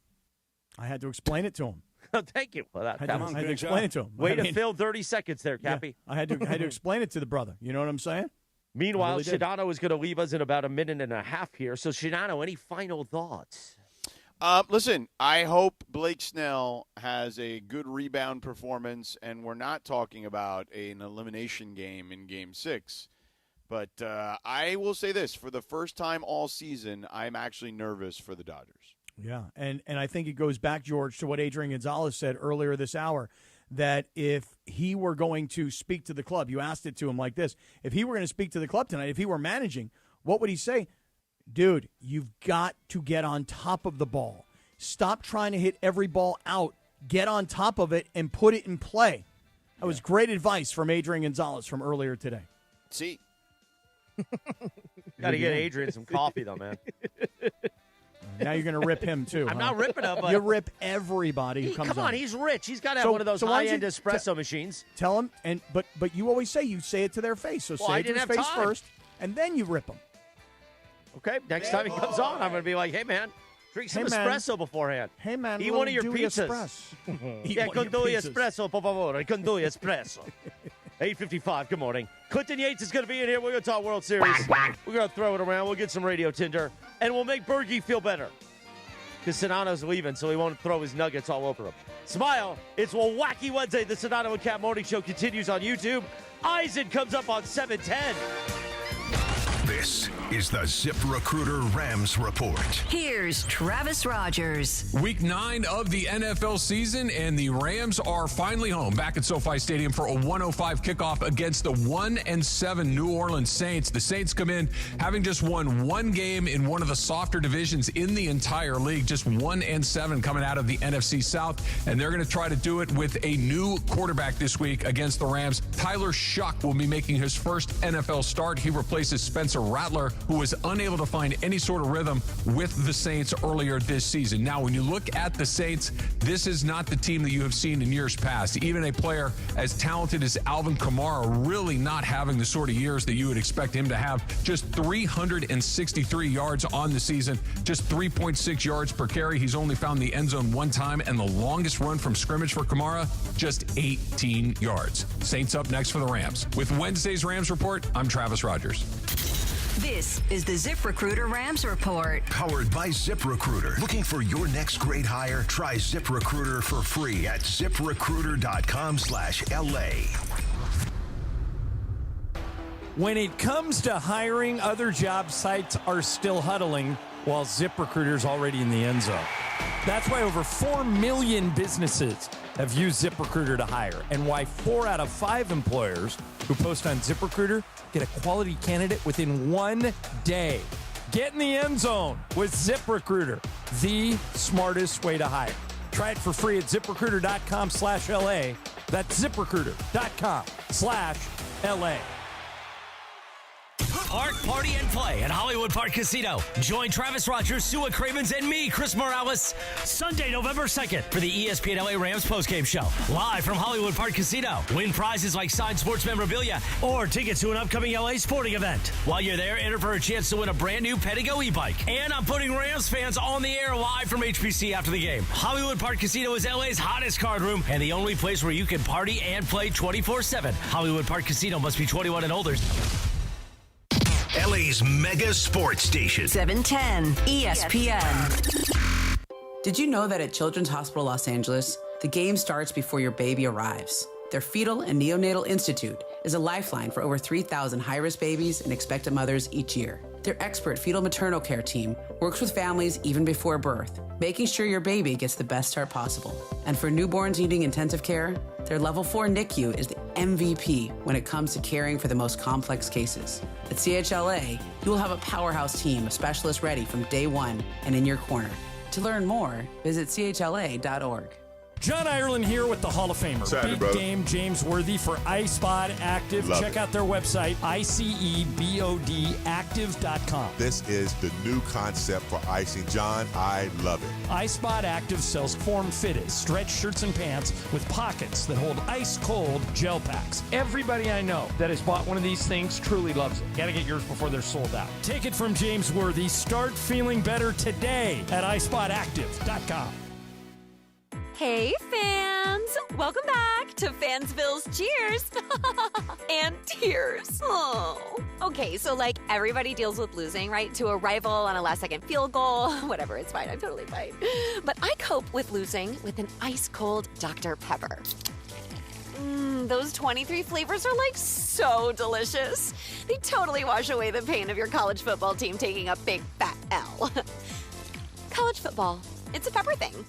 I had to explain it to him. Thank you for that. I had to explain it to him. Way I to mean, fill 30 seconds there, Cappy. I had to explain it to the brother. You know what I'm saying? Meanwhile, really did. Sedano is going to leave us in about a minute and a half here. So, Sedano, any final thoughts? Listen, I hope Blake Snell has a good rebound performance, and we're not talking about an elimination game in Game 6. But I will say this, for the first time all season, I'm actually nervous for the Dodgers. Yeah, and I think it goes back, George, to what Adrian Gonzalez said earlier this hour, that if he were going to speak to the club, you asked it to him like this, if he were going to speak to the club tonight, if he were managing, what would he say? Dude, you've got to get on top of the ball. Stop trying to hit every ball out. Get on top of it and put it in play. That was great advice from Adrian Gonzalez from earlier today. See? Got to get Adrian some coffee, though, man. Now you're going to rip him, too. I'm not ripping him, but you rip everybody who comes come on, on. he's rich. He's got to have one of those why don't high-end you espresso machines. Tell him, but you always say it to their face. So Well, say I it to didn't his have face time. first, and then you rip him. Okay, next time he comes on, I'm going to be like, hey, man, drink some Hey, man. espresso beforehand. Hey, man, Eat little one of your Dewey pizzas. Express. Yeah, one con of your due pizzas. espresso, por favor. Con due espresso. 8:55, good morning. Clinton Yates is going to be in here. We're going to talk World Series. We're going to throw it around. We'll get some radio tinder, and we'll make Bergie feel better. Because Sedano's leaving, so he won't throw his nuggets all over him. Smile. It's Wacky Wednesday. The Sedano and Cap Morning Show continues on YouTube. Eisen comes up on 710. This is the ZipRecruiter Rams Report. Here's Travis Rogers. Week 9 of the NFL season, and the Rams are finally home back at SoFi Stadium for a 1:05 kickoff against the 1-7 New Orleans Saints. The Saints come in having just won one game in one of the softer divisions in the entire league, just 1-7 coming out of the NFC South, and they're going to try to do it with a new quarterback this week against the Rams. Tyler Shuck will be making his first NFL start. He replaces Spencer Rattler, who was unable to find any sort of rhythm with the Saints earlier this season. Now, when you look at the Saints, this is not the team that you have seen in years past. Even a player as talented as Alvin Kamara really not having the sort of years that you would expect him to have. Just 363 yards on the season, just 3.6 yards per carry. He's only found the end zone one time, and the longest run from scrimmage for Kamara, just 18 yards. Saints up next for the Rams. With Wednesday's Rams Report, I'm Travis Rogers. This is the ZipRecruiter Rams Report. Powered by ZipRecruiter. Looking for your next great hire? Try ZipRecruiter for free at ZipRecruiter.com/LA. When it comes to hiring, other job sites are still huddling while ZipRecruiter's already in the end zone. That's why over 4 million businesses have used ZipRecruiter to hire, and why 4 out of 5 employers who post on ZipRecruiter get a quality candidate within 1 day. Get in the end zone with ZipRecruiter, the smartest way to hire. Try it for free at ZipRecruiter.com/LA. That's ZipRecruiter.com/LA. Park, party, and play at Hollywood Park Casino. Join Travis Rogers, Sua Cravens, and me, Chris Morales, Sunday, November 2nd for the ESPN LA Rams postgame show. Live from Hollywood Park Casino. Win prizes like signed sports memorabilia or tickets to an upcoming LA sporting event. While you're there, enter for a chance to win a brand new Pedigo e-bike. And I'm putting Rams fans on the air live from HBC after the game. Hollywood Park Casino is LA's hottest card room and the only place where you can party and play 24/7. Hollywood Park Casino must be 21 and older. LA's mega sports station. 710 ESPN. Did you know that at Children's Hospital Los Angeles, the game starts before your baby arrives? Their Fetal and Neonatal Institute is a lifeline for over 3,000 high-risk babies and expectant mothers each year. Their expert fetal maternal care team works with families even before birth, making sure your baby gets the best start possible. And for newborns needing intensive care, their Level 4 NICU is the MVP when it comes to caring for the most complex cases. At CHLA, you will have a powerhouse team of specialists ready from day one and in your corner. To learn more, visit chla.org. John Ireland here with the Hall of Famer, Big Game James Worthy for iSpot Active. Check out their website, ICEBODactive.com. This is the new concept for icing. John, I love it. iSpot Active sells form-fitted stretch shirts and pants with pockets that hold ice-cold gel packs. Everybody I know that has bought one of these things truly loves it. Got to get yours before they're sold out. Take it from James Worthy. Start feeling better today at iSpotActive.com. Hey, fans! Welcome back to Fansville's Cheers and Tears. Oh. Okay, so like everybody deals with losing, right? To a rival on a last-second field goal. Whatever, it's fine. I'm totally fine. But I cope with losing with an ice-cold Dr. Pepper. Those 23 flavors are like so delicious. They totally wash away the pain of your college football team taking a big fat L. College football, it's a pepper thing.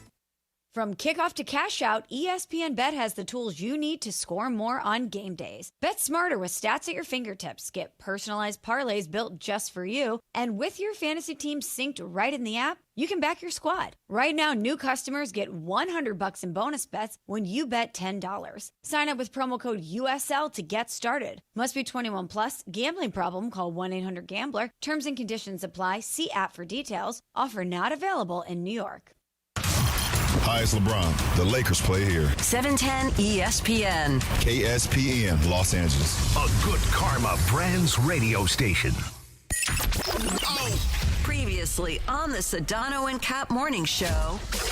From kickoff to cash out, ESPN Bet has the tools you need to score more on game days. Bet smarter with stats at your fingertips. Get personalized parlays built just for you. And with your fantasy team synced right in the app, you can back your squad. Right now, new customers get $100 in bonus bets when you bet $10. Sign up with promo code USL to get started. Must be 21 plus. Gambling problem? Call 1-800-GAMBLER. Terms and conditions apply. See app for details. Offer not available in New York. Hi, it's LeBron. The Lakers play here. 710 ESPN. KSPN, Los Angeles. A Good Karma Brands radio station. Previously on the Sedano and Kap Morning Show. There's a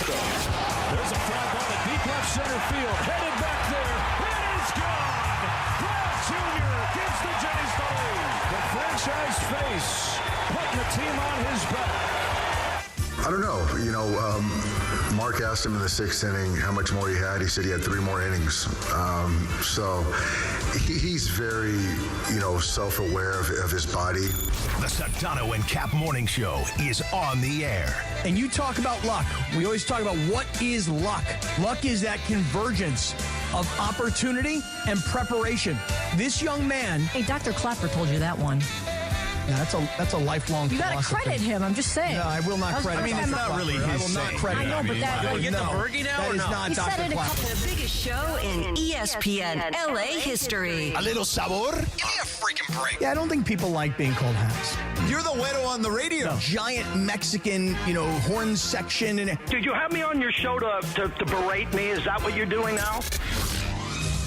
fly ball to deep left center field. Headed back there. It is gone. Brad Jr. gives the Jays the lead. The franchise face putting the team on his back. I don't know. Mark asked him in the 6th inning how much more he had. He said he had 3 more innings. So he's very, self-aware of his body. The Sedano and Kap Morning Show is on the air. And you talk about luck. We always talk about what is luck. Luck is that convergence of opportunity and preparation. This young man... Hey, Dr. Clapper told you that one. Yeah, that's a lifelong You got to philosophy. credit him. I'm just saying. No, I will not credit him. it's not really his I will not credit I know, him. but that... You get the Fergie now that or is no? not He Dr. said it a Clapper. The biggest show in ESPN LA history. A little sabor? Give me a freaking break. Yeah, I don't think people like being called hacks. You're the güero on the radio. Giant Mexican, horn section. Did you have me on your show to berate me? Is that what you're doing now?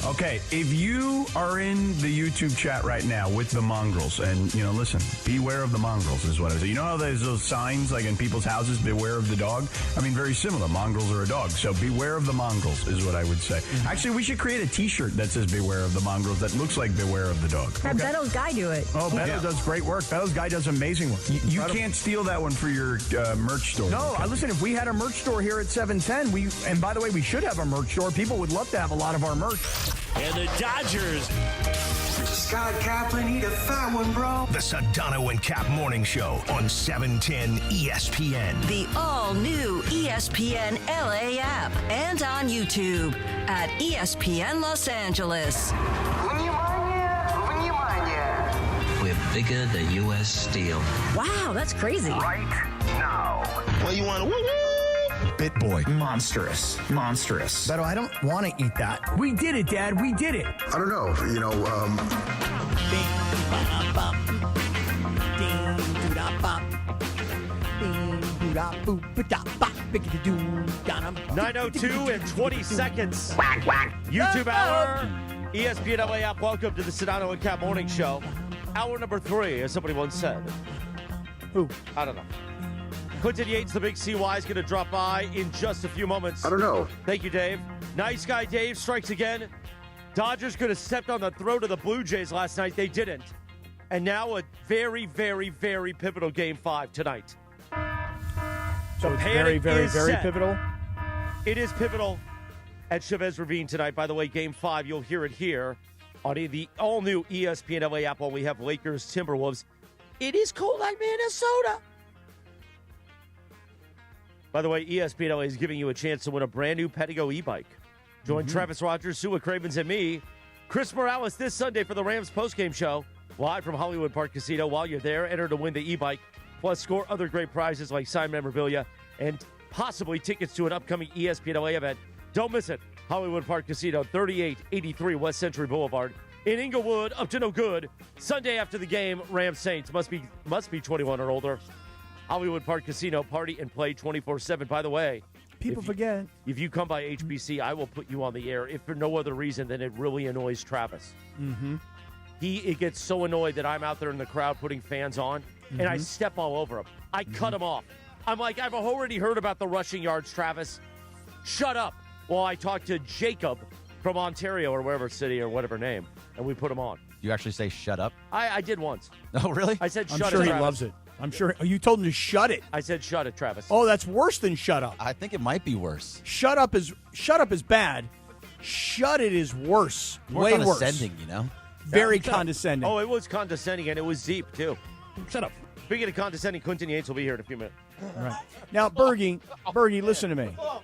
Okay, if you are in the YouTube chat right now with the mongrels, and, listen, beware of the mongrels is what I say. You know how there's those signs, like in people's houses, beware of the dog? I mean, very similar. Mongrels are a dog. So beware of the mongrels is what I would say. Mm-hmm. Actually, we should create a T-shirt that says beware of the mongrels that looks like beware of the dog. Have Beto's guy do it. Oh, Beto does great work. Beto's guy does amazing work. You can't steal that one for your merch store. No, listen, if we had a merch store here at 710, and by the way, we should have a merch store. People would love to have a lot of our merch. And the Dodgers. Scott Kaplan, eat a fat one, bro. The Sedano and Kap Morning Show on 710 ESPN. The all-new ESPN LA app and on YouTube at ESPN Los Angeles. We're bigger than U.S. Steel. Wow, that's crazy. Right now. Well, you want to Bit boy. Monstrous. Beto, I don't want to eat that. We did it, Dad. We did it. I don't know. 9:02 and 20 seconds. YouTube hour. ESPN LA app. Welcome to the Sedano and Kap Morning Show. Hour number 3, as somebody once said. Who? I don't know. Clinton Yates, the big CY, is going to drop by in just a few moments. I don't know. Thank you, Dave. Nice guy Dave strikes again. Dodgers could have stepped on the throat of the Blue Jays last night. They didn't. And now a very, very, very pivotal Game 5 tonight. So it's very, very, very set. pivotal? It is pivotal at Chavez Ravine tonight. By the way, Game 5, you'll hear it here on the all-new ESPN LA app while we have Lakers Timberwolves. It is cold like Minnesota. By the way, ESPN LA is giving you a chance to win a brand new Pedigo e-bike. Join Travis Rogers, Sua Cravens, and me, Chris Morales, this Sunday for the Rams postgame show, live from Hollywood Park Casino. While you're there, enter to win the e-bike, plus score other great prizes like signed memorabilia and possibly tickets to an upcoming ESPN LA event. Don't miss it. Hollywood Park Casino, 3883 West Century Boulevard in Inglewood, up to no good. Sunday after the game, Rams Saints must be 21 or older. Hollywood Park Casino, party and play 24/7. By the way, people forget. If you come by HBC, I will put you on the air, if for no other reason than it really annoys Travis. Mm-hmm. He gets so annoyed that I'm out there in the crowd putting fans on, and I step all over him. I cut him off. I'm like, I've already heard about the rushing yards, Travis. Shut up. Well, I talked to Jacob from Ontario or wherever city or whatever name, and we put him on. You actually say shut up? I did once. Oh, really? I said shut I'm it, sure he Travis. loves it. I'm sure. You told him to shut it. I said shut it, Travis. Oh, that's worse than shut up. I think it might be worse. Shut up is bad. Shut it is worse. More Way worse. condescending, you know? Very condescending. Oh, it was condescending, and it was deep, too. Shut up. Speaking of condescending, Clinton Yates will be here in a few minutes. Right. Now, Bergie, listen to me. Oh,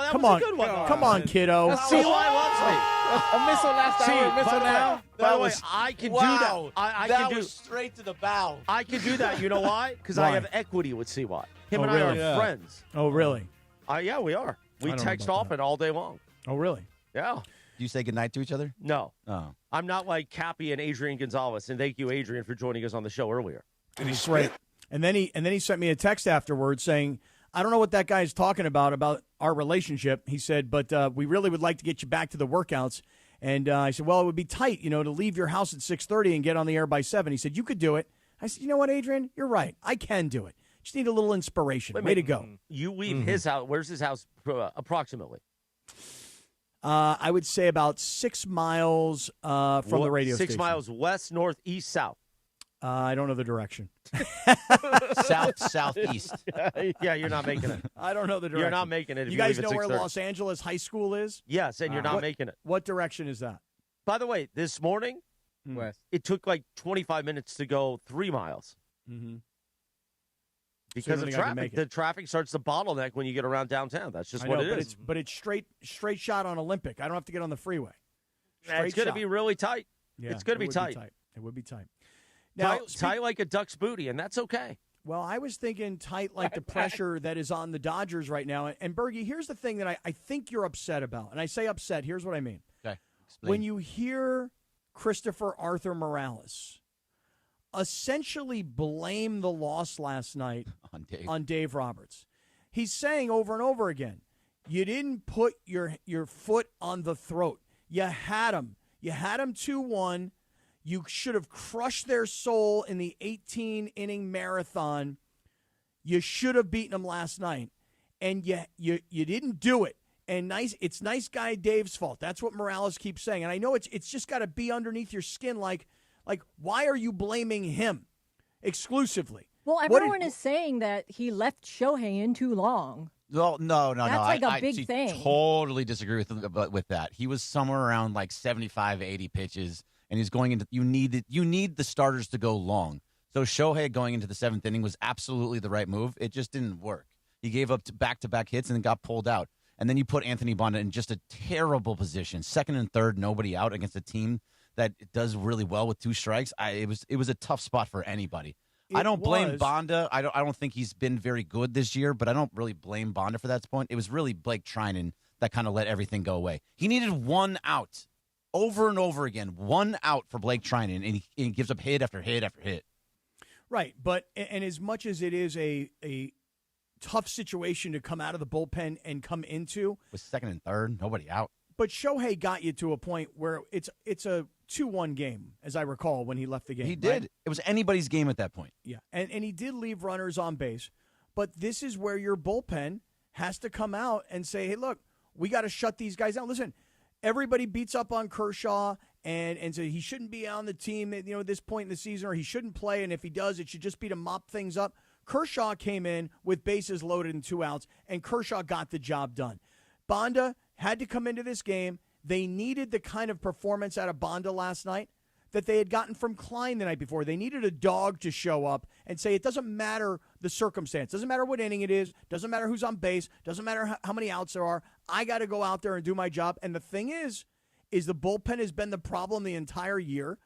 that Come was on. a good one. Come on, kiddo. CY loves me. A missile last hour, missile now. By the way, I can do that. I that can was straight to the bow. I can do that. You know why? Because Why? I have equity with CY. Him Oh, and really? I are friends. Oh, really? Yeah, we are. We I don't know text about often all day long. Oh, really? Yeah. Do you say goodnight to each other? No. Oh. I'm not like Cappy and Adrian Gonzalez. And thank you, Adrian, for joining us on the show earlier. That's right. And then he sent me a text afterwards saying, I don't know what that guy is talking about our relationship. He said, but we really would like to get you back to the workouts. And I said, well, it would be tight, to leave your house at 6:30 and get on the air by 7. He said, you could do it. I said, you know what, Adrian? You're right. I can do it. Just need a little inspiration. Way to go. You leave his house. Where's his house approximately? I would say about 6 miles from the radio 6 station. miles west, north, east, south. I don't know the direction. South, southeast. Yeah, you're not making it. I don't know the direction. You're not making it. If you guys leave know at where 6:30. Los Angeles High School is? Yes, and you're not What- making it. What direction is that? By the way, this morning, West. it took like 25 minutes to go 3 miles Mm-hmm. because don't of think I can traffic. make it. The traffic starts to bottleneck when you get around downtown. That's just I what know, it but is. It's straight shot on Olympic. I don't have to get on the freeway. It's going to be really tight. Yeah, it's going to be would tight. It would be tight. Tight like a duck's booty, and that's okay. Well, I was thinking tight like the pressure that is on the Dodgers right now. And Bergie, here's the thing that I think you're upset about. And I say upset. Here's what I mean. Okay. Explain. When you hear Christopher Arthur Morales essentially blame the loss last night on Dave Roberts, he's saying over and over again, you didn't put your foot on the throat. You had him. You had him 2-1. You should have crushed their soul in the 18-inning marathon. You should have beaten them last night, and you didn't do it. And it's nice guy Dave's fault. That's what Morales keeps saying. And I know it's just got to be underneath your skin. Like why are you blaming him exclusively? Well, everyone is saying that he left Shohei in too long. Well, no. That's like a big I thing. totally disagree with that. He was somewhere around like 75, 80 pitches. And he's going into you need the starters to go long. So Shohei going into the 7th inning was absolutely the right move. It just didn't work. He gave up back-to-back hits and then got pulled out. And then you put Anthony Bonda in just a terrible position, 2nd and 3rd, nobody out against a team that does really well with 2 strikes. It was a tough spot for anybody. I don't blame Bonda. I don't think he's been very good this year, but I don't really blame Bonda for that point. It was really Blake Trinan that kind of let everything go away. He needed 1 out. Over and over again, 1 out for Blake Trinan, and he gives up hit after hit after hit. Right, but and as much as it is a tough situation to come out of the bullpen and come into. With second and third, nobody out. But Shohei got you to a point where it's a 2-1 game, as I recall, when he left the game. He did. Right? It was anybody's game at that point. Yeah, and he did leave runners on base. But this is where your bullpen has to come out and say, hey, look, we got to shut these guys down. Listen, everybody beats up on Kershaw and so he shouldn't be on the team at this point in the season, or he shouldn't play, and if he does, it should just be to mop things up. Kershaw came in with bases loaded and 2 outs, and Kershaw got the job done. Banda had to come into this game. They needed the kind of performance out of Banda last night that they had gotten from Klein the night before. They needed a dog to show up and say it doesn't matter the circumstance. Doesn't matter what inning it is. Doesn't matter who's on base. Doesn't matter how many outs there are. I got to go out there and do my job. And the thing is the bullpen has been the problem the entire year,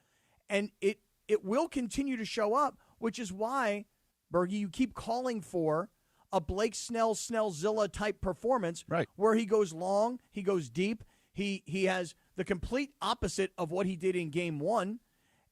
and it will continue to show up, which is why, Bergie, you keep calling for a Blake Snellzilla type performance, right, where he goes long, he goes deep, he has the complete opposite of what he did in Game 1,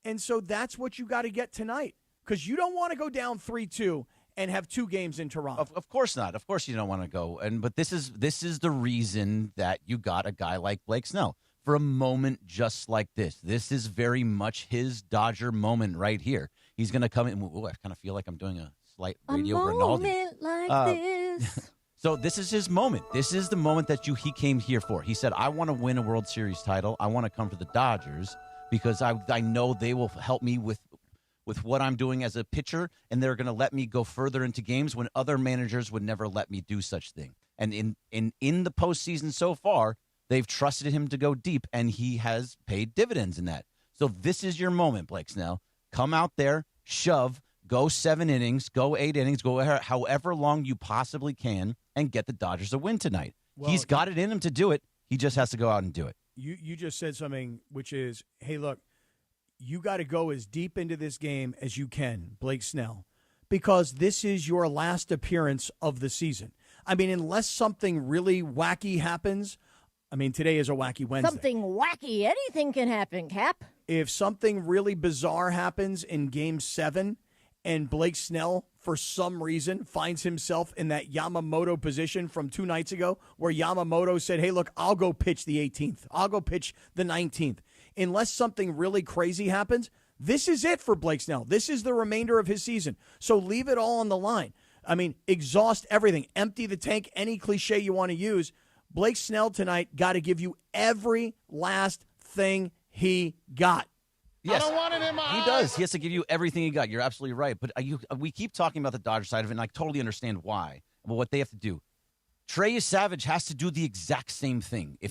and so that's what you got to get tonight, because you don't want to go down 3-2 and have 2 games in Toronto. Of course not. Of course you don't want to go. But this is the reason that you got a guy like Blake Snell for a moment just like this. This is very much his Dodger moment right here. He's going to come in. Ooh, I kind of feel like I'm doing a slight radio Ronaldo. A moment like this. So this is his moment. This is the moment that he came here for. He said, I want to win a World Series title. I want to come to the Dodgers because I know they will help me with what I'm doing as a pitcher, and they're going to let me go further into games when other managers would never let me do such thing. And in the postseason so far, they've trusted him to go deep, and he has paid dividends in that. So this is your moment, Blake Snell. Come out there, shove, go 7 innings, go 8 innings, go however long you possibly can, and get the Dodgers a win tonight. Well, he's got it in him to do it. He just has to go out and do it. You just said something, which is, hey, look, you got to go as deep into this game as you can, Blake Snell, because this is your last appearance of the season. I mean, unless something really wacky happens, I mean, today is a wacky Wednesday. Something wacky. Anything can happen, Cap. If something really bizarre happens in Game 7 and Blake Snell, for some reason, finds himself in that Yamamoto position from 2 nights ago where Yamamoto said, hey, look, I'll go pitch the 18th. I'll go pitch the 19th. Unless something really crazy happens, this is it for Blake Snell. This is the remainder of his season. So leave it all on the line. I mean, exhaust everything. Empty the tank, any cliche you want to use. Blake Snell tonight got to give you every last thing he got. Yes, I don't want it in my he eyes. does. He has to give you everything he got. You're absolutely right. But we keep talking about the Dodger side of it, and I totally understand why. But what they have to do, Trey Savage has to do the exact same thing. If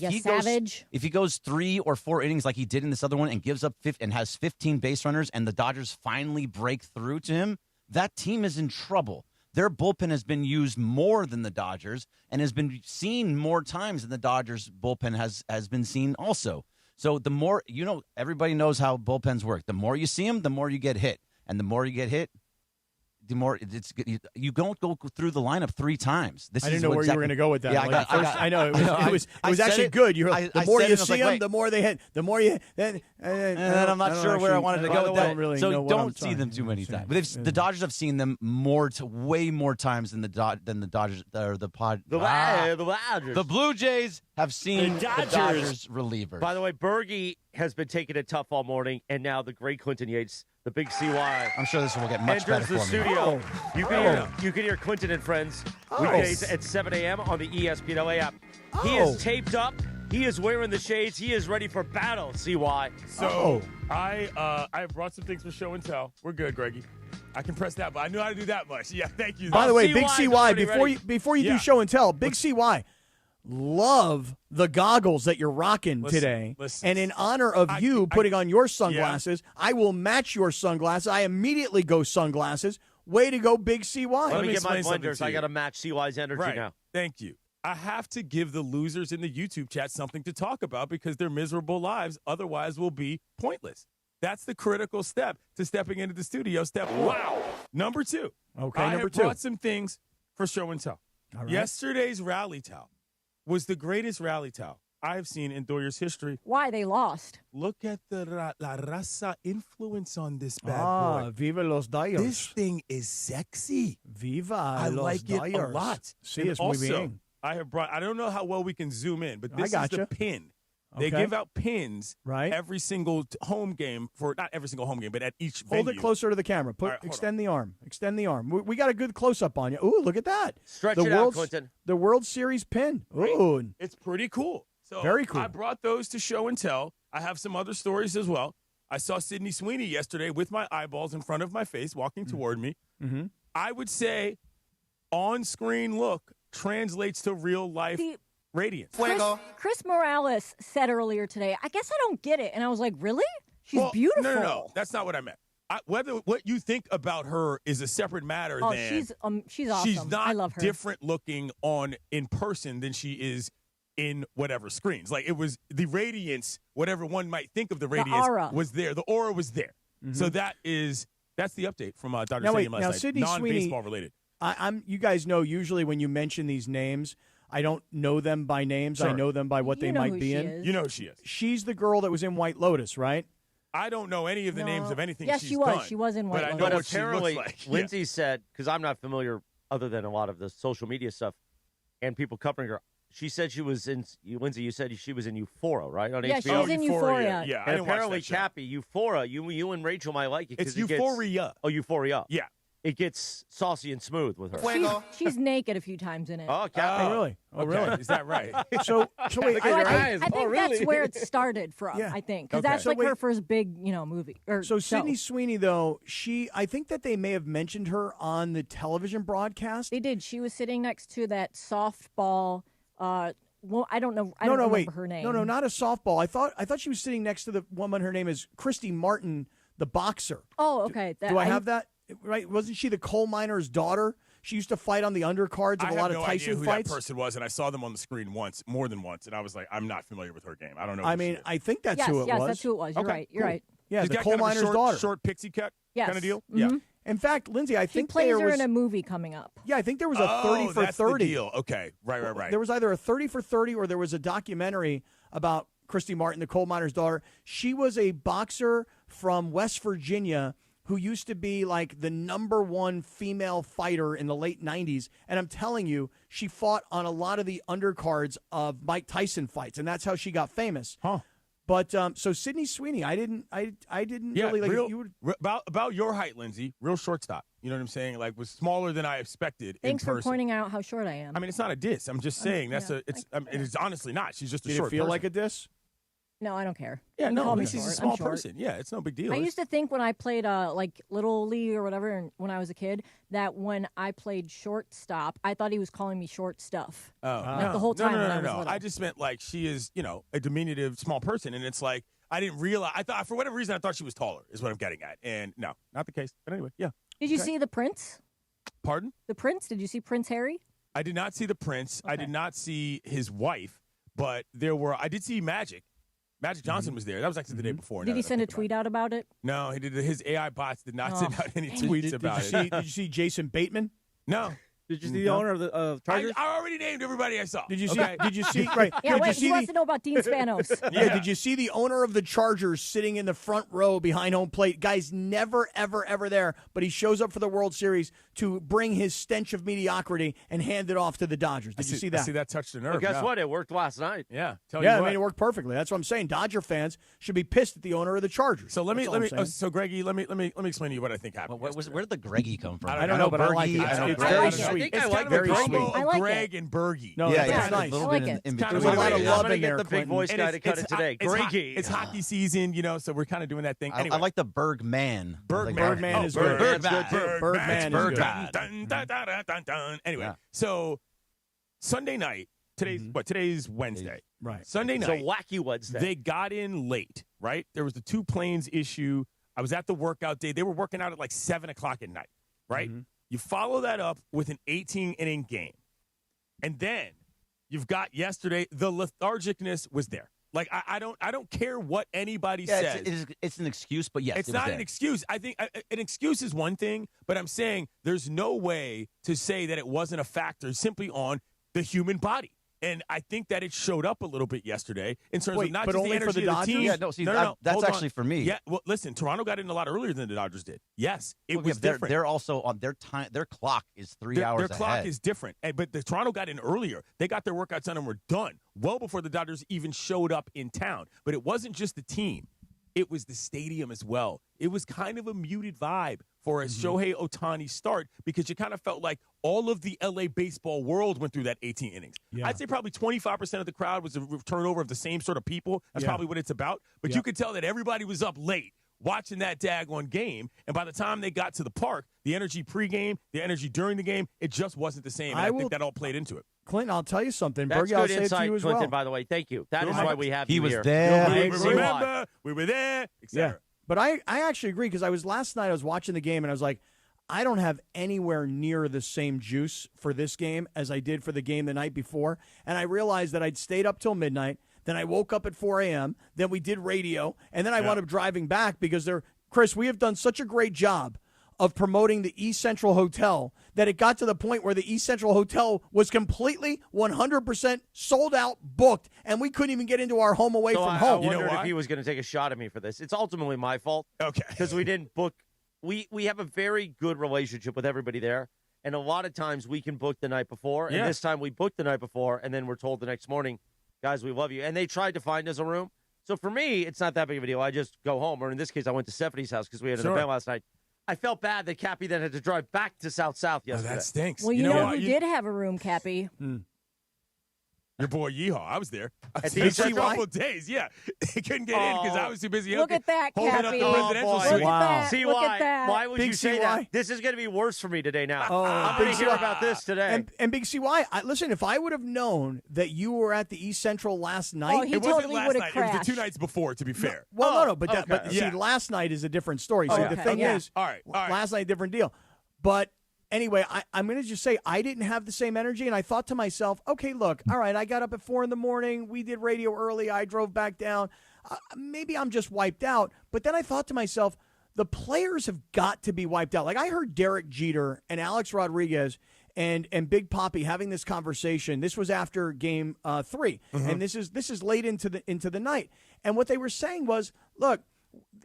he goes 3 or 4 innings like he did in this other one and gives up and has 15 base runners, and the Dodgers finally break through to him, that team is in trouble. Their bullpen has been used more than the Dodgers and has been seen more times than the Dodgers bullpen has been seen also. So the more, everybody knows how bullpens work. The more you see them, the more you get hit. And the more you get hit, the more you don't go through the lineup 3 times. I didn't know where you were going to go with that. Yeah, I know it was actually good. The more you see them, the more they hit. The more you then I'm not sure where I wanted to go with that. Really so don't see them too many times. But the Dodgers have seen them way more times than the Dodgers or the Dodgers. The Blue Jays have seen the Dodgers relievers. By the way, Bergie has been taking it tough all morning, and now the great Clinton Yates, the big CY. I'm sure this will get much better enters the for me. studio. You can hear Clinton and friends weekdays at 7 a.m. on the ESPN LA app. He is taped up. He is wearing the shades. He is ready for battle, CY. So I brought some things for show and tell. We're good, Greggy. I can press that, but I knew how to do that much. Yeah, thank you. By the way, Big CY, before you do show and tell, Big CY, love the goggles that you're rocking today. And in honor of you putting on your sunglasses, I will match your sunglasses. I immediately go sunglasses. Way to go, Big CY. Let me get my blenders. I got to match CY's energy now. Thank you. I have to give the losers in the YouTube chat something to talk about because their miserable lives otherwise will be pointless. That's the critical step to stepping into the studio. Step 1. Number 2. Okay, I number have 2. brought some things for show and tell. All right. Yesterday's rally towel was the greatest rally towel I've seen in Doyer's history. Why they lost? Look at the La Raza influence on this bad boy. Viva los Dyers. This thing is sexy. Viva I los like it Dyers. a lot. Sí, And es muy also, bien. I don't know how well we can zoom in, but this is gotcha. the pin. They Okay. give out pins Right. every single home game not every single home game, but at each Hold venue. it closer to the camera. All right, hold Extend the arm. Extend the arm. We got a good close-up on you. Ooh, look at that. Stretch the it out, World's- Clinton. The World Series pin. Ooh. It's pretty cool. So Very cool. I brought those to show and tell. I have some other stories as well. I saw Sydney Sweeney yesterday with my eyeballs in front of my face walking toward me. Mm-hmm. I would say on-screen look translates to real-life radiance. Chris Morales said earlier today, I guess I don't get it. And I was like, really? She's beautiful. No. That's not what I meant. Whether what you think about her is a separate matter Oh, than she's awesome. she's not I love her. different looking in person than she is in whatever screens. Like, it was the radiance, whatever one might think of the radiance, aura. was there. The aura was there. Mhm. So that's the update from Dodger Now, Stadium wait, last now, night. Sydney Non-baseball Sweeney- related. You guys know, usually when you mention these names, I don't know them by names. I Sure. know them by what they know might who be she in. is. You know who she is. She's the girl that was in White Lotus, right? I don't know any of the No. names of anything Yes, she's she was. done, She was in White but I know Lotus. But what she apparently, looks like. Lindsay said, because I'm not familiar other than a lot of the social media stuff and people covering her, she said she was in, Lindsay, you said she was in Euphoria, right? On Yeah, HBO? she was in Euphoria. Yeah, I And didn't watch apparently, that show. Cappy, Euphoria, you and Rachel might like it. 'cause It's it gets- Euphoria. Oh, Euphoria. Yeah. It gets saucy and smooth with her. She's naked a few times in it. Oh, Cappy. Oh, really? Oh, Okay. really? Is that right? So wait. So I eyes. think Oh, that's really? where it started from, Yeah. I think. Because Okay. that's So like wait. her first big, movie. Or So show. Sydney Sweeney, though, I think that they may have mentioned her on the television broadcast. They did. She was sitting next to that softball. Well, I don't know. I no, don't remember wait. her name. No, not a softball. I thought she was sitting next to the woman. Her name is Christy Martin, the boxer. Oh, okay. Do I have that right? Wasn't she the coal miner's daughter? She used to fight on the undercards of I a lot have of no Tyson idea who fights. that person was, and I saw them on the screen more than once, and I was like, I'm not familiar with her game. I don't know. I who she mean, is. I think that's yes, who it yes, was. that's who it was. You're Okay, right. You're cool. right. Yeah, She's the got coal kind of a miner's short, daughter. short pixie cut Yes. kind of deal. Mhm. Yeah. In fact, Lindsay, I She think plays there her was in a movie coming up. I think there was a 30 for that's 30. The deal. Okay, right. There was either a 30 for 30 or there was a documentary about Christy Martin, the coal miner's daughter. She was a boxer from West Virginia who used to be like the #1 female fighter in the late 90s. And I'm telling you, she fought on a lot of the undercards of Mike Tyson fights, and that's how she got famous. Huh. But so Sydney Sweeney, I didn't Yeah, really like real, you would. about your height, Lindsay. Real shortstop. You know what I'm saying? Like, was smaller than I expected. Thanks in for person. pointing out how short I am. I mean, it's not a diss. I'm just saying yeah, it is honestly not. She's just a Did short it feel person. like a diss? No, I don't care. Yeah, You can no, call at me least he's a short. small I'm short. person. Yeah, it's no big deal. I used to think when I played like Little League or whatever and when I was a kid that when I played shortstop, I thought he was calling me short stuff. Oh, Like the whole time No, when I was little. I just meant like she is, a diminutive small person, and it's like I didn't realize. I thought for whatever reason I thought she was taller. Is what I'm getting at, and no, not the case. But anyway, yeah. Did you Okay. see the Prince? Pardon? The Prince? Did you see Prince Harry? I did not see the Prince. I did not see his wife, but I did see Magic. Magic Johnson was there. That was actually the day before. Did now he that I send a think about tweet out about it? it. No, he did. His AI bots did not send out any dang tweets it. about it. Did you see Jason Bateman? No. Did you see the owner of the Chargers? I already named everybody I saw. Did you see? Okay? Did you see? Right. Yeah, Did you wait, see he wants to know about Dean Spanos. Yeah. Did you see the owner of the Chargers sitting in the front row behind home plate? Guy's never, ever, ever there, but he shows up for the World Series to bring his stench of mediocrity and hand it off to the Dodgers. Did you see that? I see that touched a nerve. Well, guess no. what? It worked last night. Yeah. Yeah, you I what. mean, it worked perfectly. That's what I'm saying. Dodger fans should be pissed at the owner of the Chargers. So That's all I'm saying. so Greggy, let me explain to you what I think happened. Where did the Greggy come from? I don't know, but I like it. It's very sweet. think It's I kind like of the a very Greggy. combo sweet. of I like Greg and Bergie. No, Yeah, that's a nice. little I like bit it. in Kind between. of There's a lot of I'm love gonna in get there, the big Clinton. voice guy to cut it today. Greggy. It's hockey season, so we're kind of doing that thing. I Anyway, like the Bergman. Bergman is good. Bergman. Bergman is good. Dun, dun, dun, dun, dun, dun. Anyway, Yeah. so Sunday night, today's Wednesday. Right. Sunday It's night. a wacky Wednesday. They got in late, right? There was the two planes issue. I was at the workout day. They were working out at like 7 o'clock at night, right? You follow that up with an 18-inning game. And then you've got yesterday, the lethargicness was there. Like, I don't care what anybody says. It's an excuse, but yes, It's it was not there. an excuse. I think an excuse is one thing, but I'm saying there's no way to say that it wasn't a factor simply on the human body. And I think that it showed up a little bit yesterday in terms of not but just only the for energy the of the Dodgers? team. Yeah, no, see, that's actually for me. Yeah, well, listen, Toronto got in a lot earlier than the Dodgers did. Yes, it was different. They're also on their time. Their clock is 3 hours Their ahead. clock is different. But the Toronto got in earlier. They got their workouts done and were done well before the Dodgers even showed up in town. But it wasn't just the team. It was the stadium as well. It was kind of a muted vibe for a Shohei Ohtani start because you kind of felt like all of the L.A. baseball world went through that 18 innings. Yeah. I'd say probably 25% of the crowd was a turnover of the same sort of people. That's probably what it's about. But you could tell that everybody was up late watching that daggone game. And by the time they got to the park, the energy pregame, the energy during the game, it just wasn't the same. And I think that all played into it. Clinton, I'll tell you something. That's Bergie, I'll good say it insight, to you as Clinton, well. by the way. Thank you. That is why we have he you was here. there. Remember, we were there, etc. But I actually agree because last night I was watching the game and I was like, I don't have anywhere near the same juice for this game as I did for the game the night before. And I realized that I'd stayed up till midnight. Then I woke up at 4 a.m. Then we did radio. And then I wound up driving back because Chris, we have done such a great job of promoting the East Central Hotel that it got to the point where the East Central Hotel was completely 100% sold out, booked, and we couldn't even get into our home away from home. I wondered if he was going to take a shot at me for this. It's ultimately my fault. Okay. Because we didn't book. We have a very good relationship with everybody there, and a lot of times we can book the night before, and this time we booked the night before, and then we're told the next morning, guys, we love you. And they tried to find us a room. So for me, it's not that big of a deal. I just go home, or in this case, I went to Stephanie's house because we had an event last night. I felt bad that Cappy then had to drive back to South yesterday. Oh, that stinks. Well, you know who did have a room, Cappy? Your boy Yeehaw. I was there. At For a couple of days, yeah. He couldn't get in because I was too busy. Look at that, holding Cappy. up the presidential Look suite. at that. See Look why? at that. Why would Big you say CY? that? This is going to be worse for me today now. I'm going to hear about this today. And Big CY, listen, if I would have known that you were at the East Central last night. he It wasn't totally last would night. have crashed. It was the 2 nights before, to be fair. No, but okay. see, last night is a different story. So the thing is, All right. last night, different deal. But anyway, I'm going to just say I didn't have the same energy, and I thought to myself, okay, look, all right, I got up at 4 a.m. We did radio early. I drove back down. Maybe I'm just wiped out. But then I thought to myself, the players have got to be wiped out. Like I heard Derek Jeter and Alex Rodriguez and Big Papi having this conversation. This was after Game 3, and this is late into the night. And what they were saying was, look.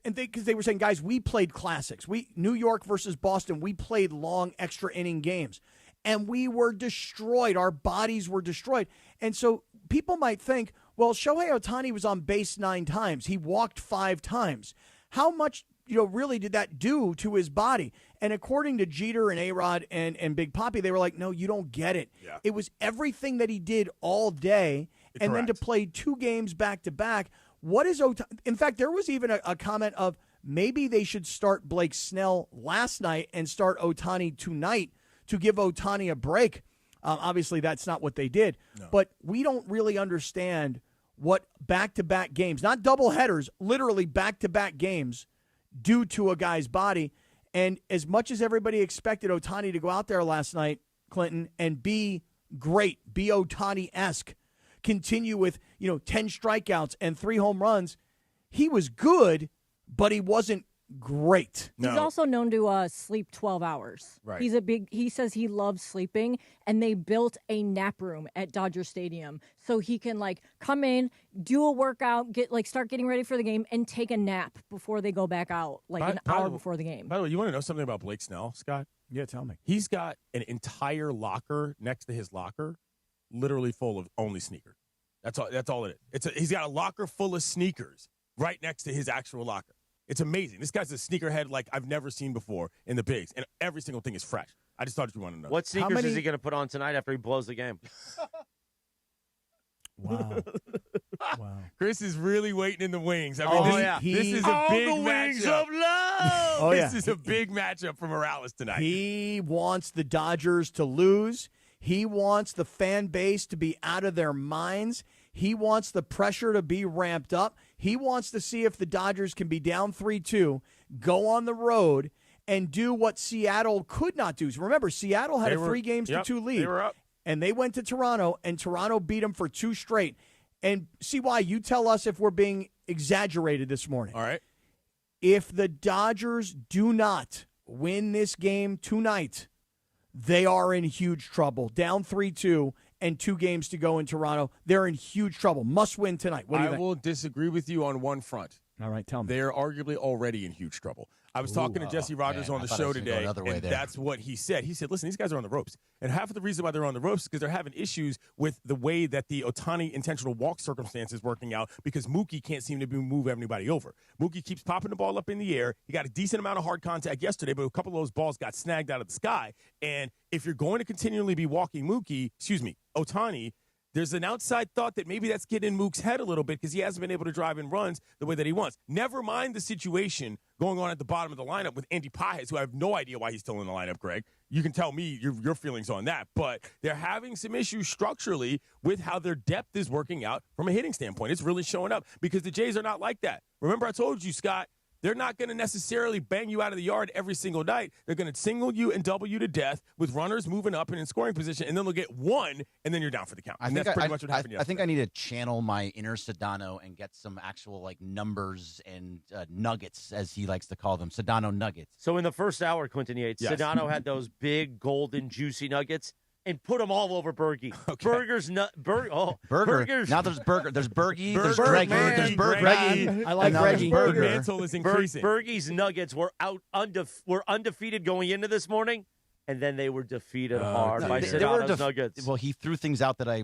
And because they were saying, guys, we played classics. New York versus Boston, we played long extra inning games. And we were destroyed. Our bodies were destroyed. And so people might think, well, Shohei Ohtani was on base 9 times. He walked 5 times. How much, really did that do to his body? And according to Jeter and A-Rod and Big Papi, they were like, no, you don't get it. Yeah. It was everything that he did all day. And then to play 2 games back-to-back. What is Ohtani? In fact, there was even a comment of maybe they should start Blake Snell last night and start Ohtani tonight to give Ohtani a break. Obviously, that's not what they did. No. But we don't really understand what back-to-back games, not double headers, literally back-to-back games, do to a guy's body. And as much as everybody expected Ohtani to go out there last night, Clinton, and be great, be Ohtani-esque, continue with 10 strikeouts and 3 home runs, he was good, but he wasn't great. He's also known to sleep 12 hours. Right. He says he loves sleeping, and they built a nap room at Dodger Stadium so he can come in, do a workout, start getting ready for the game, and take a nap before they go back out, an hour before the game. By the way, you want to know something about Blake Snell, Scott? Yeah, tell me. He's got an entire locker next to his locker, literally full of only sneakers. That's all it is. He's got a locker full of sneakers right next to his actual locker. It's amazing. This guy's a sneakerhead like I've never seen before in the bigs, and every single thing is fresh. I just thought you wanted to know. What sneakers is he going to put on tonight after he blows the game? Wow. Chris is really waiting in the wings. I mean, this is a big the wings matchup. of love. This is a big matchup for Morales tonight. He wants the Dodgers to lose. He wants the fan base to be out of their minds. He wants the pressure to be ramped up. He wants to see if the Dodgers can be down 3-2, go on the road, and do what Seattle could not do. So remember, Seattle had a 3-2 lead. They were up. And they went to Toronto, and Toronto beat them for 2 straight. And CY, you tell us if we're being exaggerated this morning. All right. If the Dodgers do not win this game tonight, they are in huge trouble. Down 3-2, and 2 games to go in Toronto. They're in huge trouble. Must win tonight. What do you think? I will disagree with you on one front. All right, tell me. They're arguably already in huge trouble. I was talking to Jesse Rogers on the show today, and that's what he said. He said, listen, these guys are on the ropes. And half of the reason why they're on the ropes is because they're having issues with the way that the Ohtani intentional walk circumstance is working out because Mookie can't seem to move anybody over. Mookie keeps popping the ball up in the air. He got a decent amount of hard contact yesterday, but a couple of those balls got snagged out of the sky. And if you're going to continually be walking Ohtani, there's an outside thought that maybe that's getting in Mook's head a little bit because he hasn't been able to drive in runs the way that he wants. Never mind the situation going on at the bottom of the lineup with Andy Pajes, who I have no idea why he's still in the lineup, Greg. You can tell me your feelings on that. But they're having some issues structurally with how their depth is working out from a hitting standpoint. It's really showing up because the Jays are not like that. Remember I told you, Scott, they're not going to necessarily bang you out of the yard every single night. They're going to single you and double you to death with runners moving up and in scoring position, and then they'll get one, and then you're down for the count. And that's pretty much what happened yesterday. I think I need to channel my inner Sedano and get some actual numbers and nuggets, as he likes to call them, Sedano nuggets. So in the first hour, Quinton Yates, Yes. Sedano had those big, golden, juicy nuggets and put them all over Bergie. Burgers. Now there's Burger. There's Bergie. There's Burger, Greggy. man. There's Burger. Greggy. I like Greggy. The mantle is increasing. Bergie's Nuggets were undefeated going into this morning, and then they were defeated hard by Sedano's Nuggets. Well, he threw things out that I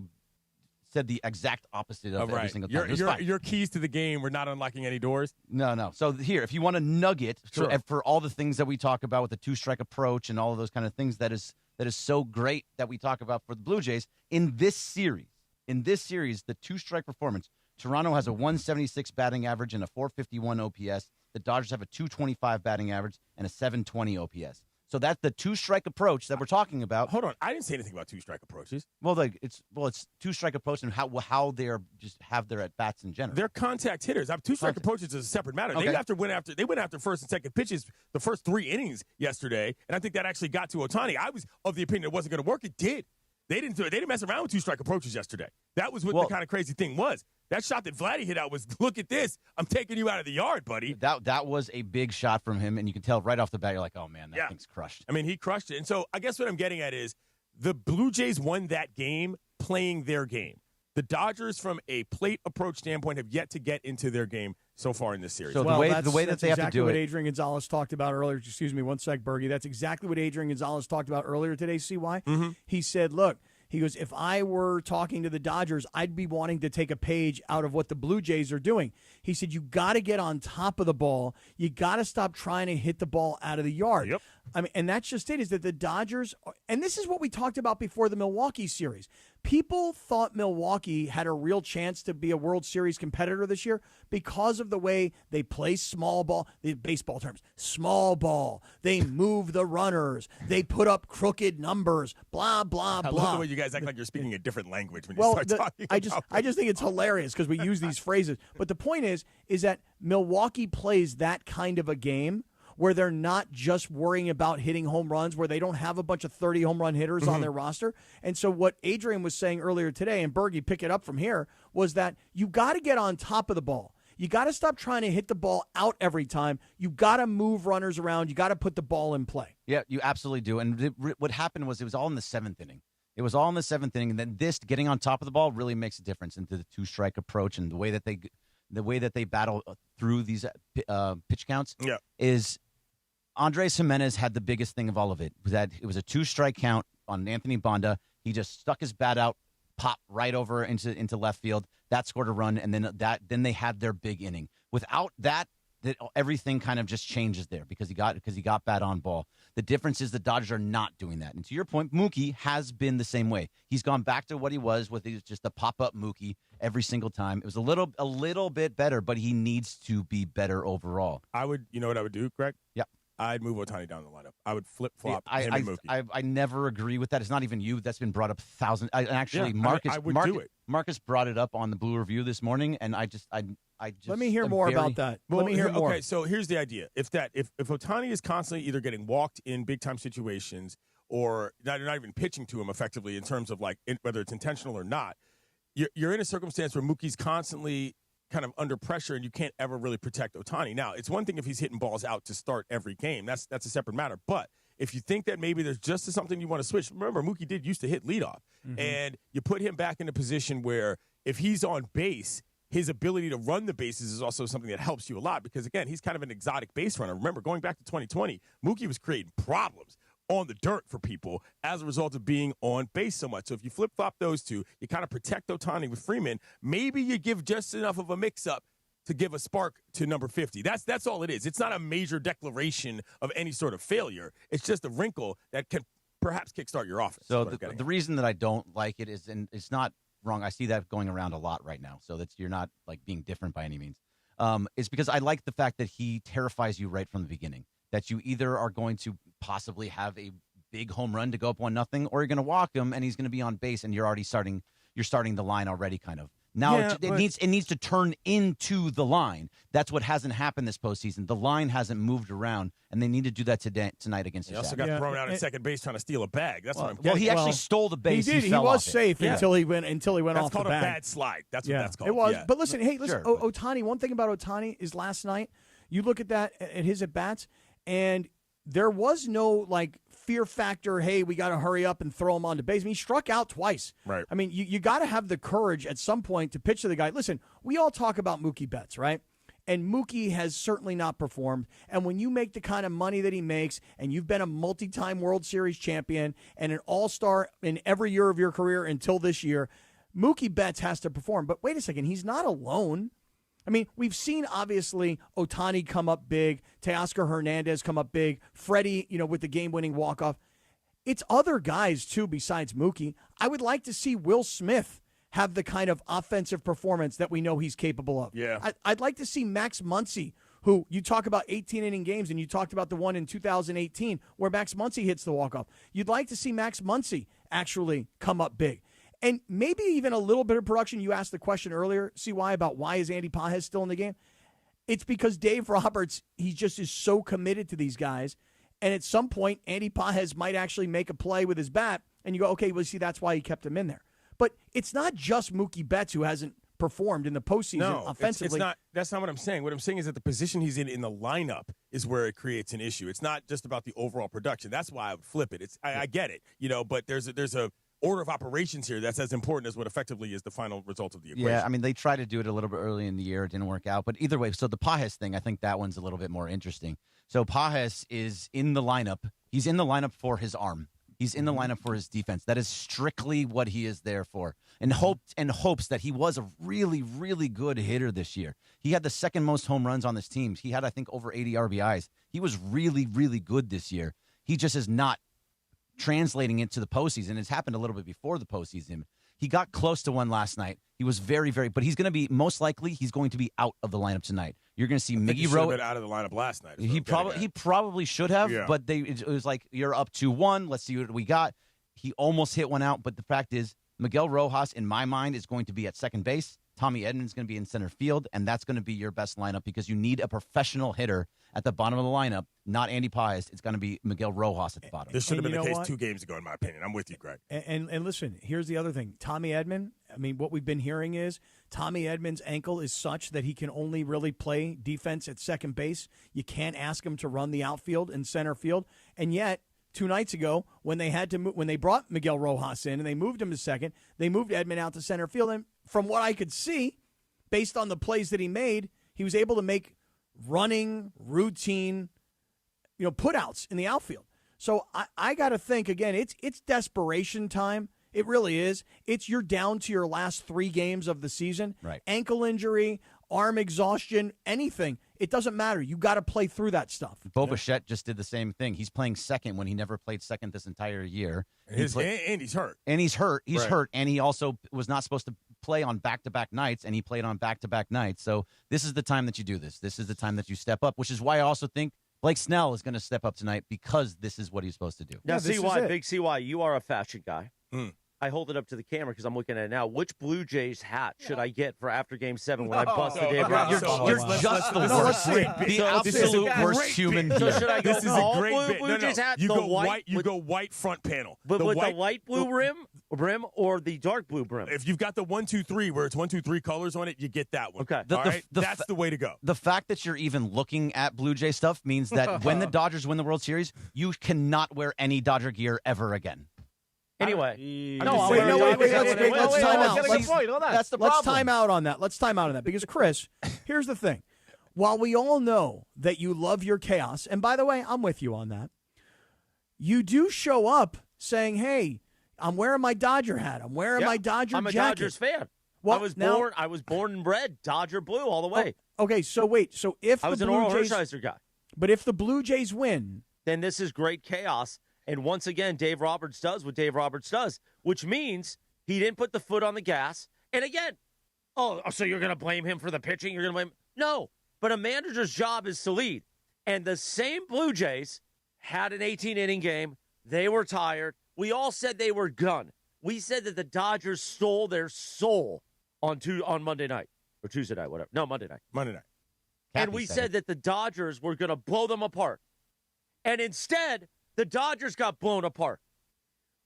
said the exact opposite of every single time. Your keys to the game were not unlocking any doors? No. So here, if you want a nugget for all the things that we talk about with the 2-strike approach and all of those kind of things that is so great that we talk about for the Blue Jays, in this series, the 2-strike performance, Toronto has a 176 batting average and a 451 OPS. The Dodgers have a 225 batting average and a 720 OPS. So that's the 2-strike approach that we're talking about. Hold on, I didn't say anything about 2-strike approaches. Well, it's 2-strike approach and how they're just have their at bats in general. They're contact hitters. 2-strike approaches is a separate matter. Okay. They went after first and second pitches the first 3 innings yesterday, and I think that actually got to Ohtani. I was of the opinion it wasn't going to work. It did. They didn't mess around with 2-strike approaches yesterday. That was what the kind of crazy thing was. That shot that Vladdy hit out was, look at this. I'm taking you out of the yard, buddy. That was a big shot from him, and you can tell right off the bat, you're like, oh, man, that thing's crushed. I mean, he crushed it. And so I guess what I'm getting at is the Blue Jays won that game playing their game. The Dodgers, from a plate approach standpoint, have yet to get into their game so far in this series. So the way that they have to do exactly what it. Adrian Gonzalez talked about earlier. Excuse me, one sec, Bergie. That's exactly what Adrian Gonzalez talked about earlier today, CY. Mm-hmm. He said, look, he goes, if I were talking to the Dodgers, I'd be wanting to take a page out of what the Blue Jays are doing. He said, you got to get on top of the ball. You got to stop trying to hit the ball out of the yard. Yep. I mean, and that's just it, is that the Dodgers, and this is what we talked about before the Milwaukee series. People thought Milwaukee had a real chance to be a World Series competitor this year because of the way they play small ball, the baseball terms, small ball. They move the runners. They put up crooked numbers, blah, blah, blah. I love the way you guys act like you're speaking a different language when you Well, start talking I just think it's hilarious because we use these phrases. But the point is that Milwaukee plays that kind of a game where they're not just worrying about hitting home runs, where they don't have a bunch of 30 home run hitters on their roster. And so what Adrian was saying earlier today, and Bergie, pick it up from here, was that you got to get on top of the ball. You got to stop trying to hit the ball out every time. You got to move runners around. You got to put the ball in play. Yeah, you absolutely do. And what happened was it was all in the 7th inning. It was all in the 7th inning, and then this getting on top of the ball really makes a difference into the 2-strike approach and the way that they battle through these pitch counts. Yeah. Is Andres Jimenez had the biggest thing of all of it. Was that it was a 2-strike count on Anthony Bonda. He just stuck his bat out, popped right over into left field. That scored a run, and then they had their big inning. Without that, everything kind of just changes there because he got bat on ball. The difference is the Dodgers are not doing that. And to your point, Mookie has been the same way. He's gone back to what he was with just a pop-up Mookie every single time. It was a little bit better, but he needs to be better overall. You know what I would do, Greg? Yeah. I'd move Ohtani down the lineup. I would flip-flop him and Mookie. I never agree with that. It's not even you. That's been brought up Marcus. I would do it. Marcus brought it up on the Blue Review this morning, and I just let me hear more about that. Let me hear more. Okay, so here's the idea: if Ohtani is constantly either getting walked in big-time situations or not even pitching to him effectively in terms of whether it's intentional or not, you're in a circumstance where Mookie's constantly kind of under pressure and you can't ever really protect Ohtani. Now, it's one thing if he's hitting balls out to start every game. That's a separate matter. But if you think that maybe there's just something you want to switch, remember, Mookie did used to hit leadoff. And you put him back in a position where if he's on base, his ability to run the bases is also something that helps you a lot because, again, he's kind of an exotic base runner. Remember, going back to 2020, Mookie was creating problems on the dirt for people as a result of being on base so much. So if you flip-flop those two, you kind of protect Ohtani with Freeman, maybe you give just enough of a mix-up to give a spark to number 50. That's all it is. It's not a major declaration of any sort of failure. It's just a wrinkle that can perhaps kickstart your offense. So the reason that I don't like it is, and it's not wrong, I see that going around a lot right now, so that you're not like being different by any means, is because I like the fact that he terrifies you right from the beginning, that you either are going to possibly have a big home run to go up 1-0, or you're going to walk him and he's going to be on base and you're already starting the line already kind of. Now it needs to turn into the line. That's what hasn't happened this postseason. The line hasn't moved around, and they need to do that tonight against the He also Sox. got thrown out at second base trying to steal a bag. That's what I'm getting. Well, he actually stole the base. He did. He was safe until he went off the bag. That's called a bad slide. That's what that's called. It was. Yeah. But listen, Sure, Ohtani, one thing about Ohtani is last night, you look at that, at his at-bats, and there was no, fear factor, hey, we got to hurry up and throw him onto base. I mean, he struck out twice. Right. I mean, you got to have the courage at some point to pitch to the guy. Listen, we all talk about Mookie Betts, right? And Mookie has certainly not performed. And when you make the kind of money that he makes, and you've been a multi-time World Series champion and an all-star in every year of your career until this year, Mookie Betts has to perform. But wait a second, he's not alone. I mean, we've seen, obviously, Ohtani come up big, Teoscar Hernandez come up big, Freddie, with the game-winning walk-off. It's other guys, too, besides Mookie. I would like to see Will Smith have the kind of offensive performance that we know he's capable of. Yeah. I'd like to see Max Muncy, who you talk about 18-inning games, and you talked about the one in 2018 where Max Muncy hits the walk-off. You'd like to see Max Muncy actually come up big. And maybe even a little bit of production. You asked the question earlier, CY, about why is Andy Pages still in the game? It's because Dave Roberts, he just is so committed to these guys. And at some point, Andy Pages might actually make a play with his bat. And you go, okay, well, see, that's why he kept him in there. But it's not just Mookie Betts who hasn't performed in the postseason offensively. It's not. That's not what I'm saying. What I'm saying is that the position he's in the lineup is where it creates an issue. It's not just about the overall production. That's why I would flip it. I get it, but there's a order of operations here that's as important as what effectively is the final result of the equation. Yeah, I mean, they tried to do it a little bit early in the year. It didn't work out. But either way, so the Pages thing, I think that one's a little bit more interesting. So Pages is in the lineup. He's in the lineup for his arm. He's in the lineup for his defense. That is strictly what he is there for. And hopes that he was a really, really good hitter this year. He had the second most home runs on this team. He had, I think, over 80 RBIs. He was really, really good this year. He just is not translating it to the postseason. It's happened a little bit before the postseason. He got close to one last night. He was very, very, but he's going to be, most likely, he's going to be out of the lineup tonight. You're going to see Miggy Rowe. Been out of the lineup last night. He probably should have, but it was like, you're up 2-1. Let's see what we got. He almost hit one out, but the fact is, Miguel Rojas, in my mind, is going to be at second base. Tommy Edman's going to be in center field, and that's going to be your best lineup because you need a professional hitter at the bottom of the lineup, not Andy Pages. It's going to be Miguel Rojas at the bottom. This should have been the case 2 games ago, in my opinion. I'm with you, Greg. And listen, here's the other thing. Tommy Edman, I mean, what we've been hearing is Tommy Edman's ankle is such that he can only really play defense at second base. You can't ask him to run the outfield and center field. And yet, 2 nights ago, when they brought Miguel Rojas in and they moved him to second, they moved Edman out to center field. And from what I could see, based on the plays that he made, he was able to make running, routine, putouts in the outfield. So I got to think, again, it's desperation time. It really is. You're down to your last 3 games of the season. Right. Ankle injury, arm exhaustion, anything. It doesn't matter. You got to play through that stuff. Bo Bichette just did the same thing. He's playing second when he never played second this entire year. And he's hurt. And he's hurt. He's hurt. And he also was not supposed to play on back-to-back nights, and he played on back-to-back nights. So this is the time that you do this. This is the time that you step up, which is why I also think Blake Snell is going to step up tonight because this is what he's supposed to do. Now, CY, big CY, you are a fashion guy. I hold it up to the camera because I'm looking at it now. Which Blue Jays hat should I get for after Game 7 when I bust the Dave Roberts? You're just the worst. The absolute worst human So here. should I go This is a all great blue bit. Blue Jays hat? You the go white, white. You go white front panel. But with the light blue rim? brim or the dark blue brim? If you've got the 1, 2, 3, where it's 1, 2, 3 colors on it, you get that one. Okay. All right? That's the way to go. The fact that you're even looking at Blue Jay stuff means that when the Dodgers win the World Series, you cannot wear any Dodger gear ever again. Anyway. Wait, let's time out. That's the problem. Let's time out on that. Let's time out on that. Because, Chris, here's the thing. While we all know that you love your chaos, and by the way, I'm with you on that, you do show up saying, hey, I'm wearing my Dodger hat. I'm wearing my Dodger I'm a jacket. Dodgers fan. Well, I was born and bred Dodger blue all the way. Okay, so wait. So if I was the an Blue Oral Jays, Hershiser guy. But if the Blue Jays win, then this is great chaos. And once again, Dave Roberts does what Dave Roberts does, which means he didn't put the foot on the gas. And again, so you're going to blame him for the pitching? You're going to blame No, but a manager's job is to lead. And the same Blue Jays had an 18-inning game. They were tired. We all said they were done. We said that the Dodgers stole their soul on Monday night or Tuesday night, whatever. No, Monday night. Monday night. And we said that the Dodgers were going to blow them apart. And instead, the Dodgers got blown apart.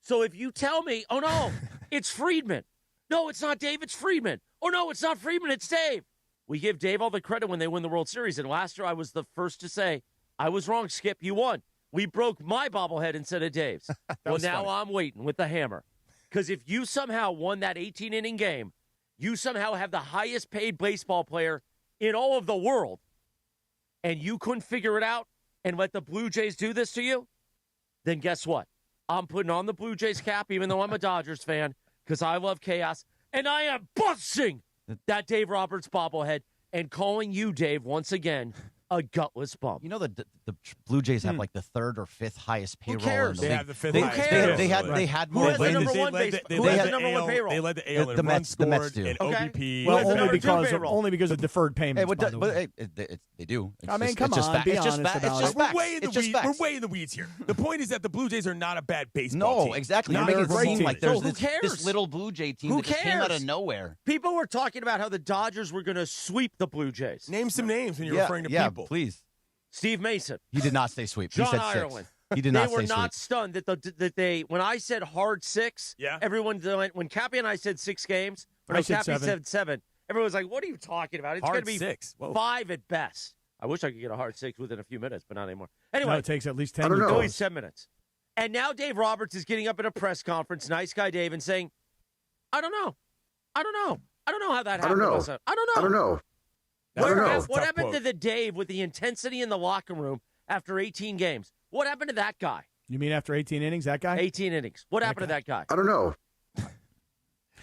So if you tell me, oh, no, it's Friedman. No, it's not Dave, it's Friedman. Oh, no, it's not Friedman, it's Dave. We give Dave all the credit when they win the World Series. And last year, I was the first to say, I was wrong, Skip, you won. We broke my bobblehead instead of Dave's. Well, now I'm waiting with the hammer. Because if you somehow won that 18-inning game, you somehow have the highest paid baseball player in all of the world, and you couldn't figure it out and let the Blue Jays do this to you, then guess what? I'm putting on the Blue Jays cap, even though I'm a Dodgers fan, because I love chaos, and I am busting that Dave Roberts bobblehead and calling you, Dave, once again, a gutless bum. You know the Blue Jays have like the third or fifth highest payroll. cares? In the They league. have the fifth They, highest they payroll. had Who more has the wins. number one base? Who has the number one payroll? They led the AL in The runs Mets scored do. and Okay. OBP. Well, well, number two payroll? only because of deferred payments. They do. I mean, It's come just on, fact. be It's just honest fact. about It's just it. We're facts. way in the It's just weeds. We're facts. way in the weeds here. The point is that the Blue Jays are not a bad baseball team. No, exactly. Not You're a making it great seem team. like there's So who this cares? little Blue Jay team Who that just came out of cares? nowhere. People were talking about how the Dodgers were going to sweep the Blue Jays. Name some names when you're referring to people. Please. Steve Mason. He did not say sweep. John he said Ireland. 6. He did not They were say not sweep. stunned that they when I said hard 6. Yeah. Everyone went when Cappy and I said 6 games. Or I no, said Cappy 7. said 7. Everyone was like, "What are you talking about? It's Hard going to be 6. Whoa. 5 at best." I wish I could get a hard 6 within a few minutes, but not anymore. Anyway, No, it takes at least 10 I don't minutes. know. at least 10 minutes. And now Dave Roberts is getting up in a press conference, nice guy Dave, and saying, "I don't know. I don't know. I don't know how that I don't happened." know. last night. I don't know. I don't know. I What don't know. happened, what Tough happened to quote. the Dave with the intensity in the locker room after 18 games? What happened to that guy? You mean after 18 innings, that guy? 18 innings. What happened to that guy? I don't know.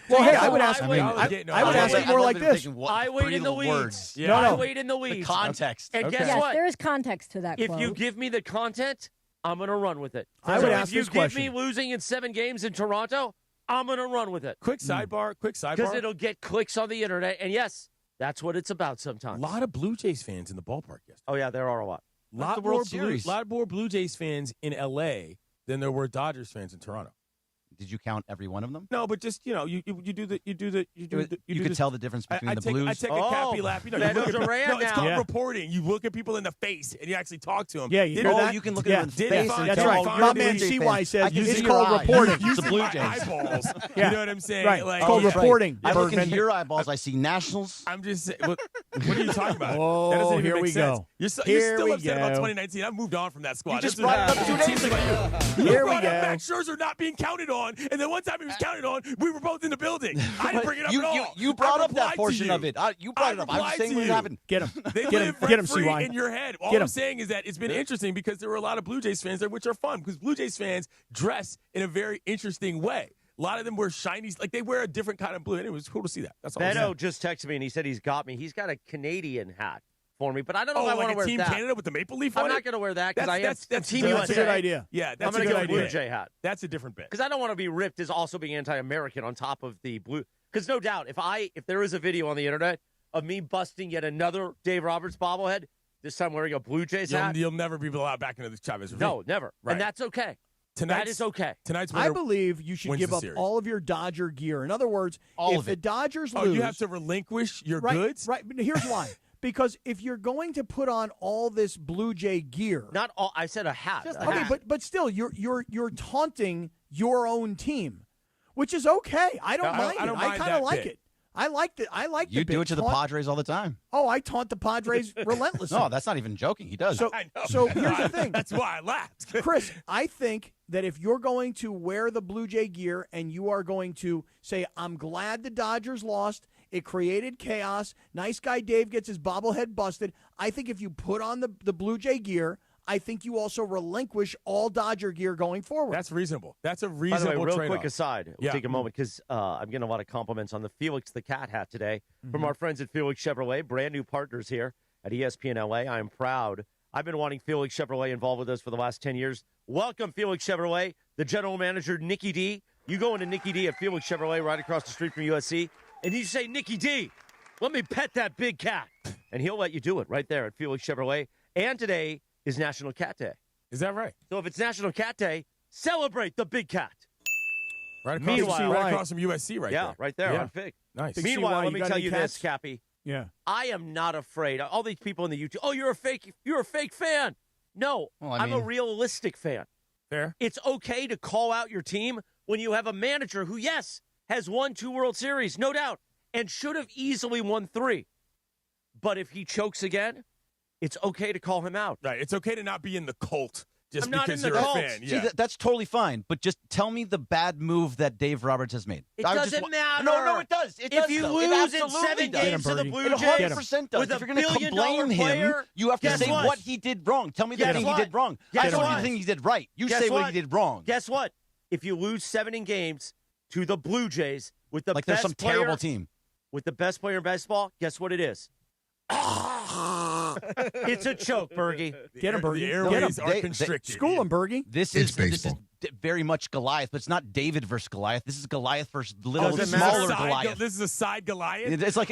Well, hey, Yeah, I would I ask. would- I would ask it more like this. I wait in the weeds. Yeah. No, I no. wait in the The weeds. context. And Okay. guess Yes, what? there is context to that If quote. you give me the content, I'm going to run with it. I So would if ask you this give question. me losing in 7 games in Toronto, I'm going to run with it. Quick sidebar. Because it'll get clicks on the internet. And yes, that's what it's about A sometimes. lot of Blue Jays fans in the ballpark yesterday. Oh, yeah, there are a lot. That's the World Series. lot more Blue Jays fans in L.A. than there were Dodgers fans in Toronto. Did you count every one of them? No, but just you You could tell the difference between the Blues. I take a Oh, Cappy lap. You know, you Beto look at, Duran no, it's now. called Yeah. reporting. You look at people in the face and you actually talk to them. Yeah, you hear that? you can look Yeah. at them in Did face. fine. and That's tell right. fine. My Blue man Jays CY I says can it's see called your eyes. reporting. It's the Using Blue my Jays. eyeballs. Yeah. You know what I'm saying? Right. Like, It's called yeah. reporting. I look Bergman. into your eyeballs. I see Nationals. I'm just saying, what are you talking about? Oh, that doesn't even here make we sense. go. You're Here still we upset about go. 2019. I've moved on from that squad. You just This brought it is- up 2 days teams ago. like you. Here we brought up go. Max Scherzer not being counted on, and then one time he was counted on, we were both in the building. I didn't bring it up you, at all. You brought I up that replied to portion you. of it. You brought it up. I was replied saying to what you. happened. Get him. They Get live him. Get him, rent-free CY. in your head. All Get I'm him. saying is that it's been interesting because there were a lot of Blue Jays fans there, which are fun because Blue Jays fans dress in a very interesting way. A lot of them wear shinies, like they wear a different kind of blue. And it was cool to see that. That's all. I'm saying. Beto just texted me and he said he's got me. He's got a Canadian hat for me, but I don't know Oh, if I like want to a wear Team that. Canada with the maple leaf I'm on it? not going to wear that because I am That's Team That's USA. a good idea. Yeah, I'm that's going a to good get a Blue idea. Jay hat That's a different bit. because I don't want to be ripped as also being anti-American on top of the blue. Because no doubt, if there is a video on the internet of me busting yet another Dave Roberts bobblehead, this time wearing a Blue Jays hat, You'll never be allowed back into the Chavez ravine. no, never, Right. and that's okay. Tonight's- That is okay. Tonight's I winner believe you should wins give the up series. all of your Dodger gear. In other words, All if of the it. Dodgers Oh, lose, you have to relinquish your right, goods? Right, but here's why. Because if you're going to put on all this Blue Jay gear, Not all. I said a hat. just, a okay, hat. but still, you're taunting your own team. which is okay. I don't I mind don't it. mind I kind that of like bit. it. I like the. I like. You the do bit. it to the Padres all the time. Oh, I taunt the Padres relentlessly. No, that's not even joking. He does. So, I know. so here's the thing. That's why I laughed. Chris, I think that if you're going to wear the Blue Jay gear and you are going to say, I'm glad the Dodgers lost, it created chaos, nice guy Dave gets his bobblehead busted, I think if you put on the Blue Jay gear, I think you also relinquish all Dodger gear going forward. That's reasonable. That's a By reasonable the way, real trade-off. quick aside, we'll take a moment because I'm getting a lot of compliments on the Felix the Cat hat today from our friends at Felix Chevrolet, brand new partners here at ESPN LA. I am proud. I've been wanting Felix Chevrolet involved with us for the last 10 years. Welcome, Felix Chevrolet, the general manager, Nikki D. You go into Nikki D at Felix Chevrolet right across the street from USC, and you say, Nikki D, let me pet that big cat. And he'll let you do it right there at Felix Chevrolet. And today is National Cat Day. Is that right? So if it's National Cat Day, celebrate the big cat. Right across, Meanwhile, right across from USC right there. Yeah, right there Yeah. on Fig. Nice. Meanwhile, let you me got tell any you cats? this, Cappy. Yeah. I am not afraid. All these people in the YouTube, oh, you're a fake fan. No, Well, I'm a realistic fan. Fair. It's okay to call out your team when you have a manager who, yes, has won 2 World Series, no doubt, and should have easily won 3. But if he chokes again, it's okay to call him out. Right. It's okay to not be in the cult just I'm not because in the you're cult. a fan. See, Yeah. that's totally fine. But just tell me the bad move that Dave Roberts has made. It I just doesn't matter. No, it does. It If does, you though. It lose in absolutely 7 does. games to the Blue It Jays 100% does. with If a you're going to billion-dollar blame him, player, you have to guess say what? what he did wrong. Tell me the Guess thing what? he did wrong. Guess I tell you what? the thing he did right. You Guess say what what? he did wrong. Guess what? If you lose 7 in games to the Blue Jays with the Like best there's some player, terrible team. with the best player in baseball, guess what it is? It's a choke, Bergie. Get him, Bergie. The airways are constricted. School him, Bergie. This is very much Goliath, but it's not David versus Goliath. This is Goliath versus little Doesn't smaller matter. Goliath. This is a side Goliath. It's like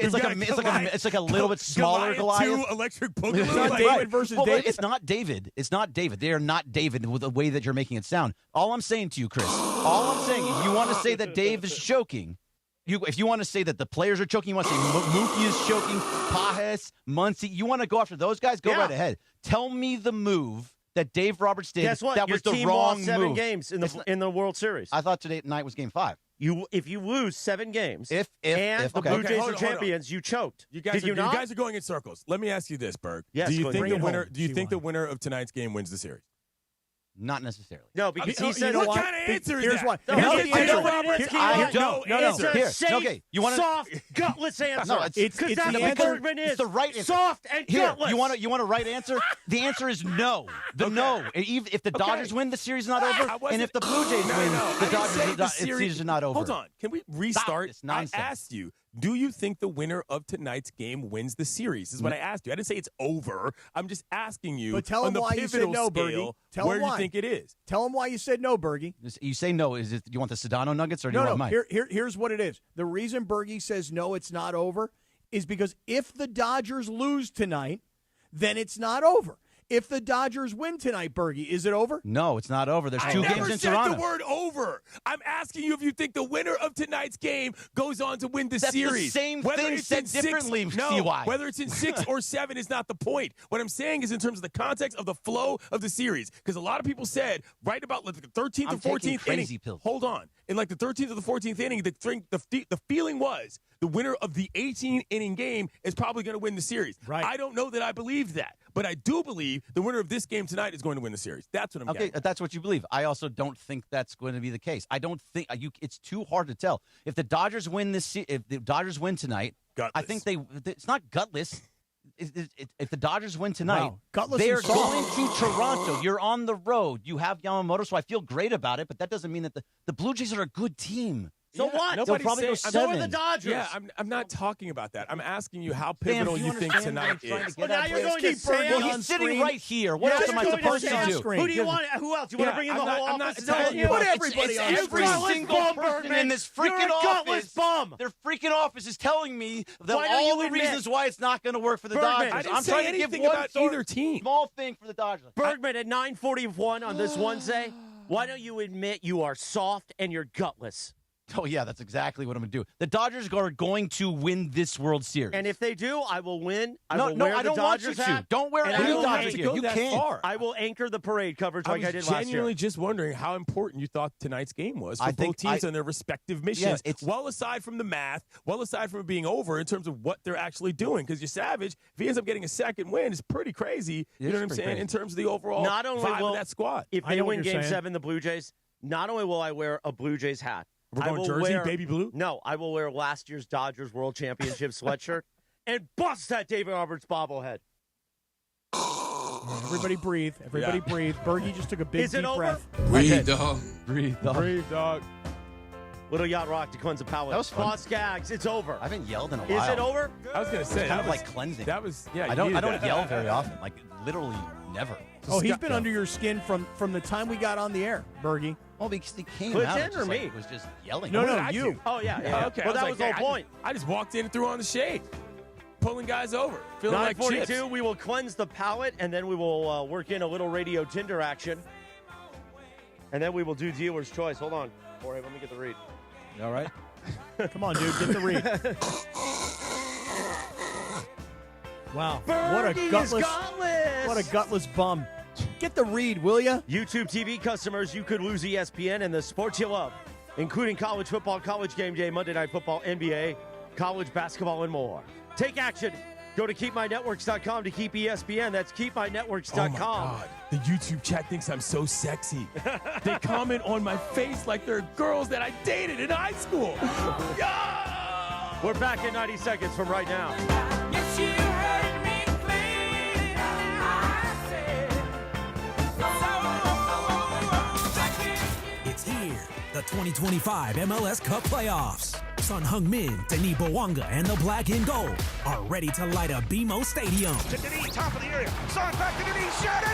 a little bit smaller Goliath. Goliath 2 Electric Boogaloo. It's not Like, David versus Well, David. it's not David. It's not David. They are not David with the way that you're making it sound. All I'm saying to you, Chris, all I'm saying, if you want to say that Dave is choking, if you want to say that the players are choking, you want to say Mookie is choking, Pajes, Muncy, you want to go after those guys, go right ahead. Tell me the move that Dave Roberts did. Guess what? That Your was the team wrong lost 7 move. games in the World Series. I thought today night was Game 5. If you lose 7 games, if the Blue Okay, Jays hold are on. champions, you choked. You guys, Did you you not? guys are going in circles. Let me ask you this, Berg. Yes, do you go think ahead. the winner? home. Do you She think won. the winner of tonight's game wins the series? Not necessarily. No, because he You said know what kind of answer is Here's that? why. No, Here's no, the you know answer. what it is? I don't. No, No, It's a here. safe, Okay, you want soft, gutless answer. No, it's Because that's the what answer. Bergman is. It's the right answer. Soft and Here, gutless. you want a right answer? The answer is no. No. If the Dodgers win, the series is not over. And if the Blue Jays win, the series is not over. Hold on. Can we restart? It's nonsense. I asked you, do you think the winner of tonight's game wins the series? Is what I asked you. I didn't say it's over. I'm just asking you But tell on him the why you said pivotal no, scale, Bergie. Tell where him you why. think it is. Tell him why you said no, Bergie. You say no. Is it? You want the Sedano Nuggets or do you want mine? Here's what it is. The reason Bergie says no, it's not over, is because if the Dodgers lose tonight, then it's not over. If the Dodgers win tonight, Bergie, is it over? No, it's not over. There's 2 games in I never said Toronto. the word over. I'm asking you if you think the winner of tonight's game goes on to win the That's the series. same Whether thing it's said in 6 differently, No, CY. whether it's in 6 or 7 is not the point. What I'm saying is in terms of the context of the flow of the series. Because a lot of people said right about like the 13th I'm or taking 14th crazy inning. pills. Hold on. In like the 13th or the 14th inning, the feeling was the winner of the 18-inning game is probably going to win the series. Right. I don't know that I believe that. But I do believe the winner of this game tonight is going to win the series. That's what I'm Okay, getting. that's what you believe. I also don't think that's going to be the case. I don't think it's too hard to tell. If the Dodgers win if the Dodgers win tonight, I think it's not gutless. If the Dodgers win tonight, Wow. Gutless they're and soft. going to Toronto. You're on the road. You have Yamamoto, so I feel great about it, but that doesn't mean that the Blue Jays are a good team. So what? They'll probably go saying- 7. So are the Dodgers. Yeah, I'm not talking about that. I'm asking you how Sam, pivotal do you you think understand what I'm tonight trying to is. get Well, at? now you're going to Keep Sam. Bergie Well, on he's sitting screen. right here. What You're else am I going supposed Sam. to do? Who do you want? Who else? You want to bring in the whole I'm not office? telling you. Put It's- everybody on Every screen. single Bum, person Bergman. in this You're freaking a gutless office, bum. their freaking office is telling me that Why don't all you the admit- reasons why it's not going to work for the Bergman, Dodgers. I didn't I'm say trying to give anything one about sort either of team. small thing for the Dodgers. Bergman at 9:41 on this Wednesday. Why don't you admit you are soft and you're gutless? Oh, yeah, that's exactly what I'm going to do. The Dodgers are going to win this World Series. And if they do, I will win. I No, will no, wear I the don't want you Dodgers to. hat. Don't wear and any I will Dodgers anchor- gear. You can't. I will anchor the parade coverage like I did last year. Genuinely just wondering how important you thought tonight's game was for both teams and their respective missions. Yes, well aside from the math, well aside from it being over in terms of what they're actually doing. Because you're Savage, if he ends up getting a second win, it's pretty crazy. You know what I'm saying? crazy. In terms of the overall Not only vibe will of that squad. If they win Game 7, the Blue Jays, not only will I wear a Blue Jays hat, We're I going will jersey, wear, baby blue? No, I will wear last year's Dodgers World Championship sweatshirt and bust that David Roberts bobblehead. Everybody breathe. Everybody breathe. Bergie just took a big, Is it deep over? breath. Breathe, dog. Breathe, dog. Breathe, dog. Little yacht rock to cleanse the palate. That was fun. Boss gags, it's over. I haven't yelled in a while. Is it over? I was going to say. It's kind of like cleansing. That was, yeah. I don't you needed that. yell very often. Like, literally never. Oh, he's been under your skin from the time we got on the air, Bergie. Well, because he came Clinton out. or It just, me? was just yelling. No, What no, did I you. do? Oh, yeah. Okay. Well, I that was the whole point. I just walked in and threw on the shade. Pulling guys over. Feeling like 9:42, chips. we will cleanse the palate, and then we will work in a little radio Tinder action. And then we will do dealer's choice. Hold on. Jorge, let me get the read. All right. Come on, dude. Get the read. Wow. Bergie is gutless. What a gutless bum. Get the read, will ya? YouTube TV customers, you could lose ESPN and the sports you love, including college football, college game day, Monday Night Football, NBA, college basketball, and more. Take action. Go to keepmynetworks.com to keep ESPN. That's keepmynetworks.com. Oh my God. The YouTube chat thinks I'm so sexy. They comment on my face like they're girls that I dated in high school. Yeah! We're back in 90 seconds from right now. Yes, you heard me clearly. I said, It's here, the 2025 MLS Cup playoffs. Son Heung-min, Denis Bouanga, and the Black and Gold are ready to light up BMO Stadium. To Denis, top of the area. Son back to Denis, shot it in!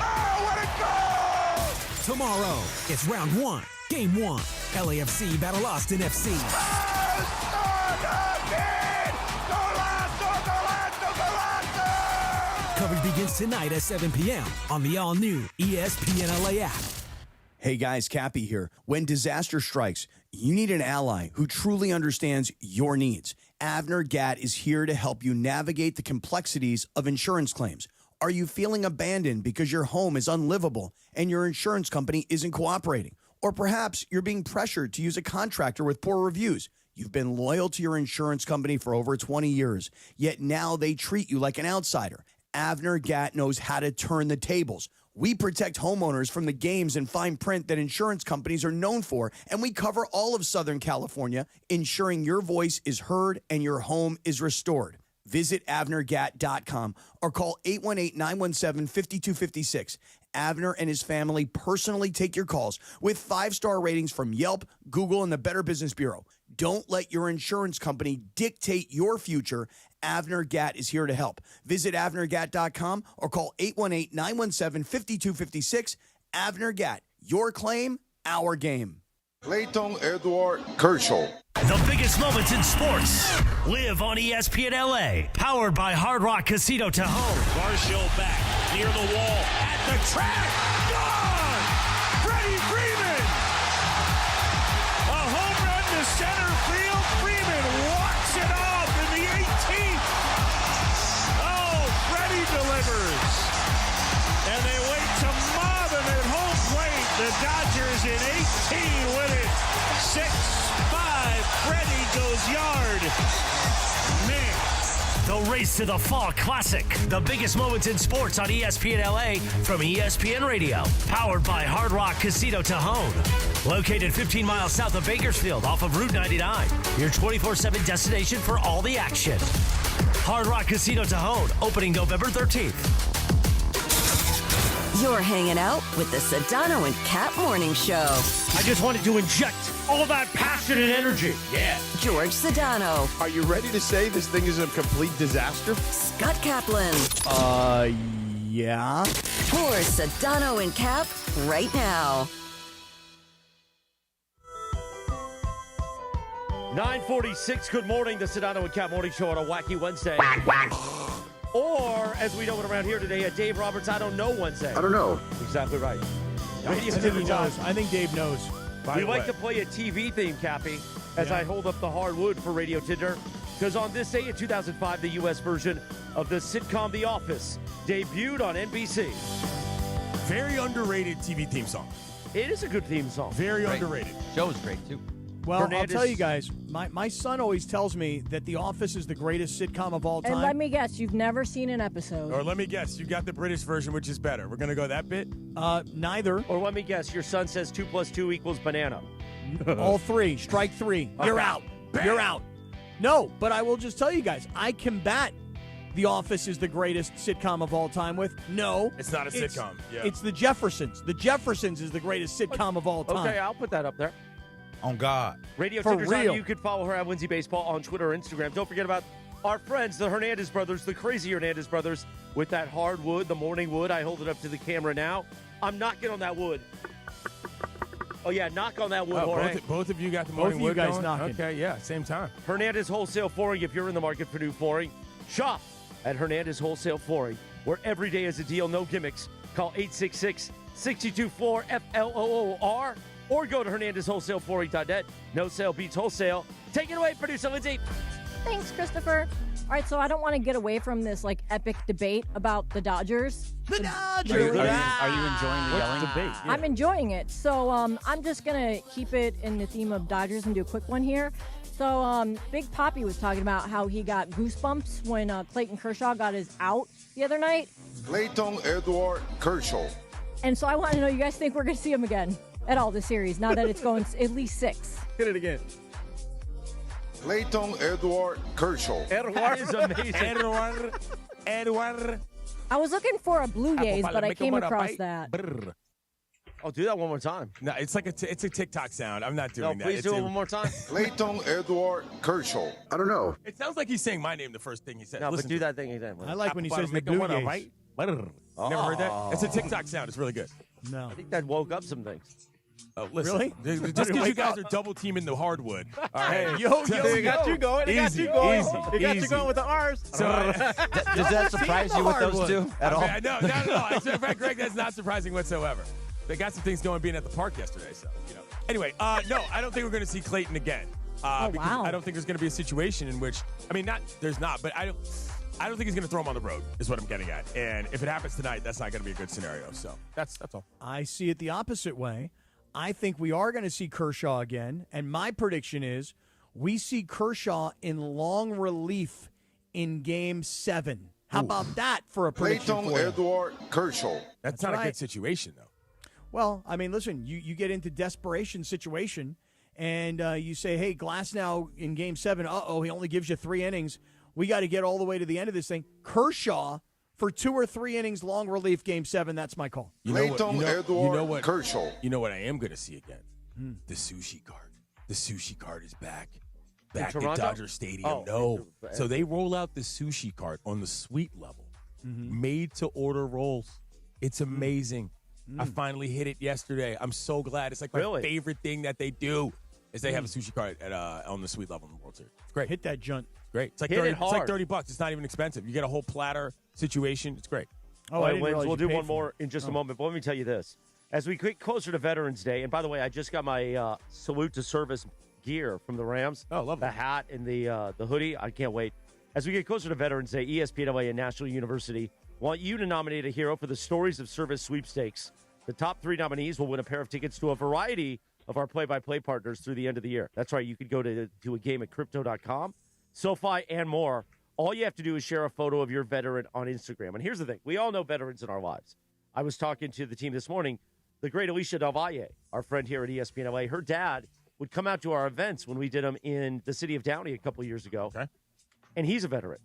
Oh, what a goal! Tomorrow, it's round one, game one. LAFC battle Austin FC. Coverage begins tonight at 7 p.m. on the all-new ESPN LA app. Hey guys, Cappy here. When disaster strikes, you need an ally who truly understands your needs. Avner Gatt is here to help you navigate the complexities of insurance claims. Are you feeling abandoned because your home is unlivable and your insurance company isn't cooperating? Or perhaps you're being pressured to use a contractor with poor reviews. You've been loyal to your insurance company for over 20 years, yet now they treat you like an outsider. Avner Gatt knows how to turn the tables. We protect homeowners from the games and fine print that insurance companies are known for, and we cover all of Southern California, ensuring your voice is heard and your home is restored. Visit AvnerGatt.com or call 818-917-5256. Avner and his family personally take your calls with 5-star ratings from Yelp, Google, and the Better Business Bureau. Don't let your insurance company dictate your future. Avner Gatt is here to help. Visit AvnerGatt.com or call 818-917-5256. Avner Gatt, your claim, our game. Clayton Edward Kershaw. The biggest moments in sports live on ESPN LA. Powered by Hard Rock Casino Tahoe. Marshall back near the wall at the track. Gone! Freddie Freeman! A home run to center field. Freeman walks it off in the 18th. Oh, Freddie delivers. And they wait to mob him at home plate. The Dodgers in 18 win it. 6-5. Freddie goes yard. Man. The Race to the Fall Classic. The biggest moments in sports on ESPN LA from ESPN Radio. Powered by Hard Rock Casino Tahoe. Located 15 miles south of Bakersfield off of Route 99. Your 24/7 destination for all the action. Hard Rock Casino Tahoe. Opening November 13th. You're hanging out with the Sedano and Kap Morning Show. I just wanted to inject all that passion and energy. Yeah. George Sedano. Are you ready to say this thing is a complete disaster? Scott Kaplan. Yeah. More Sedano and Kap right now. 9:46. Good morning, the Sedano and Kap Morning Show on a wacky Wednesday. Or, as we know it around here today, a Dave Roberts I Don't Know Wednesday. I don't know. Exactly right. Radio I think he knows. I think Dave knows. We like to play a TV theme, Cappy, as I hold up the hardwood for Radio Tinder. Because on this day in 2005, the U.S. version of the sitcom The Office debuted on NBC. Very underrated TV theme song. It is a good theme song. Very Great. underrated. Show was great, too. Well, Hernandez. I'll tell you guys, my son always tells me that The Office is the greatest sitcom of all time. And let me guess, you've never seen an episode. Or let me guess, you got the British version, which is better. We're going to go that bit? Neither. Or let me guess, your son says 2 + 2 = banana. All three. Strike three. You're out. You're out. No, but I will just tell you guys, I combat The Office is the greatest sitcom of all time with no. It's not a sitcom. Yeah. It's The Jeffersons. The Jeffersons is the greatest sitcom of all time. Okay, I'll put that up there. On God. Radio For Tinder's real. on. You can follow her at Winzy Baseball on Twitter or Instagram. Don't forget about our friends, the Hernandez brothers, the crazy Hernandez brothers, with that hardwood, the morning wood. I hold it up to the camera now. I'm knocking on that wood. Oh, yeah, knock on that wood, Jorge. Both of you got the Both morning of you wood guys going? knocking. Okay, yeah, same time. Hernandez Wholesale Flooring. If you're in the market for new flooring, shop at Hernandez Wholesale Flooring, where every day is a deal, no gimmicks. Call 866-62-FLOOR or go to HernandezWholesaleFlooring.net. No sale beats wholesale. Take it away, producer Lindsay. Thanks, Christopher. All right, so I don't want to get away from this like epic debate about the Dodgers. The Dodgers! Are you enjoying the yelling? Debate? Yeah. I'm enjoying it. So I'm just going to keep it in the theme of Dodgers and do a quick one here. So Big Papi was talking about how he got goosebumps when Clayton Kershaw got his out the other night. Clayton Edward Kershaw. And so I want to know, you guys think we're going to see him again at all this series, now that it's going at least 6? Hit it again. Clayton Edward Kershaw. That is amazing. Edward. I was looking for a Blue Jays, but I came across that. I'll do that one more time. No, it's like it's a TikTok sound. I'm not doing that. Please It's do it a- one more time. Clayton Edward Kershaw. I don't know. It sounds like he's saying my name the first thing he said. No, Listen but do to that thing again. I like when he says the Make a Blue one, Jays. right? Never heard that? It's a TikTok sound. It's really good. No. I think that woke up some things. Oh, listen. Really? Just Did it because you wake guys up? are double teaming the hardwood. All right. They got you going. They got Easy, you going. easy, They got you easy. going with the R's. So, Does that surprise you with those two at all? No. As a matter of fact, Greg, that's not surprising whatsoever. They got some things going being at the park yesterday, so, you know. Anyway, no, I don't think we're going to see Clayton again. Because wow. I don't think there's going to be a situation in which, there's not, but I don't think he's going to throw him on the road, is what I'm getting at. And if it happens tonight, that's not going to be a good scenario. So that's all. I see it the opposite way. I think we are going to see Kershaw again, and my prediction is we see Kershaw in long relief in Game 7. How about that for a prediction Clayton for you? Edward Kershaw. That's not a right. good situation, though. Well, I mean, listen, you get into desperation situation, and you say, hey, Glass now in Game 7, he only gives you 3 innings. We got to get all the way to the end of this thing. Kershaw for 2 or 3 innings, long relief, Game 7. That's my call. Clayton Edward Kershaw. You know what I am going to see again? The sushi cart. The sushi cart is back. Back at Toronto? Dodger Stadium. Oh. No. So they roll out the sushi cart on the suite level. Made to order rolls. It's amazing. I finally hit it yesterday. I'm so glad. It's like my Really? favorite thing that they do is they have a sushi cart at on the suite level in the World Series. It's great. Hit that junt. Great. It's like Hit 30, it it's like hard. $30. It's not even expensive. You get a whole platter situation. It's great. Oh, I didn't Wins. realize We'll you do paid one for more it. in just a moment, but let me tell you this. As we get closer to Veterans Day, and by the way, I just got my salute to service gear from the Rams. Oh, lovely. The hat and the hoodie. I can't wait. As we get closer to Veterans Day, ESPN LA and National University want you to nominate a hero for the Stories of Service sweepstakes. The top 3 nominees will win a pair of tickets to a variety of our play-by-play partners through the end of the year. That's right. You could go to a game at crypto.com, SoFi, and more. All you have to do is share a photo of your veteran on Instagram. And here's the thing. We all know veterans in our lives. I was talking to the team this morning. The great Alicia Del Valle, our friend here at ESPN LA, her dad would come out to our events when we did them in the city of Downey a couple of years ago. Okay. And he's a veteran.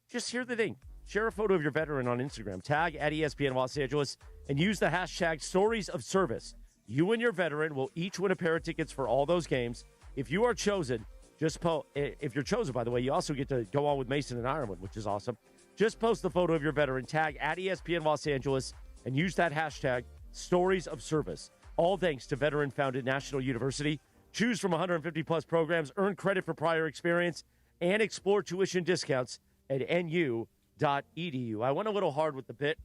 Just hear the thing. Share a photo of your veteran on Instagram. Tag at ESPN Los Angeles and use the hashtag Stories of Service. You and your veteran will each win a pair of tickets for all those games. If you are chosen, if you're chosen, by the way, you also get to go on with Mason and Ireland, which is awesome. Just post the photo of your veteran, tag at ESPN Los Angeles, and use that hashtag Stories of Service. All thanks to veteran-founded National University. Choose from 150-plus programs, earn credit for prior experience, and explore tuition discounts at nu.edu. I went a little hard with the bit.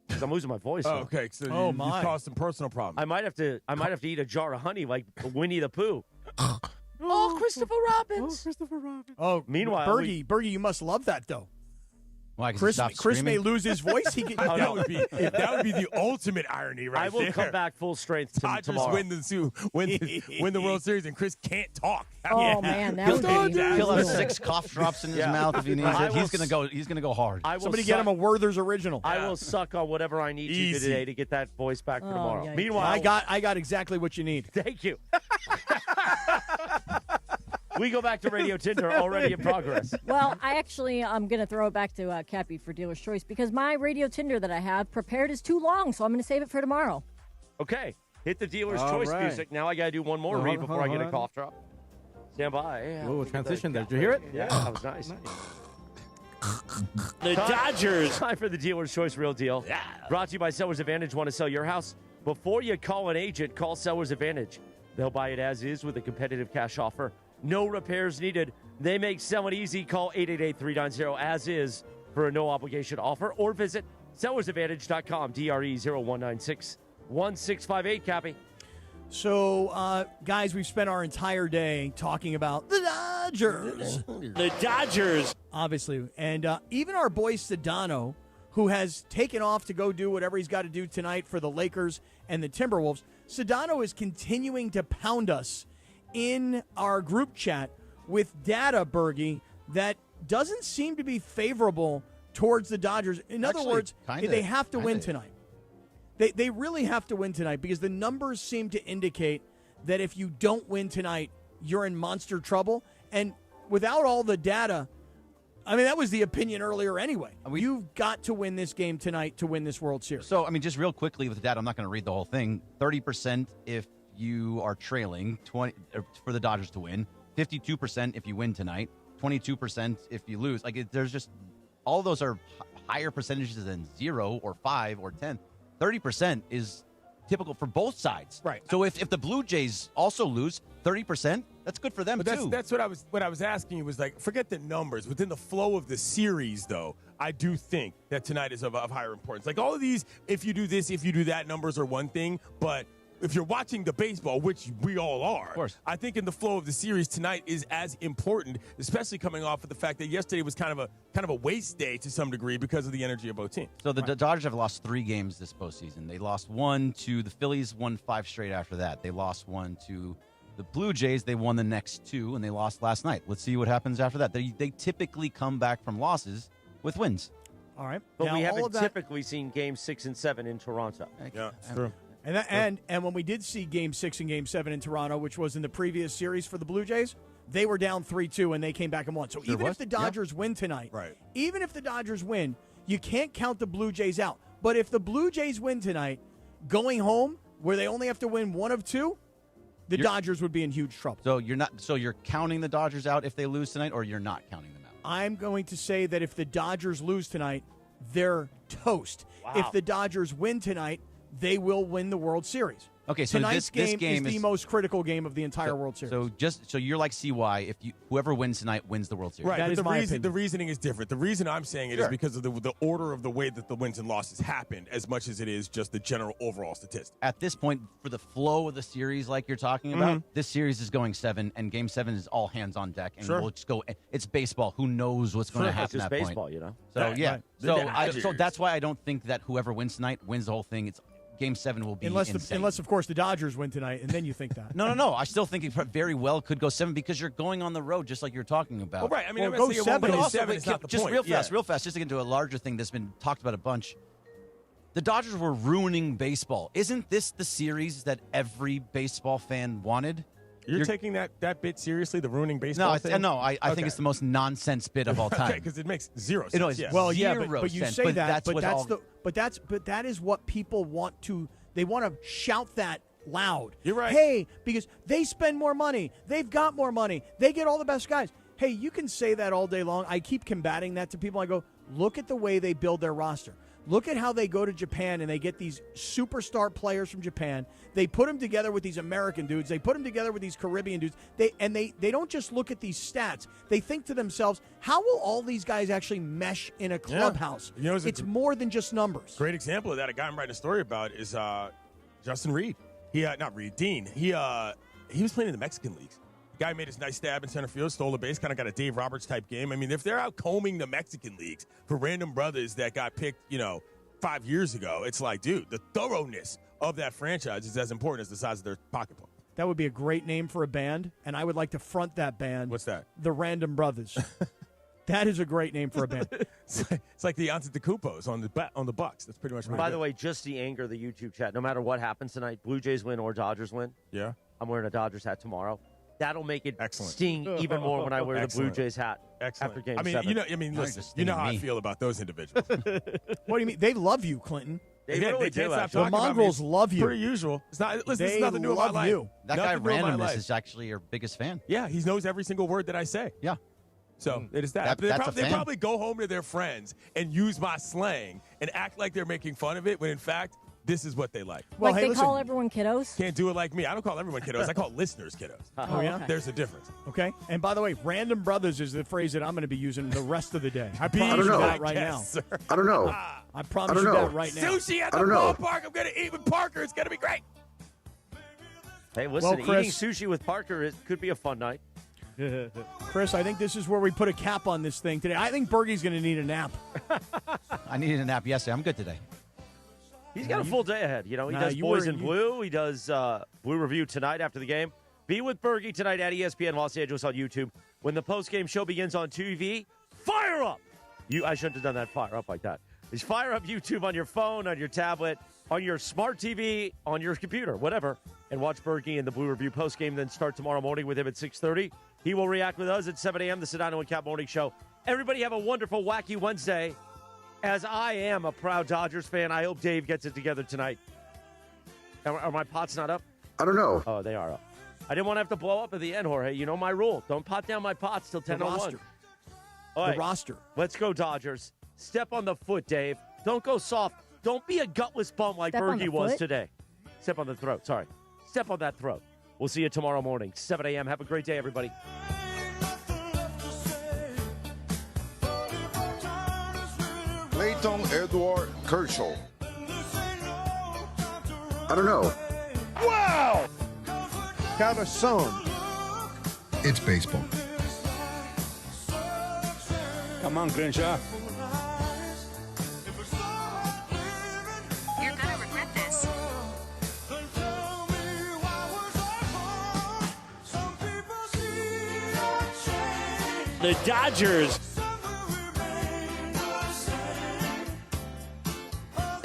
because I'm losing my voice. Oh, okay. So you caused some personal problems. I might have to eat a jar of honey like Winnie the Pooh. Oh, Christopher Robbins. Oh, meanwhile, Bergie, you must love that though. Why? Chris may lose his voice. He can, that would be the ultimate irony, right? I will there. come back full strength Dodgers tomorrow. win the World Series, and Chris can't talk. Oh man, that would be He'll have 6 cough drops in his mouth if he needs it. He's gonna go hard. Somebody get him a Werther's original. I will suck on whatever I need to today to get that voice back for tomorrow. Yikes. Meanwhile, I got exactly what you need. Thank you. We go back to Radio Tinder, already in progress. Well, I'm going to throw it back to Cappy for Dealer's Choice because my Radio Tinder that I have prepared is too long, so I'm going to save it for tomorrow. Okay. Hit the Dealer's Choice music. Now I got to do one more read before I get a cough drop. Stand by. Ooh, transition there. Did you hear it? Yeah, that was nice. The Dodgers. Time for the Dealer's Choice Real Deal. Yeah. Brought to you by Sellers Advantage. Want to sell your house? Before you call an agent, call Sellers Advantage. They'll buy it as is with a competitive cash offer. No repairs needed. They make selling easy. Call 888-390-AS-IS for a no-obligation offer or visit sellersadvantage.com. DRE0196-1658, Cappy. So, guys, we've spent our entire day talking about the Dodgers. The Dodgers. Obviously. And even our boy Sedano, who has taken off to go do whatever he's got to do tonight for the Lakers and the Timberwolves, Sedano is continuing to pound us in our group chat with data, Bergie, that doesn't seem to be favorable towards the Dodgers. In other words, they have to win tonight. They really have to win tonight because the numbers seem to indicate that if you don't win tonight, you're in monster trouble. And without all the data, I mean, that was the opinion earlier anyway. You've got to win this game tonight to win this World Series. So, I mean, just real quickly with the data, I'm not going to read the whole thing. 30% if you are trailing 20 for the Dodgers to win, 52% if you win tonight, 22% if you lose. There's just all of those are higher percentages than 0 or 5 or 10. 30% is typical for both sides. Right. So if the Blue Jays also lose 30%, that's good for them too. That's what I was asking you was like, forget the numbers. Within the flow of the series, though, I do think that tonight is of higher importance. Like all of these, if you do this, if you do that, numbers are one thing, but if you're watching the baseball, which we all are, of course, I think in the flow of the series tonight is as important, especially coming off of the fact that yesterday was kind of a waste day to some degree because of the energy of both teams. So the Dodgers have lost 3 games this postseason. They lost 1 to the Phillies, won 5 straight after that. They lost 1 to the Blue Jays. They won the next 2, and they lost last night. Let's see what happens after that. They typically come back from losses with wins. All right. But now, we haven't typically seen games 6 and 7 in Toronto. Yeah, it's true. And when we did see Game 6 and Game 7 in Toronto, which was in the previous series for the Blue Jays, they were down 3-2 and they came back and won. So even if the Dodgers win tonight, even if the Dodgers win, you can't count the Blue Jays out. But if the Blue Jays win tonight, going home where they only have to win 1 of 2, the Dodgers would be in huge trouble. So you're counting the Dodgers out if they lose tonight, or you're not counting them out? I'm going to say that if the Dodgers lose tonight, they're toast. Wow. If the Dodgers win tonight, they will win the World Series. Okay, so tonight's this game is the most critical game of the entire World Series. So you're like CY. Whoever wins tonight wins the World Series. Right. That is my opinion. The reasoning is different. The reason I'm saying it is because of the order of the way that the wins and losses happened, as much as it is just the general overall statistic. At this point, for the flow of the series, like you're talking about, this series is going 7, and Game 7 is all hands on deck, and we'll just go. It's baseball. Who knows what's going to happen at that baseball, point? You know. So Right. So that's why I don't think that whoever wins tonight wins the whole thing. It's Game 7 will be unless, of course, the Dodgers win tonight, and then you think that. No. I still think it very well could go 7 because you're going on the road, just like you're talking about. Well, right. I mean, go 7. But 7 is not the just point. real fast, just to get into a larger thing that's been talked about a bunch. The Dodgers were ruining baseball. Isn't this the series that every baseball fan wanted? You're taking that bit seriously, the ruining baseball thing? No, I think it's the most nonsense bit of all time. Okay, because it makes zero sense. Well, but you say that, but that is what people want to. They want to shout that loud. You're right. Hey, because they spend more money, they've got more money, they get all the best guys. Hey, you can say that all day long. I keep combating that to people. I go, look at the way they build their roster. Look at how they go to Japan and they get these superstar players from Japan. They put them together with these American dudes. They put them together with these Caribbean dudes. They don't just look at these stats. They think to themselves, how will all these guys actually mesh in a clubhouse? You know, it's more than just numbers. Great example of that. A guy I'm writing a story about is Justin Reed. Dean. He was playing in the Mexican leagues. The guy made his nice stab in center field, stole a base, kind of got a Dave Roberts type game. I mean, if they're out combing the Mexican leagues for random brothers that got picked, 5 years ago, it's like, dude, the thoroughness of that franchise is as important as the size of their pocketbook. That would be a great name for a band, and I would like to front that band. What's that? The Random Brothers. That is a great name for a band. It's like the Antetokounmpos on the Bucks. That's pretty much what By the way, just the anger of the YouTube chat, no matter what happens tonight, Blue Jays win or Dodgers win. Yeah. I'm wearing a Dodgers hat tomorrow. That'll make it Excellent. sting even more when I wear the Blue Jays hat after Game 7. Listen, you know how I feel about those individuals. What do you mean? They love you, Clinton. They really can't do, stop actually. The talking Mongrels about me. love you. Per usual. It's not. Listen, this They is nothing new about love life. you. That Nothing guy new about Randomness life. is actually your biggest fan. Yeah, he knows every single word that I say. Yeah. So it is that. That's a They fan. probably go home to their friends and use my slang and act like they're making fun of it when in fact this is what they like. Well, Like hey, they listen. call everyone kiddos? Can't do it like me. I don't call everyone kiddos. I call listeners kiddos. Oh, yeah? okay. There's a difference. Okay. And by the way, Random Brothers is the phrase that I'm going to be using the rest of the day. I Be promise you know. that right now. Yes, sir. I don't know. I promise I don't you know. that right now. Sushi at the I don't know. ballpark. I'm going to eat with Parker. It's going to be great. Hey, listen, Well, Chris- eating sushi with Parker could be a fun night. Chris, I think this is where we put a cap on this thing today. I think Bergie's going to need a nap. I needed a nap yesterday. I'm good today. He's got a full day ahead. He does Boys in Blue. He does Blue Review tonight after the game. Be with Bergie tonight at ESPN Los Angeles on YouTube. When the post-game show begins on TV, fire up! I shouldn't have done that fire up like that. Just fire up YouTube on your phone, on your tablet, on your smart TV, on your computer, whatever, and watch Bergie in the Blue Review post-game. Then start tomorrow morning with him at 6:30. He will react with us at 7 a.m., the Sedano and Kap Morning Show. Everybody have a wonderful, wacky Wednesday. As I am a proud Dodgers fan, I hope Dave gets it together tonight. Are my pots not up? I don't know. Oh, they are up. I didn't want to have to blow up at the end, Jorge. You know my rule. Don't pot down my pots till 10:01. roster. All right, The roster. let's go, Dodgers. Step on the foot, Dave. Don't go soft. Don't be a gutless bum like Step on Bergie the was foot? today. Step on the throat. Sorry. Step on that throat. We'll see you tomorrow morning, 7 a.m. Have a great day, everybody. Clayton Edward Kershaw. I don't know. Wow! Cabezon. It's baseball. Come on, Crenshaw. You're gonna regret this. The Dodgers